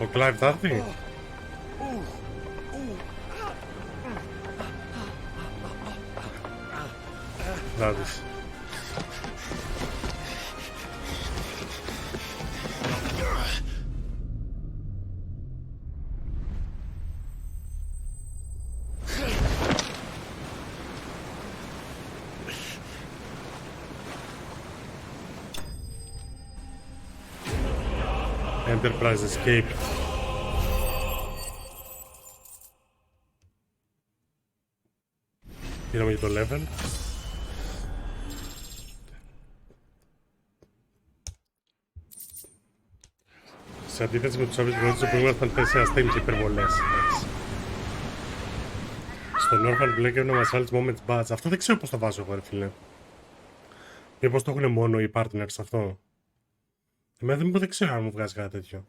Ο Κλάιβ θα έρθει. Να δεις. Enterprise Escape. Πήραμε και το level. Σε αντίθεση με τους άλλους γονείς του προηγούμενου Fantasy XVI είναι και υπερβολές. Στον Orphan Black έπρεπε να μας βάλεις moments badge. Αυτό δεν ξέρω πώς το βάζω εγώ, ρε φίλε. Μήπως το έχουν μόνο οι partners αυτό. Εμένα δεν ξέρω αν μου βγάζει κάτι τέτοιο.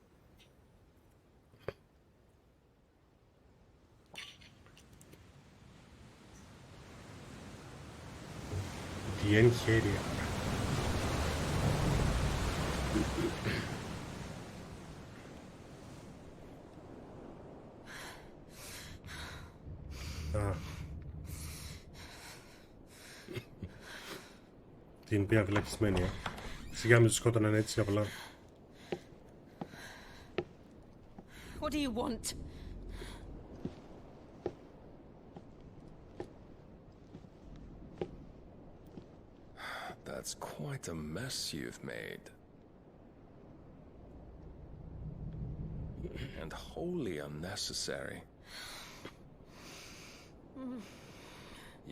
Τι χέρια. Την πια βλακισμένη, Σιγά με τους σκότωναν έτσι απλά. What do you want? That's quite a mess you've made. And wholly unnecessary.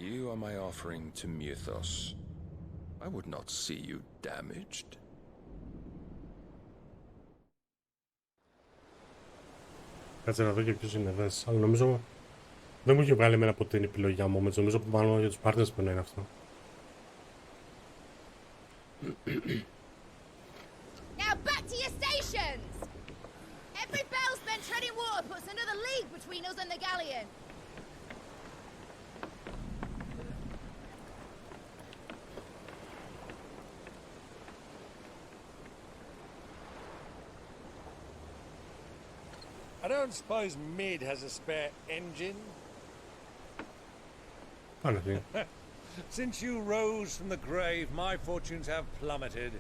You are my offering to Mythos. I would not see you damaged. Κάτσε να δω και ποιος είναι εδώ. Αλλά νομίζω δεν μου είχε βγάλει εμένα ποτέ την επιλογή μου. Νομίζω που μάλλον για τους partners που είναι αυτό. Now back to your stations! Every bell spent treading water puts another league between us and the galleon. I don't suppose Mid has a spare engine? Honestly. Since you rose from the grave, my fortunes have plummeted.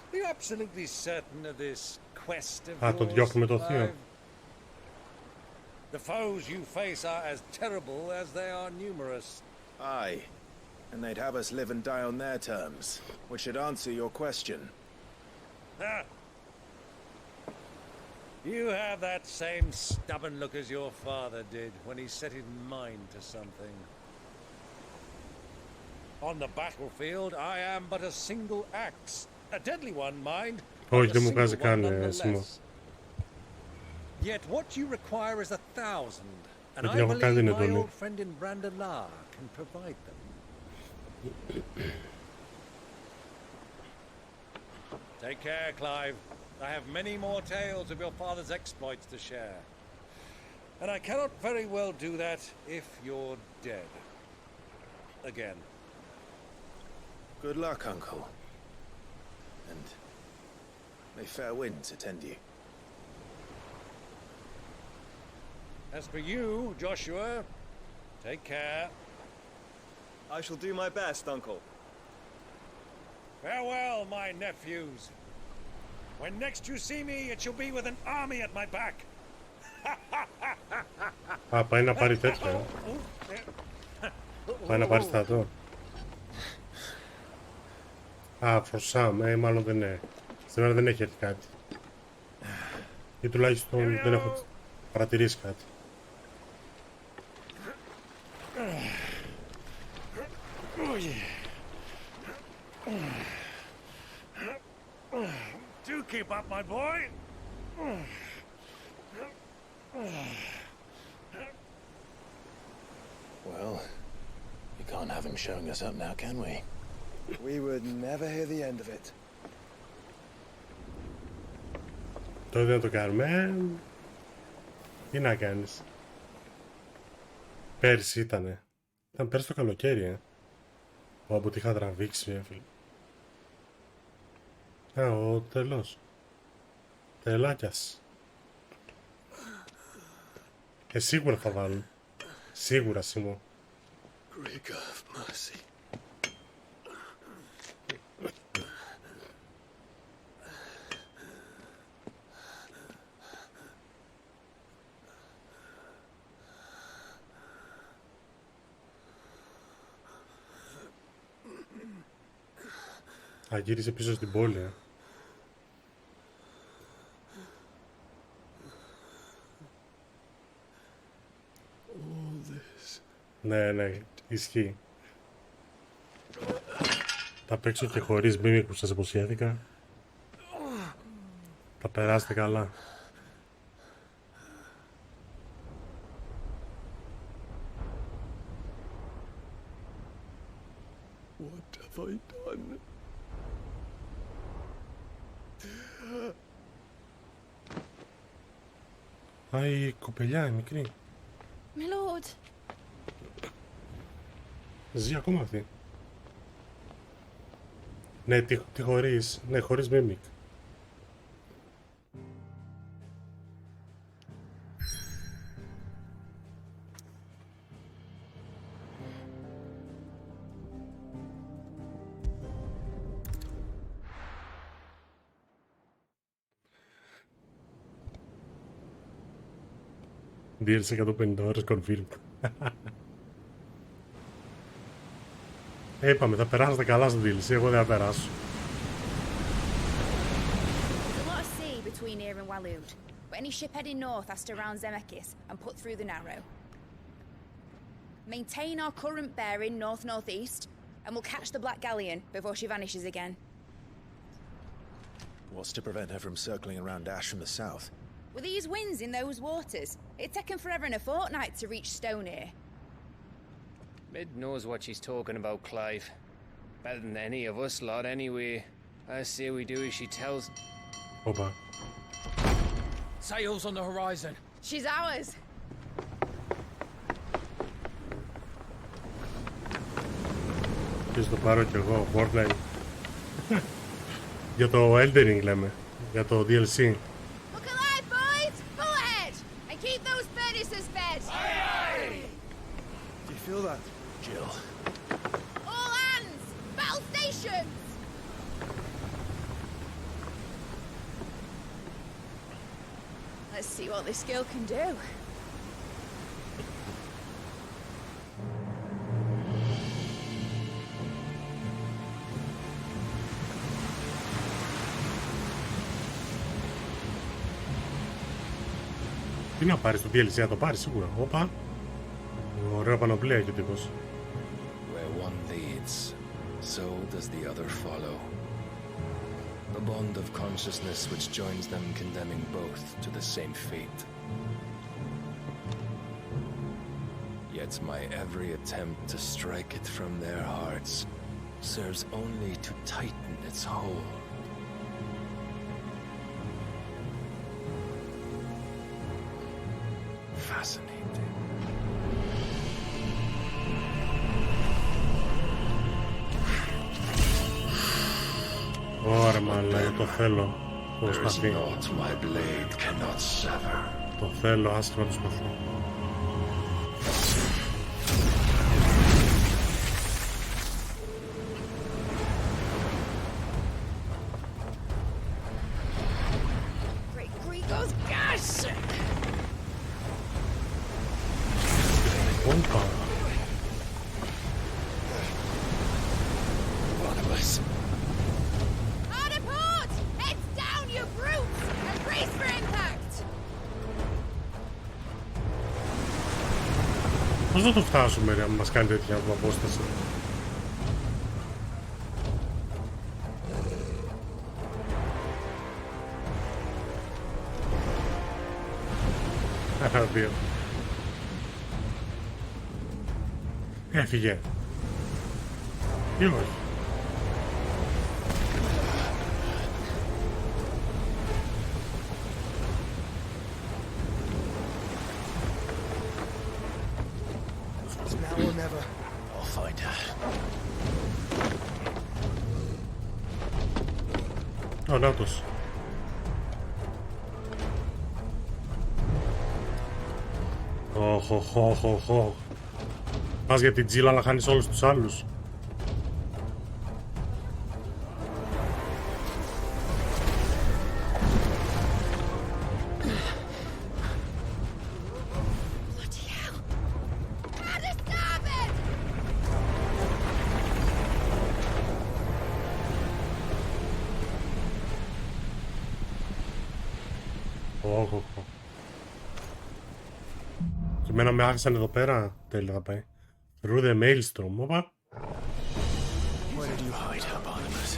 Are you absolutely certain of this quest of yours, Clive? The foes you face are as terrible as they are numerous. Aye, and they'd have us live and die on their terms, which should answer your question. Ha! You have that same stubborn look as your father did when he set his mind to something. On the battlefield, I am but a single axe. A deadly one, mind. Όχι, δεν μου βγάζει καν σημείο. Yet what you require is 1,000, and I έχω believe κάνει την my εντολή. old friend in Brandalar can provide them. Take care, Clive. I have many more tales of your father's exploits to share. And I cannot very well do that if you're dead. Again. Good luck, Uncle. And may fair winds attend you. As for you, Joshua, take care. I shall do my best, Uncle. Farewell, my nephews. When next you see me, it shall be with an army at my back. Α, πάει να πάρει τέτοιο. Πάει να πάρει στρατό. Α, for some. Μάλλον δεν είναι. Σήμερα δεν έχει έρθει κάτι. Ή τουλάχιστον δεν έχω παρατηρήσει κάτι. Do keep up, my boy. Well, we can't have him showing us up now, can we? We would never hear the end of it. Τώρα δεν το κάνουμε. Τι να κάνεις. Πέρσι ήτανε. Ήταν πέρσι το καλοκαίρι, Που από τι είχα τραβήξει, φίλε. Α, ο τέλος. Τρελάκιας. Σίγουρα θα βάλουν. Σίγουρα, Σίμω. Greek of mercy. Γύρισε πίσω στην πόλη. Ναι, ισχύει. Θα παίξω και χωρίς μίμικ που σας υποσχέθηκα. Θα περάσετε καλά. What have I done? Α, η κοπελιά, η μικρή. My lord. Ζει ακόμα αυτή. Ναι, τι χωρίς. Ναι, χωρίς μίμικ. DLC 150 ώρες confirmed. Είπαμε, θα περάσετε καλά στο DLC, εγώ δεν θα περάσω. There's a lot of sea between here and Waloed, but any ship heading north has to round Zemekis and put through the Narrow. Maintain our current bearing north-northeast, and we'll catch the Black Galleon before she vanishes again. What's to prevent her from circling around Ash from the south? With these winds in those waters, it'd taken forever and a fortnight to reach Stonehenge. Mid knows what she's talking about, Clive. Better than any of us lot, anyway. I say we do as she tells. Opa. Sails on the horizon. She's ours. Και το πάρω κι εγώ, Fortnite. Για το Eldering λέμε, για το DLC. Look alive, boys! Pull ahead! And keep those furnaces fed! Aye, aye! Do you feel that, Jill? All hands! Battle stations! Let's see what this girl can do. Τι να πάρεις το DLC, να το πάρεις σίγουρα. Όπα. Ωραία πανοπλία έχει ο τύπος. Where one leads, so does the other follow. The bond of consciousness which joins them condemning both to the same fate. Yet my every attempt to strike it from their hearts serves only to tighten its hold. Fascinating. Ωραία μαλάκα, το θέλω. Το σπαθί. Το θέλω, άσχημα το σπαθί. Πώς θα το φτάσουμε ρε, αν μας κάνει τέτοια απόσταση. Δύο. Έφυγε. Ή όχι. Ο νάτος. Πας για την τζίλα αλλά χάνεις όλους τους άλλους. Και εμένα με άφησαν εδώ πέρα. Τέλεια θα πάει. Through the maelstrom. Όπα. Where did you hide her, Barnabas?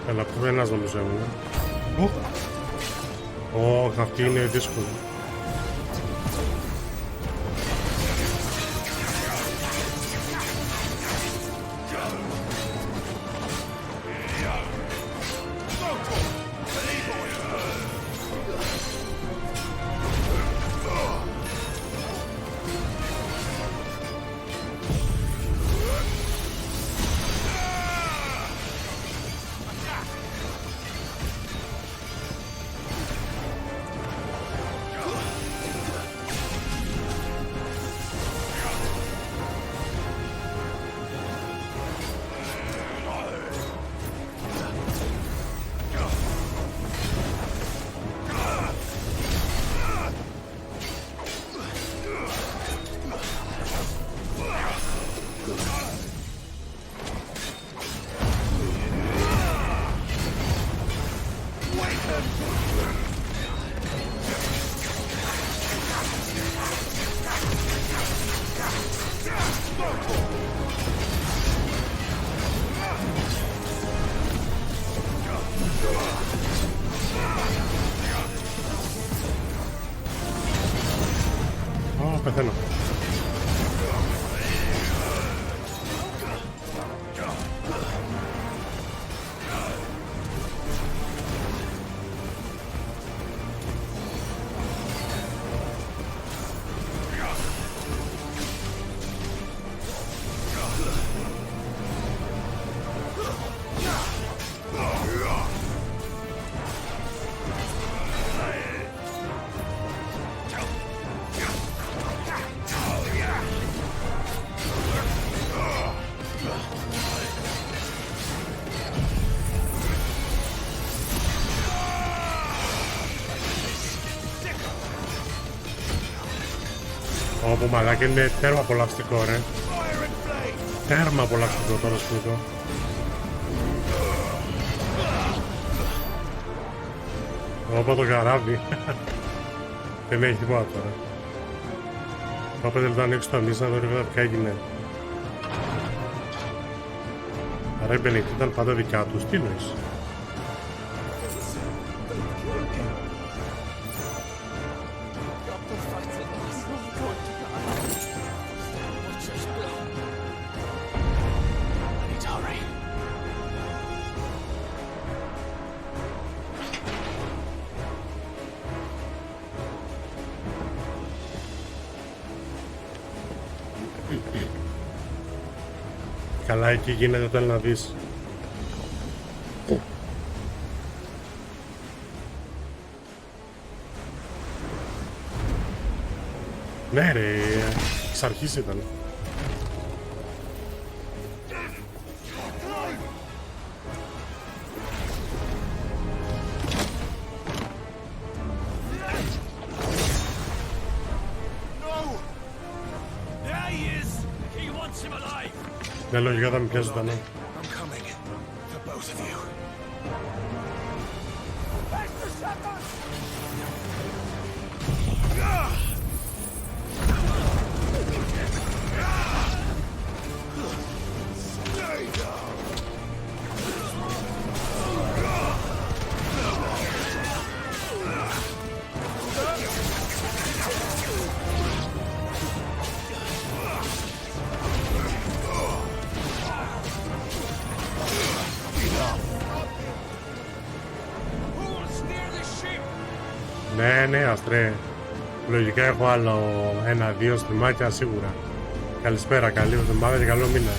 Αλλά που ένας νομίζω έμεινε. Αυτή είναι δύσκολη. Πεθαίνω. Όπο μαλάκα, είναι τέρμα απολαυστικό ρε. Τέρμα απολαυστικό τώρα σπουδό. Όπο το καράβι. Δεν έχει τίποτα τώρα. Όπο δεν το ανοίξει το αμύς να δω λίγο τι έγινε. Άρα η Μπενεκτή ήταν πάντα δικιά τους, τι νοείς. Καλά εκεί γίνεται, θέλει να δεις. Ναι ρε, εξ αρχής ήταν. Ναι, λογικά θα με πιάσει ζωντανό. I'm coming. For both of you. Ναι, αστρέ. Λογικά έχω άλλο 1-2 στριμάκια σίγουρα. Καλησπέρα, καλή εβδομάδα και καλό μήνα.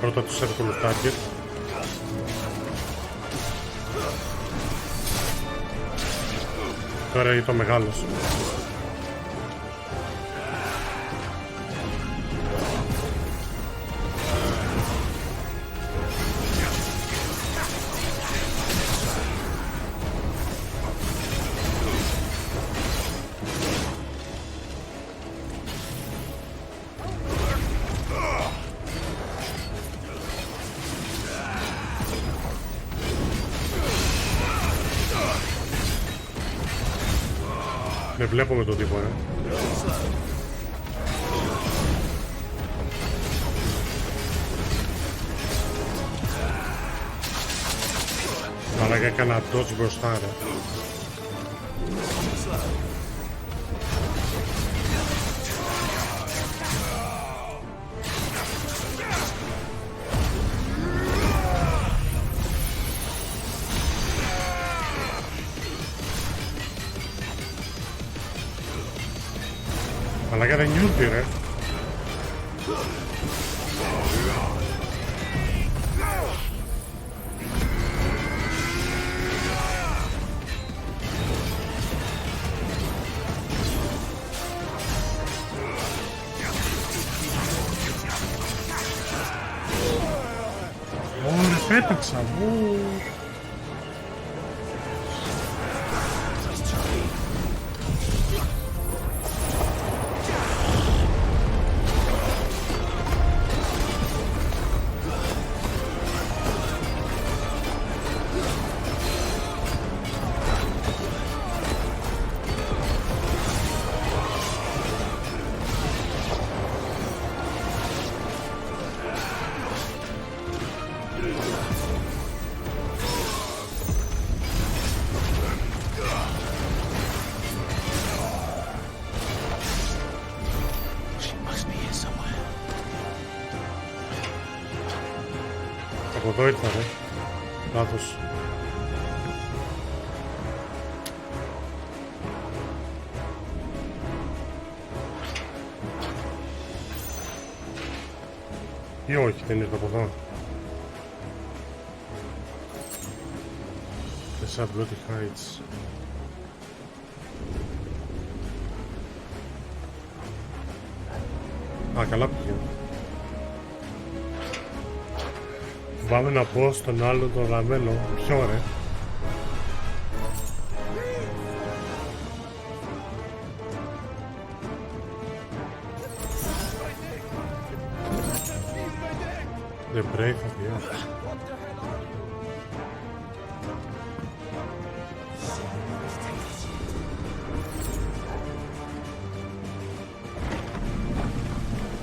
Πρώτα τους εύκολους target. Τώρα είναι το μεγάλος. Δεν βλέπω με τον τύπο, Αλλά και έκανα dodge μπροστά, ρε. Αλλά και δεν νιούτει, ρε. Ωραία, πέταξα. Από εδώ ήρθα, ρε. Λάθος. Ή όχι, δεν ήρθα από εδώ. Τεσσά Bloody Heights. Α, καλά πήγαινε. Πάμε να πω στον άλλο τον ραμμένο. Ποιο, ρε? The brave of the earth.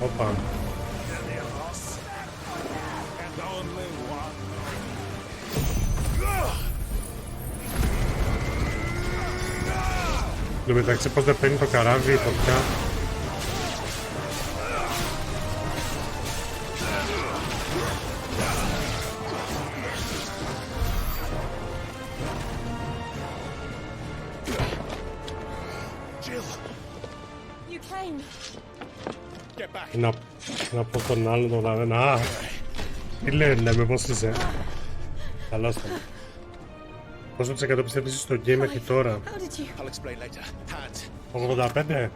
Όπα. Εν τω μεταξύ πως δεν παίρνει το καράβι η φωτιά. Να πω τον άλλο τον ραμμένο. Α, τι λέμε, πώς είσαι? Καλώς τον. Πόσο της 100 πιστεύεις στο game μέχρι τώρα? 85?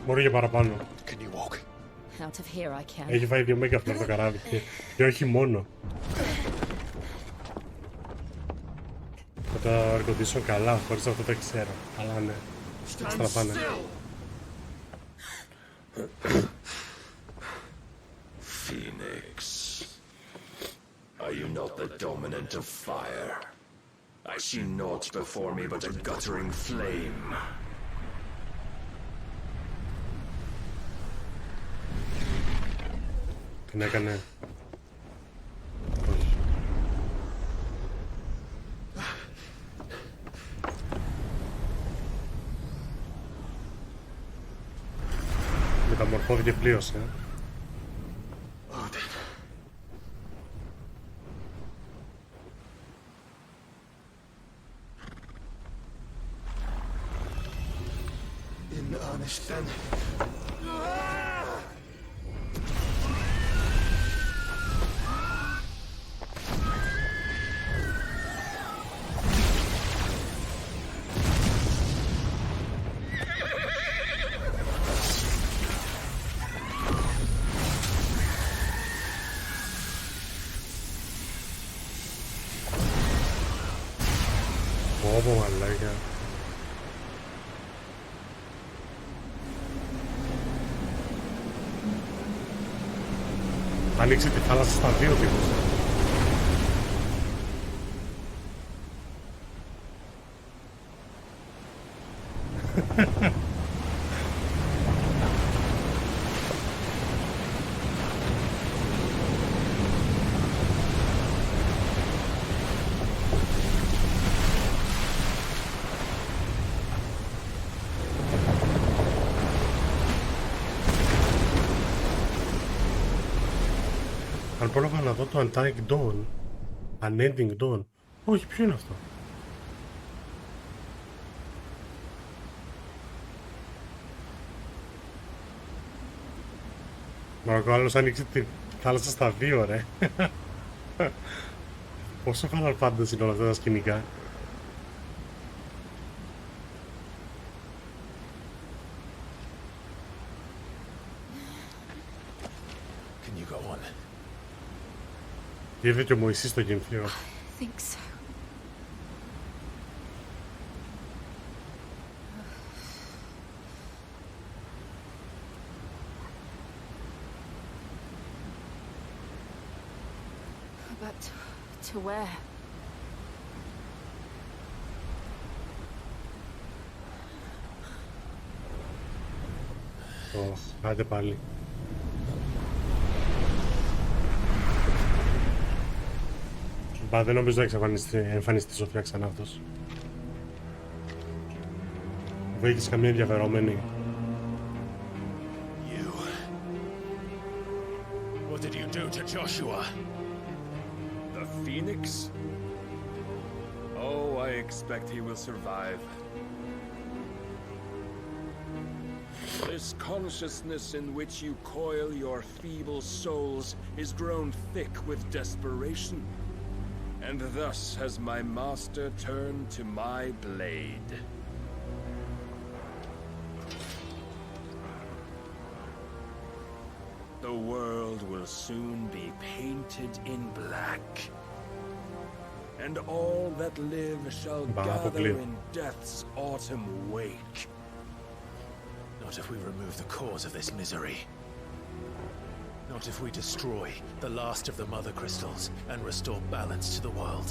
Μπορεί και παραπάνω. Out of here I can. Έχει φάει 2 μέγα αυτό το καράβι και όχι μόνο. Θα το αργοτήσω καλά, χωρίς αυτό το ξέρω. Αλλά ναι, στραφάνε. Phoenix, are you not the dominant of fire? I see naught before me but a guttering flame. Την έκανε. Μεταμορφώθηκε πλήρως, In earnest then. Πω μαλάκα. Ανοίξει τη θάλασσα στα δύο τύπους. Αν πρόλαβα να δω το Undying Dawn, Unending Dawn. Όχι, ποιο είναι αυτό? Μα ο άλλος άνοιξε τη θάλασσα στα δύο, ρε. Πόσο Final Fantasy είναι όλα αυτά τα σκηνικά. Can you go on? Είδε και ο Μωυσής στο γυμφείο. Think so. But to where? Άντε πάλι. Μπα, δεν νομίζω να εμφανιστεί η Σοφία ξανά αυτός. Βρήκες καμία ενδιαφερόμενη? You. What did you do to Joshua? The Phoenix? Oh, I expect he will survive. This consciousness in which you coil your feeble souls is grown thick with desperation. And thus has my master turned to my blade. The world will soon be painted in black. And all that live shall gather in death's autumn wake. Not if we remove the cause of this misery. Not if we destroy the last of the Mother Crystals and restore balance to the world.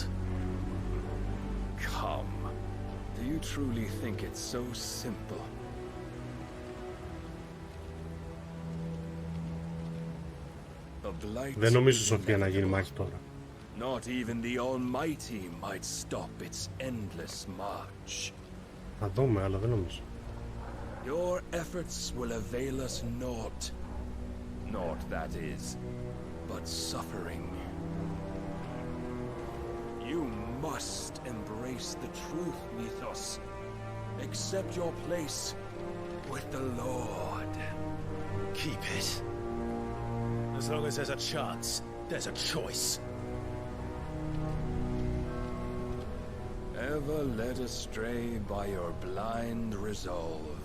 Come. Do you truly think it's so simple? Δεν νομίζω, Σοφία, να γίνει μάχη τώρα. Not even the Almighty might stop its endless march. Θα δούμε, αλλά δεν νομίζω. Your efforts will avail us naught. Naught, that is, but suffering. You must embrace the truth, Mythos. Accept your place with the Lord. Keep it. As long as there's a chance, there's a choice. Ever led astray by your blind resolve.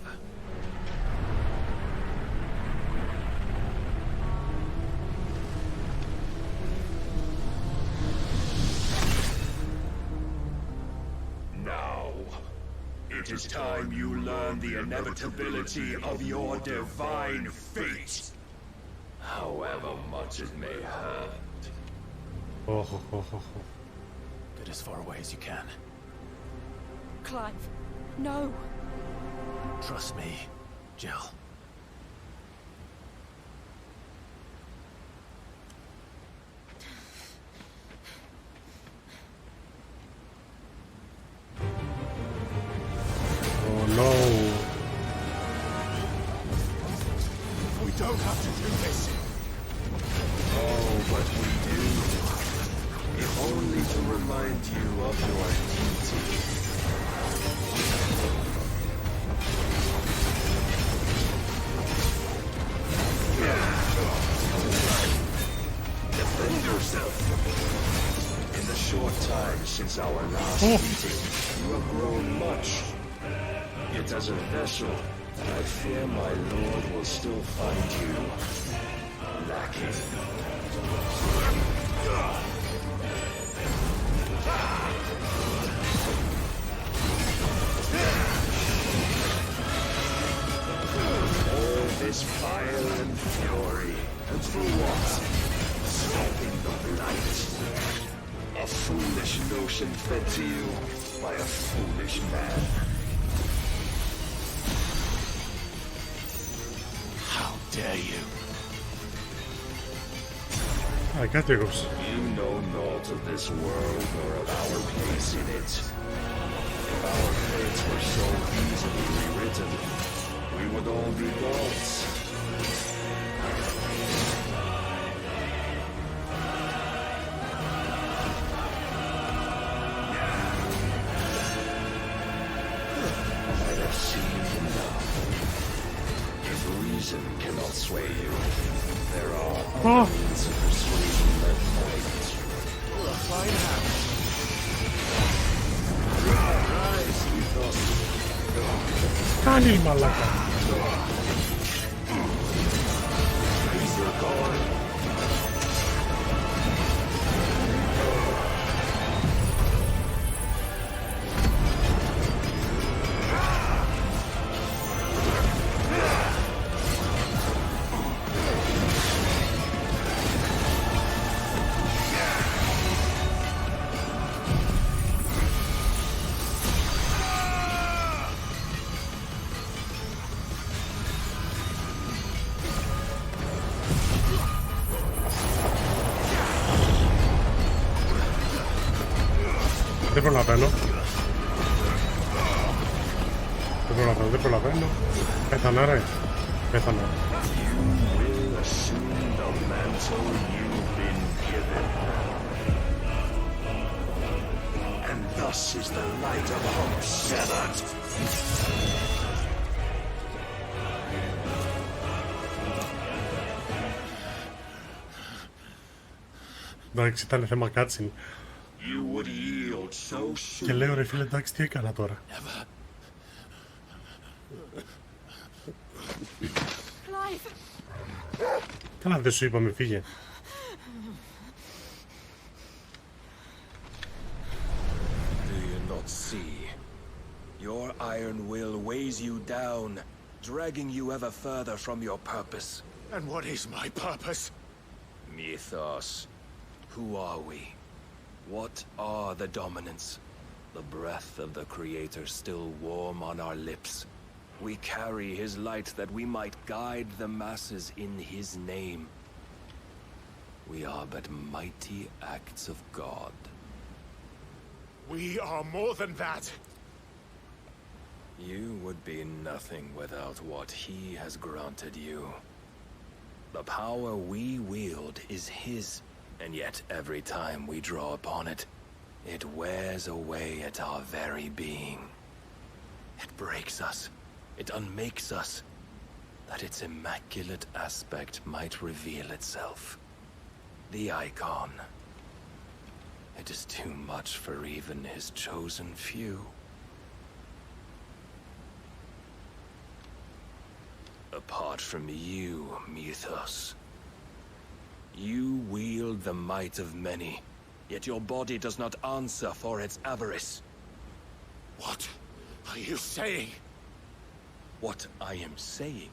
It is time you learn the inevitability of your divine fate. However much it may hurt. Get as far away as you can. Clive, no. Trust me, Jill. Oh no. We don't have to do this. Oh, but we do. If only to remind you of your duty. Defend yourself. In the short time since our last meeting, you have grown much. Yet as a vessel, I fear my lord will still find you lacking. All this fire and fury, and for what? Stopping the blight. A foolish notion fed to you by a foolish man. How dare you? I got you. You know naught of this world nor of our place in it. If our fates were so easily rewritten, we would all be gods. I have seen enough. If reason cannot sway you, there are other means of persuasion that might. Fine habit. Rise, Ethos. Κάνει η μαλάκα. Raise your guard. Δεν προλαβαίνω. Δεν προλαβαίνω. Πέθανα ρε. Πέθανα. You will assume the mantle you've been given. And thus is the light of hope severed. Εντάξει, ήταν θέμα κάτσιν. You would yield so soon. Και λέω ρε φίλε, εντάξει, τι έκανα τώρα. Καλά δεν σου είπαμε, φύγε. Do you not see? Your iron will weighs you down, dragging you ever further from your purpose. And what is my purpose? Mythos. Who are we? What are the dominants? The breath of the Creator still warm on our lips. We carry his light that we might guide the masses in his name. We are but mighty acts of God. We are more than that. You would be nothing without what he has granted you. The power we wield is his, and yet every time we draw upon it, it wears away at our very being. It breaks us. It unmakes us, that its immaculate aspect might reveal itself. The icon. It is too much for even his chosen few. Apart from you, Mythos, you wield the might of many, yet your body does not answer for its avarice. What are you saying? What I am saying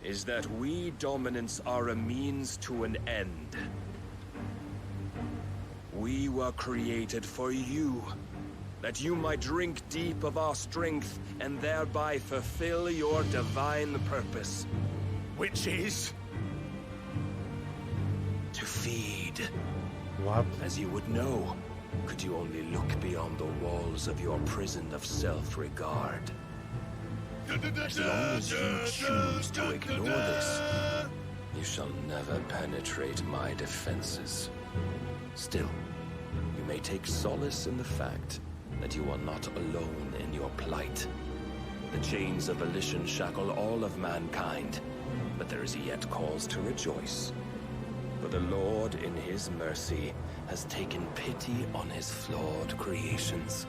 is that we dominants are a means to an end. We were created for you, that you might drink deep of our strength and thereby fulfill your divine purpose. Which is? To feed. What? As you would know, could you only look beyond the walls of your prison of self-regard. As long as you choose to ignore this, you shall never penetrate my defenses. Still, you may take solace in the fact that you are not alone in your plight. The chains of volition shackle all of mankind, but there is yet cause to rejoice. For the Lord, in his mercy, has taken pity on his flawed creations,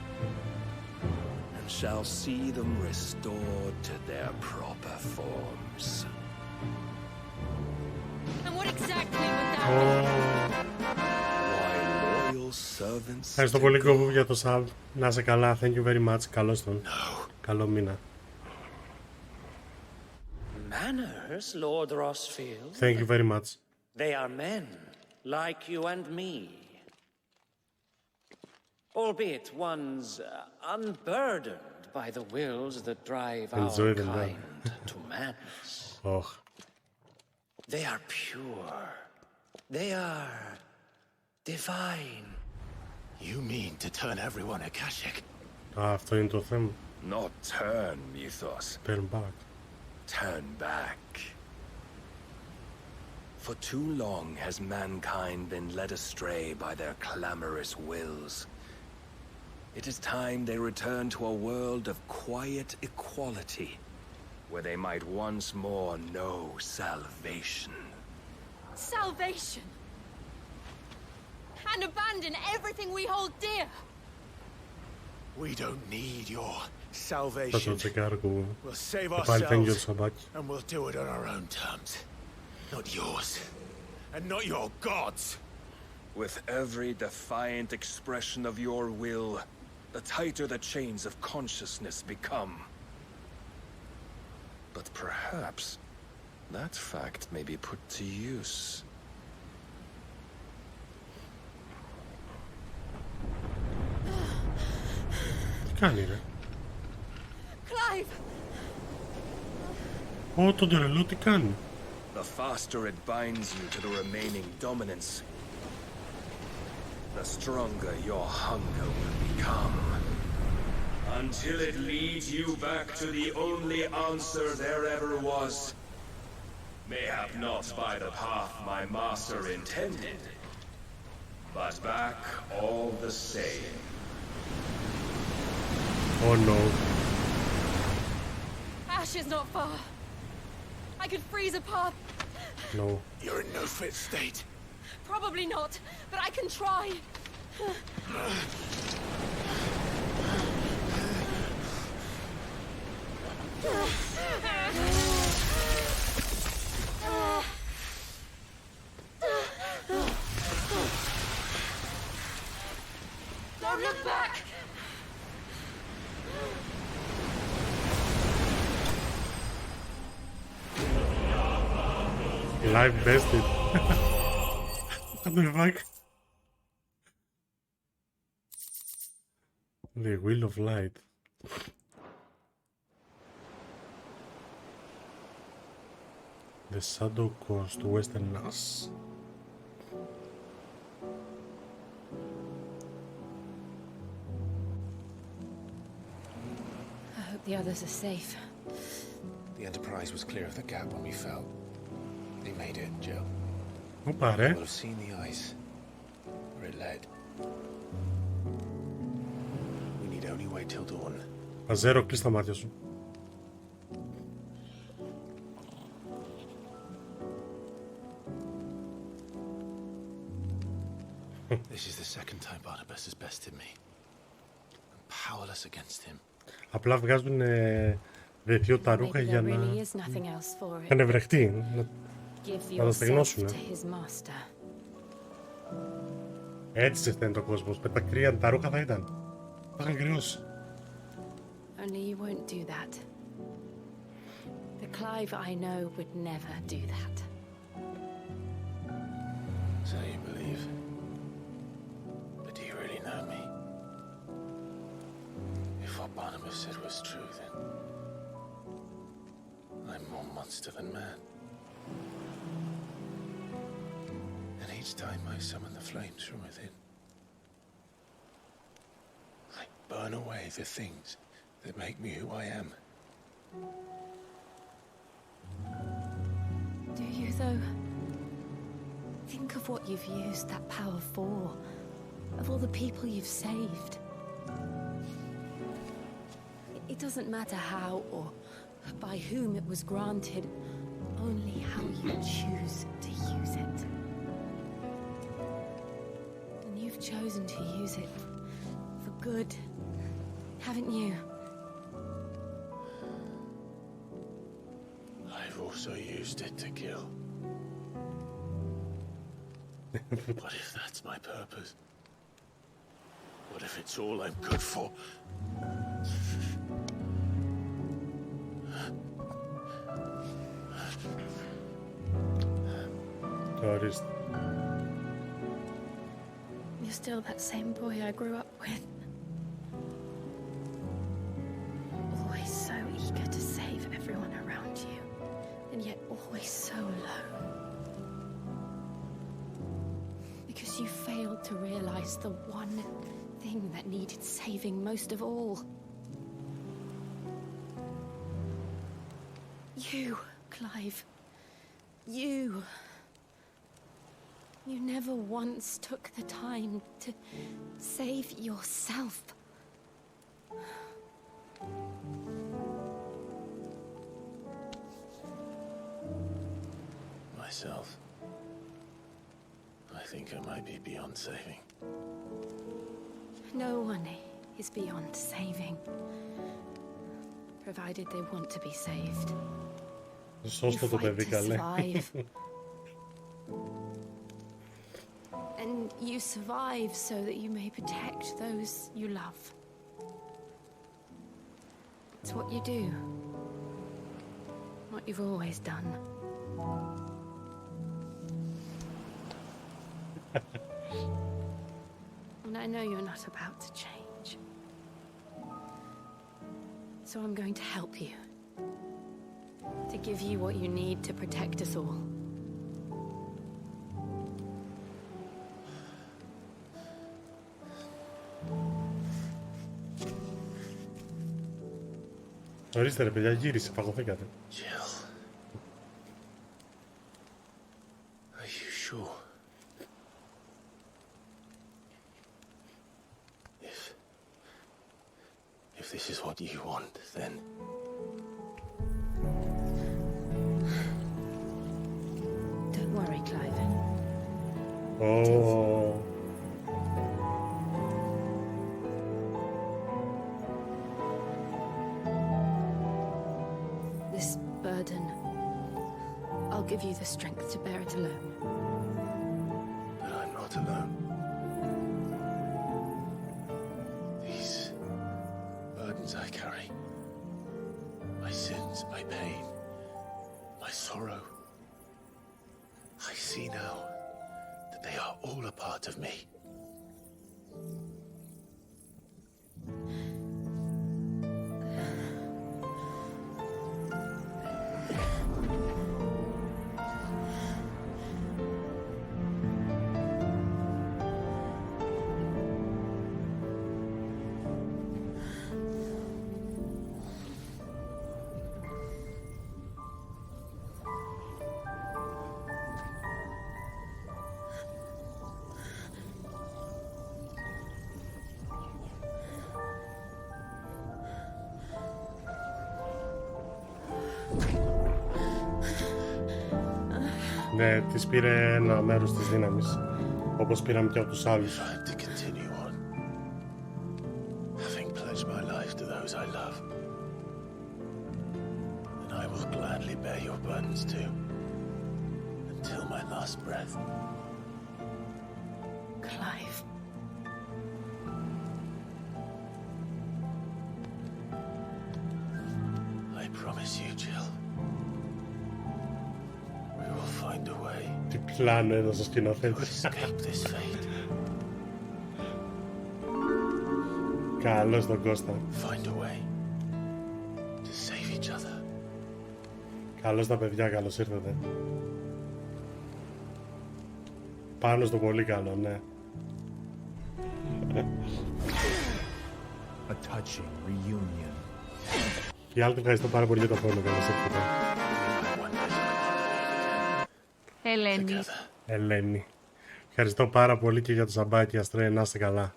and shall see them restored to their proper forms. And what exactly would that Why loyal servants. Ευχαριστώ πολύ Γκόβου για το sub. Να είσαι καλά. Thank you very much. Καλώς τον. Καλό μήνα. Manners, Lord Rossfield. Thank you very much. They are men, like you and me. Albeit one's unburdened by the wills that drive Enjoy our them, kind to madness. Oh. They are pure. They are divine. You mean to turn everyone Akashic? Αυτό είναι το θέμα. Not turn, Mythos. Turn back. Turn back. For too long has mankind been led astray by their clamorous wills. It is time they return to a world of quiet equality, where they might once more know salvation. Salvation! And abandon everything we hold dear! We don't need your salvation. Θα το τσεκάρω. We'll save Θα πάλι thank you ourselves, σαμπάκι. and we'll do it on our own terms. Not yours, and not your gods. With every defiant expression of your will, the tighter the chains of consciousness become. But perhaps that fact may be put to use. Τι κάνει ρε? Clive! Ω, τον τρελό τι κάνει? The faster it binds you to the remaining dominance, the stronger your hunger will become. Until it leads you back to the only answer there ever was. Mayhap not by the path my master intended, but back all the same. Oh no. Ash is not far. I could freeze a path. No. You're in no fit state. Probably not, but I can try. Don't look back! Live bested. What the fuck? The Wheel of Light. The Shadow Coast, Western Us. I hope the others are safe. The Enterprise was clear of the gap when we fell. They made it, Joe. Opa, They ρε. will have seen the ice where it led. We need only wait till dawn. Παζέρο, κλείς τα μάτια σου. This is the second time Barnabas has bested me. I'm powerless against him. Απλά βγάζουν δεθείο τα ρούχα Maybe για there να really is nothing else for it. είναι βρεχτή. Give Να τα yourself στεγνώσουν. to his master. Έτσι ζεσταίνει το κόσμος. Με τα κρύα τα ρούχα θα ήταν. Θα είχαν κρυώσει. Only you won't do that. The Clive I know would never do that. So you believe? But do you really know me? If what Barnabas said was true, then I'm more monster than man. And each time I summon the flames from within, I burn away the things that make me who I am. Do you, though? Think of what you've used that power for. Of all the people you've saved. It doesn't matter how or by whom it was granted, only how you choose to use it. And you've chosen to use it for good, haven't you? I've also used it to kill. What if that's my purpose? What if it's all I'm good for? Ορίστε. You're still that same boy I grew up with. Always so eager to save everyone around you, and yet always so low. Because you failed to realize the one thing that needed saving most of all. You, Clive. You. You never once took the time to save yourself. Myself? I think I might be beyond saving. No one is beyond saving. Provided they want to be saved. Σώστε το παιδί, καλέ. And you survive so that you may protect those you love. It's what you do. What you've always done. And I know you're not about to change. So I'm going to help you. To give you what you need to protect us all. Ορίστε ρε παιδιά, γύρισε, φαγωθήκατε. Jill. Are you sure? If this is what you want, then... Don't worry, Clive. Oh. This burden, I'll give you the strength to bear it alone. But I'm not alone. These burdens I carry, my sins, my pain, my sorrow, I see now that they are all a part of me. Ναι, της πήρε ένα μέρος της δύναμης, όπως πήραμε και από τους άλλους. To continue on, having pledged my life to those I love, and I will gladly bear your burdens too, until my last breath. Clive. promise you, Jill. We will find a way. Τι πλάνο έδωσε ο σκηνοθέτης. Escape this fate. Καλώς τον Κώστα. Find a way to save each other. Καλώς τα παιδιά, καλώς ήρθατε. Πάνω στο πολύ καλό, ναι. A touching reunion. Και άλλοι ευχαριστώ πάρα πολύ για το follow, καλώς ήρθατε. Ελένη. Ελένη. Ευχαριστώ πάρα πολύ και για το σαμπάκι, Αστρέ, να είστε καλά.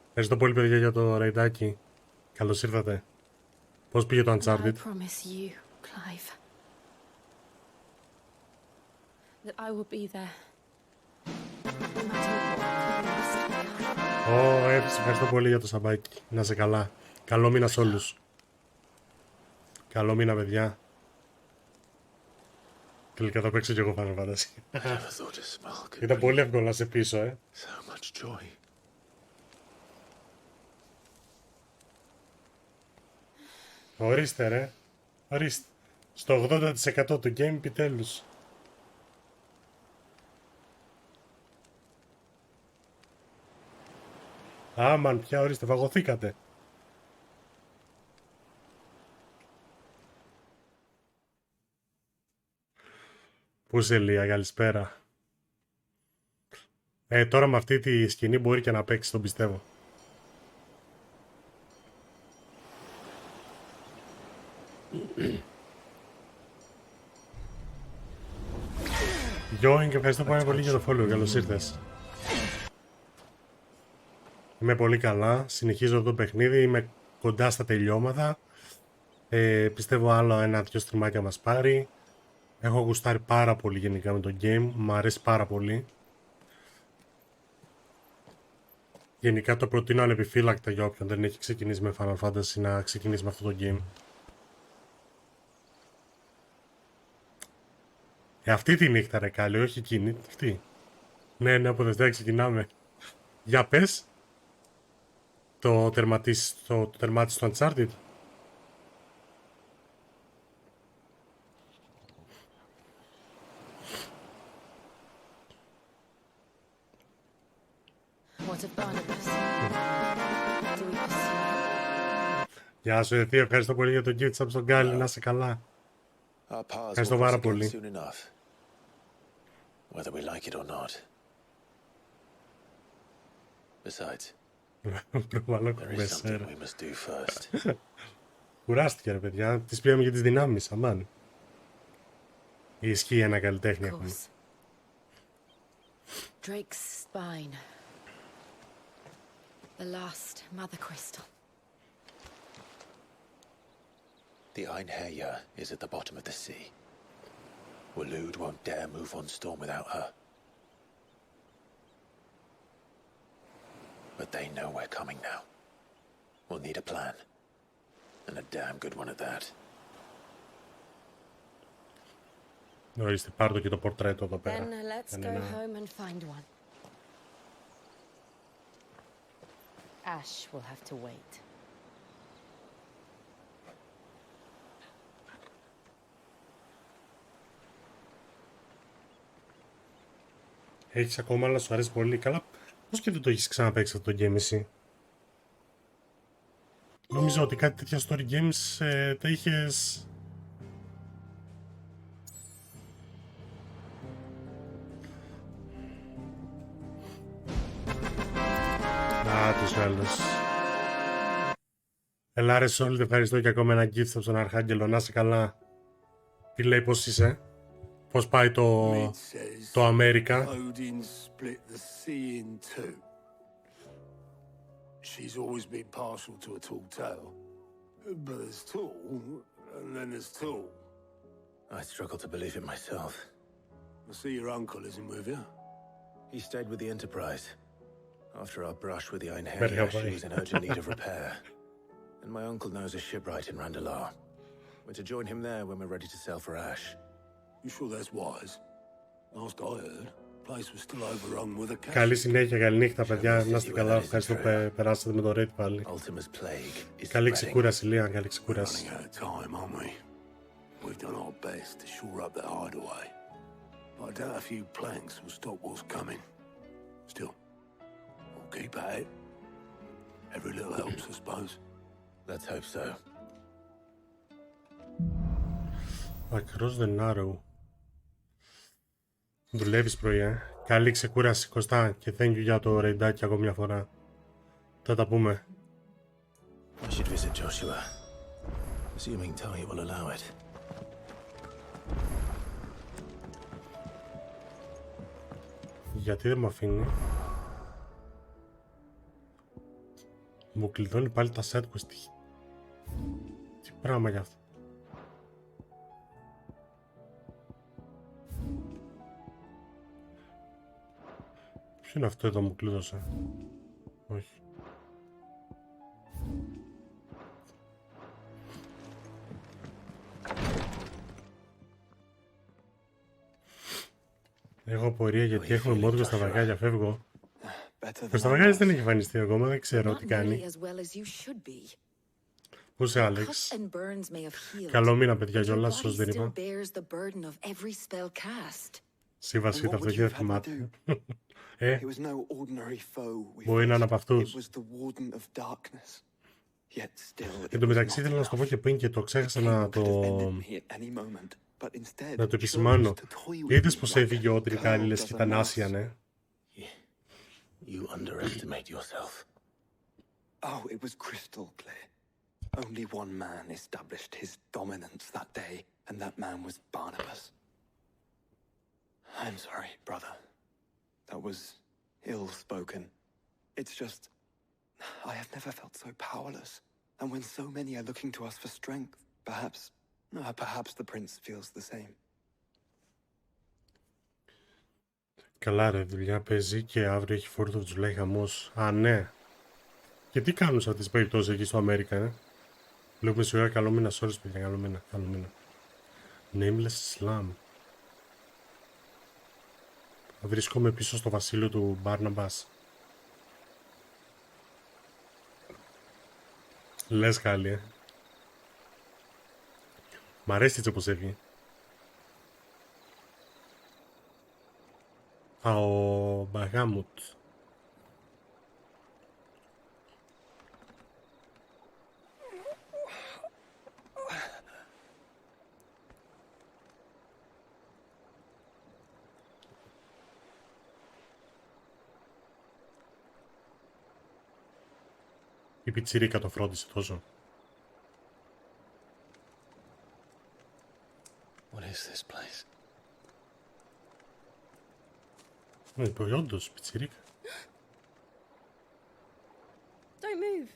Ευχαριστώ πολύ παιδιά για το ραϊντάκι. Καλώς ήρθατε. Πώς πήγε το Uncharted? I promise you, Clive, that I will be there. Ευχαριστώ πολύ για το σαμπάκι. Να είσαι καλά. Καλό μήνα σε όλους. Καλό μήνα, παιδιά. Τελικά θα παίξω και εγώ Final Fantasy. Ήταν πολύ εύκολο να σε πείσω, So much joy. Ορίστε ρε. Ορίστε. Στο 80% του game επιτέλους. Άμαν πια, ορίστε, βαγωθήκατε. Πού είσαι Λία, καλησπέρα. Τώρα με αυτή τη σκηνή μπορεί και να παίξει, τον πιστεύω. Γιώργη, ευχαριστώ πάρα πολύ για το follow, καλώς ήρθες. Είμαι πολύ καλά, συνεχίζω το παιχνίδι, είμαι κοντά στα τελειώματα. Πιστεύω άλλο 1-2 στριμάκια μας πάρει. Έχω γουστάρει πάρα πολύ γενικά με το game, μου αρέσει πάρα πολύ. Γενικά το προτείνω ανεπιφύλακτα για όποιον δεν έχει ξεκινήσει με Final Fantasy να ξεκινήσει με αυτό το game. Αυτή τη νύχτα ρε Κάλλη, όχι εκείνη, αυτή. Ναι, από Δευτέρα ξεκινάμε. Για πες, το τερμάτισε το Uncharted. Γεια σου Εθία, ευχαριστώ πολύ για το gift sub στον Γκάλι, να είσαι καλά. Ευχαριστώ πάρα πολύ. Whether we like it or not. Besides, there is something we must do first. Κουράστηκε ρε παιδιά, τις πήγαμε για τις δυνάμεις, αμάν. Ισχύει ένα καλλιτέχνη ακόμα. Drake's spine. The last mother crystal. The Einherja is at the bottom of the sea. Waloed won't dare move on Storm without her. But they know we're coming now. We'll need a plan. And a damn good one at that. Ορίστε, πάρ' το και το πορτρέτο εδώ πέρα. Then let's go home and find one. Ash will have to wait. Έχεις ακόμα, αλλά σου αρέσει πολύ. Καλά, πώς και δεν το έχεις ξαναπαίξει αυτό το game εσύ? Νομίζω ότι κάτι τέτοια story games τα είχες... τους άλλους. Ελά ρε Σόλ, ευχαριστώ και ακόμα ένα gift από τον Αρχάγγελο. Να είσαι καλά. Τι λέει, πώς είσαι? Πώς πάει το Αμέρικα? She's always been partial to a tall tale. But there's tall, and then there's tall. I struggle to believe it myself. I see your uncle isn't with you. He stayed with the Enterprise. After our brush with the Einherja, she was in urgent need of repair. And my uncle knows a shipwright in Randalar. We're to join him there when we're ready to sail for Ash. You sure that's wise? Last I heard, the place was still overrun with a cash. Καλή συνέχεια, καλή νύχτα παιδιά. Να είστε καλά, ευχαριστώ που περάσατε με το raid πάλι. Καλή ξεκούραση Λία, καλή ξεκούραση. We've done our best to shore up the hideaway. But I doubt a few planks will stop what's coming. Still, we'll keep at it. Every little helps, I suppose. Let's hope so. Across the Narrow. Δουλεύεις πρωί, Καλή ξεκούραση, Κωστά, και thank you για το ρεϊντάκι ακόμα μια φορά. Θα τα πούμε. I should visit Joshua, assuming Talia will allow it. Γιατί δεν μου αφήνει? Μου κλειδώνει πάλι τα set quest. Τι πράγμα για αυτό? Ποιο είναι αυτό εδώ, μου κλείδωσε? Όχι. Έχω απορία γιατί έχουμε μόδικο στα βαγάλια, φεύγω. Ο Σταβαγάλης δεν έχει εμφανιστεί ακόμα, δεν ξέρω τι κάνει. Πού είσαι, Άλεξ? Καλό μήνα, παιδιά, κιόλας, όσο δεν είπα. Σύμβαση, τα αυτοκίνητα θυμάται. Μπορεί να είναι από αυτούς. Εν τω μεταξύ ήθελα να σου το πω και πριν και το ξέχασα να το επισημάνω. Είδες πως έφυγε ο Τρικάλιλες και ήταν άσια, ναι? You underestimate yourself. Oh, it was crystal clear. Only one man established his dominance that day, and that man was Barnabas. I'm sorry, brother. That was ill-spoken. It's just, I have never felt so powerless. And when so many are looking to us for strength, perhaps the prince feels the same. Καλά ρε, δουλειά παίζει και αύριο έχει 4th of July χαμός. Α, ναι. Και τι κάνουν σε αυτές τις περιπτώσεις εκεί στο Αμέρικα, Βλέπουμε σιγά καλό μήνα σε όλες, παιδιά, καλό μήνα, καλό μήνα. Nameless Slam. Βρίσκομαι πίσω στο βασίλειο του Μπάρναμπας. Λες χάλι, Μ' αρέσει έτσι όπως έφυγε. Α, ο Μπαγάμουτ. Η πιτσιρίκα το φρόντισε τόσο. What is this place? Όντως, πιτσιρίκα. Don't move.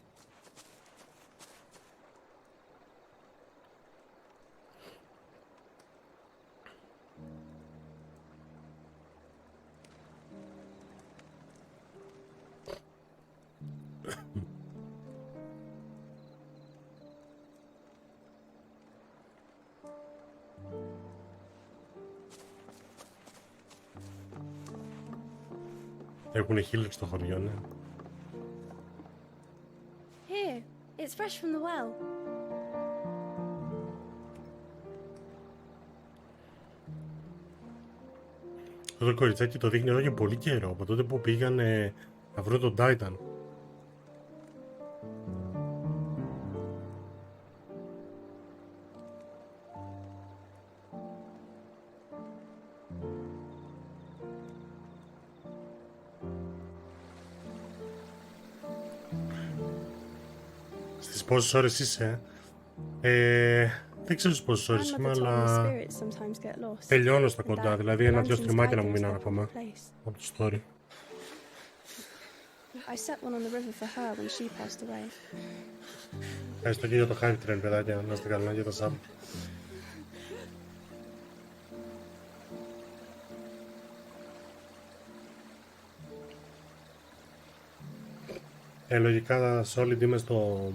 Έχουνε healers στο χωριό, ναι. Here, it's fresh from the well. Αυτό το κοριτσάκι το δείχνει εδώ και πολύ καιρό, από τότε που πήγανε να βρουν τον Titan. Στις πόσες ώρες είσαι, δεν ξέρω στις πόσες ώρες είμαι, αλλά τελειώνω στα κοντά, δηλαδή 1-2 στριμμάκια να μου μείναν ακόμα από το story. I set one on the river for her when she passed away. Ευχαριστώ και για το Hive Train, παιδάκια, να είστε καλά για τα sub. Λογικά solid είμαι στο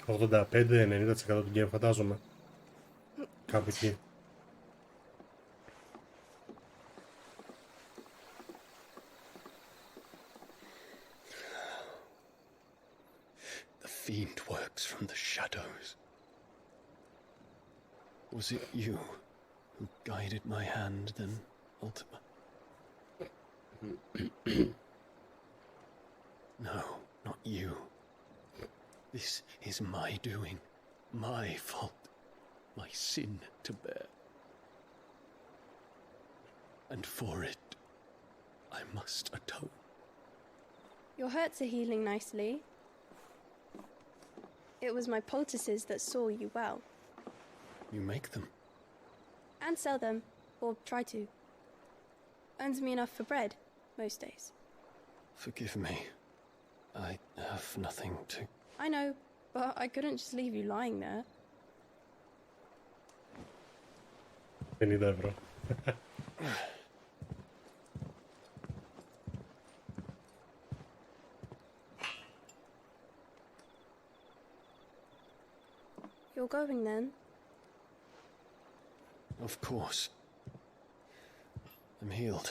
85-90% του game, φαντάζομαι. Κάπου εκεί. The fiend works from the shadows. Was it you who guided my hand then, Ultima? No, not you. This is my doing, my fault, my sin to bear. And for it, I must atone. Your hurts are healing nicely. It was my poultices that saw you well. You make them? And sell them, or try to. Earns me enough for bread, most days. Forgive me. I have nothing to... I know, but I couldn't just leave you lying there. 50€. You're going then? Of course. I'm healed.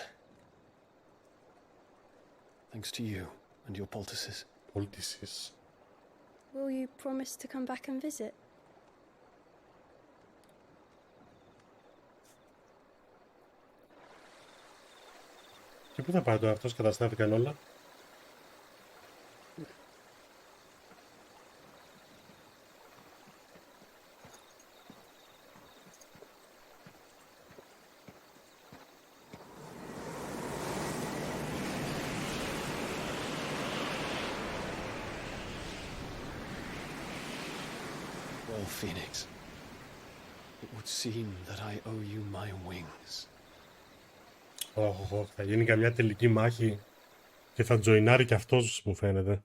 Thanks to you and your poultices. Poultices. Will you promise to come back and visit? Και πού θα πάει τώρα αυτός, καταστάθηκαν όλα. Well, Phoenix, it would seem that I owe you my wings. Θα γίνει καμιά τελική μάχη και θα τζοινάρει και αυτός, μου φαίνεται.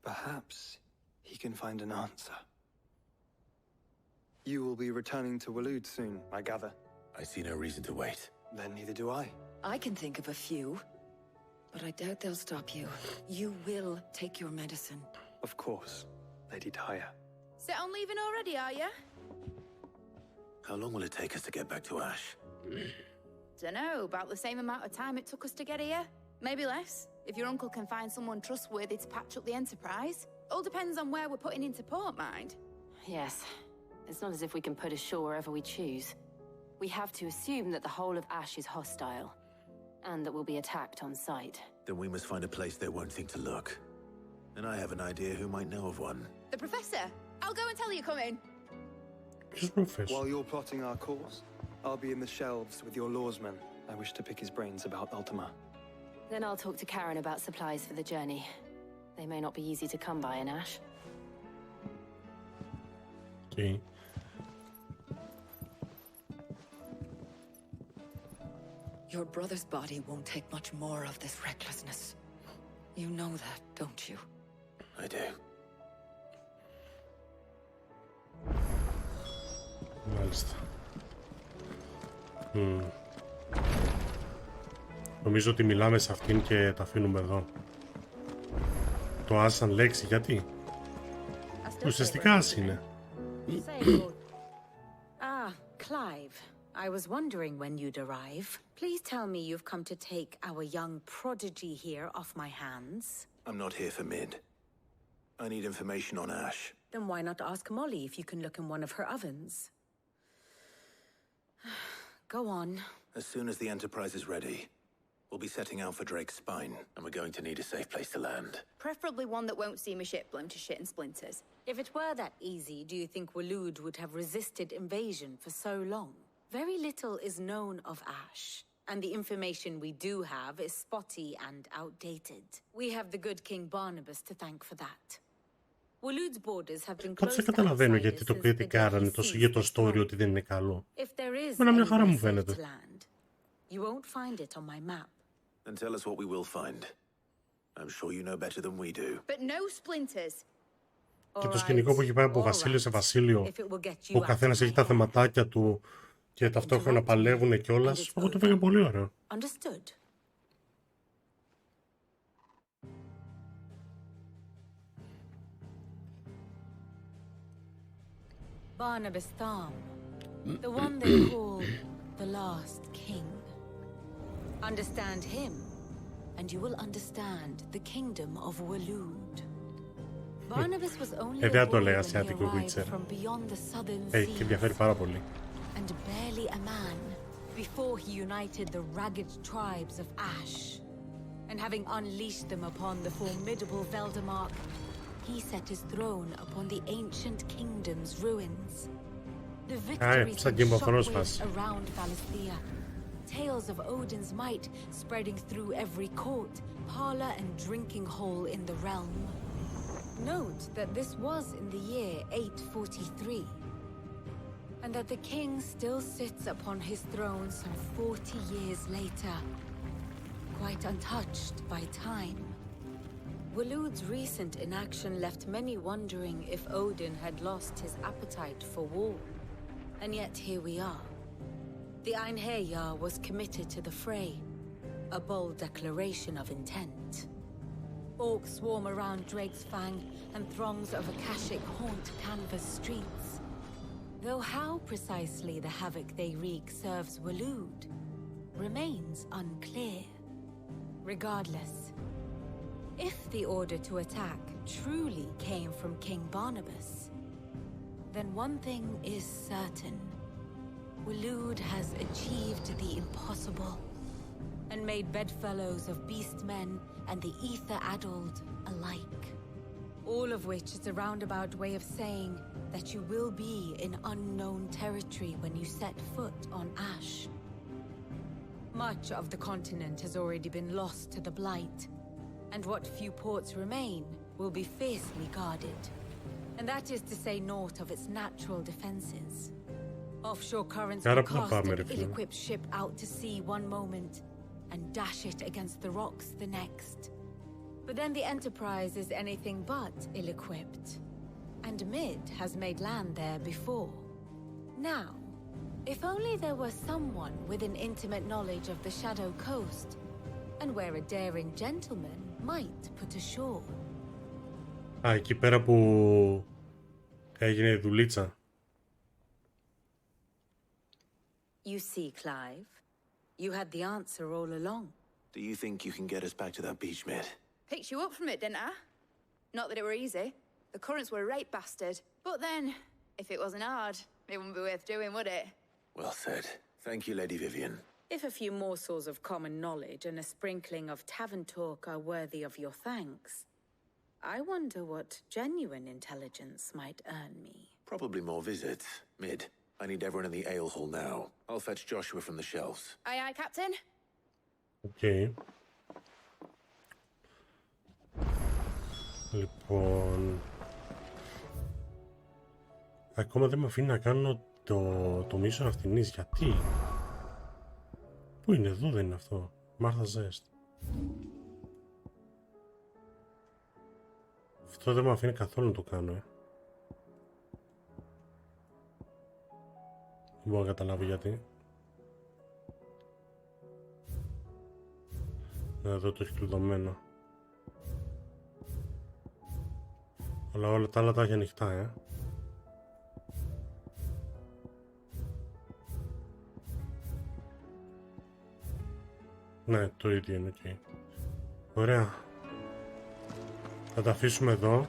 Perhaps he can find an answer. You will be returning to Waloed soon, I gather. I see no reason to wait. Then neither do I. I can think of a few, but I doubt they'll stop you. You will take your medicine. Of course, Lady Daya. Set on leaving already, are you? How long will it take us to get back to Ash? Dunno, about the same amount of time it took us to get here. Maybe less, if your uncle can find someone trustworthy to patch up the Enterprise. All depends on where we're putting into port, mind. Yes. It's not as if we can put ashore wherever we choose. We have to assume that the whole of Ash is hostile, and that we'll be attacked on sight. Then we must find a place they won't think to look. And I have an idea who might know of one. The Professor! I'll go and tell you come in. While you're plotting our course, I'll be in the shelves with your lawsman. I wish to pick his brains about Ultima. Then I'll talk to Karen about supplies for the journey. They may not be easy to come by in Ash. Okay. Your brother's body won't take much more of this recklessness. You know that, don't you? I do. Μάλιστα. Νομίζω ότι μιλάμε σε αυτήν και τα αφήνουμε εδώ. Το ας σαν λέξη, γιατί? Ουσιαστικά ας είναι. Ah, Clive. I was wondering when you'd arrive. Please tell me you've come to take our young prodigy here off my hands. I'm not here for Mid. I need information on Ash. Then why not ask Molly if you can look in one of her ovens? Go on. As soon as the Enterprise is ready, we'll be setting out for Drake's Spine, and we're going to need a safe place to land. Preferably one that won't see my ship blown to shit and splinters. If it were that easy, do you think Waloed would have resisted invasion for so long? Very little is known of Ash, and the information we do have is spotty and outdated. We have the good King Barnabas to thank for that. Waloed's borders have been closed to καταλαβαίνω γιατί το κριτικάρανε τόσο για το story ότι δεν είναι καλό. Εμένα μια χαρά μου φαίνεται. You won't find it on my map. Then tell us what we will find. I'm sure you know better than we do. But no splinters. Και το σκηνικό που έχει πάει από βασίλειο σε βασίλειο, που ο καθένας έχει τα θεματάκια του και ταυτόχρονα παλεύουν κιόλας, εγώ το βρήκα πολύ ωραίο. Understood. Barnabas Thom, the one they call the last king. Understand him, and you will understand the kingdom of Waloed. Barnabas was only Δεν a το boy έλεγα when he asiatico arrived Witcher. from beyond the southern Και seas, ενδιαφέρει πάρα πολύ. and barely a man before he united the ragged tribes of Ash. And having unleashed them upon the formidable Veldemark, he set his throne upon the ancient kingdom's ruins. The victories σαν sent Game of Thrones shockwaves φάση. around Valisthea. Tales of Odin's might spreading through every court, parlor, and drinking hole in the realm. Note that this was in the year 843, and that the king still sits upon his throne some 40 years later, quite untouched by time. Waloed's recent inaction left many wondering if Odin had lost his appetite for war. And yet here we are. The Einherjar was committed to the fray, a bold declaration of intent. Orcs swarm around Drakesfang, and throngs of Akashic haunt Canvas streets. Though how precisely the havoc they wreak serves Waloed remains unclear. Regardless, if the order to attack truly came from King Barnabas, then one thing is certain. Waloed has achieved the impossible, and made bedfellows of beastmen and the ether-addled alike. All of which is a roundabout way of saying that you will be in unknown territory when you set foot on Ash. Much of the continent has already been lost to the Blight, and what few ports remain will be fiercely guarded. And that is to say naught of its natural defenses. Offshore currents will cast an ill-equipped ship out to sea one moment and dash it against the rocks the next. But then the Enterprise is anything but ill-equipped. And Mid has made land there before. Now, if only there were someone with an intimate knowledge of the Shadow Coast, and where a daring gentleman might put ashore. Εκεί πέρα που έγινε η δουλίτσα. You see, Clive, you had the answer all along. Do you think you can get us back to that beach, Mid? Picked you up from it, didn't I? Not that it were easy. The currents were a right bastard. But then, if it wasn't hard, it wouldn't be worth doing, would it? Well said. Thank you, Lady Vivian. If a few morsels of common knowledge and a sprinkling of tavern talk are worthy of your thanks, I wonder what genuine intelligence might earn me. Probably more visits. Mid, I need everyone in the ale hall now. I'll fetch Joshua from the shelves. Aye, aye, Captain. Okay. Λοιπόν... Ακόμα δεν με αφήνει να κάνω το μίσο αυτινής. Γιατί? Πού είναι? Εδώ δεν είναι αυτό. Μάρθα Ζέστ. Αυτό δεν με αφήνει καθόλου να το κάνω, Δεν μπορώ να καταλάβω γιατί. Εδώ το έχει κλειδωμένο. Αλλά όλα τα άλλα τα έχει ανοιχτά, Ναι, το ίδιο είναι, okay. Ωραία. Θα τα αφήσουμε εδώ.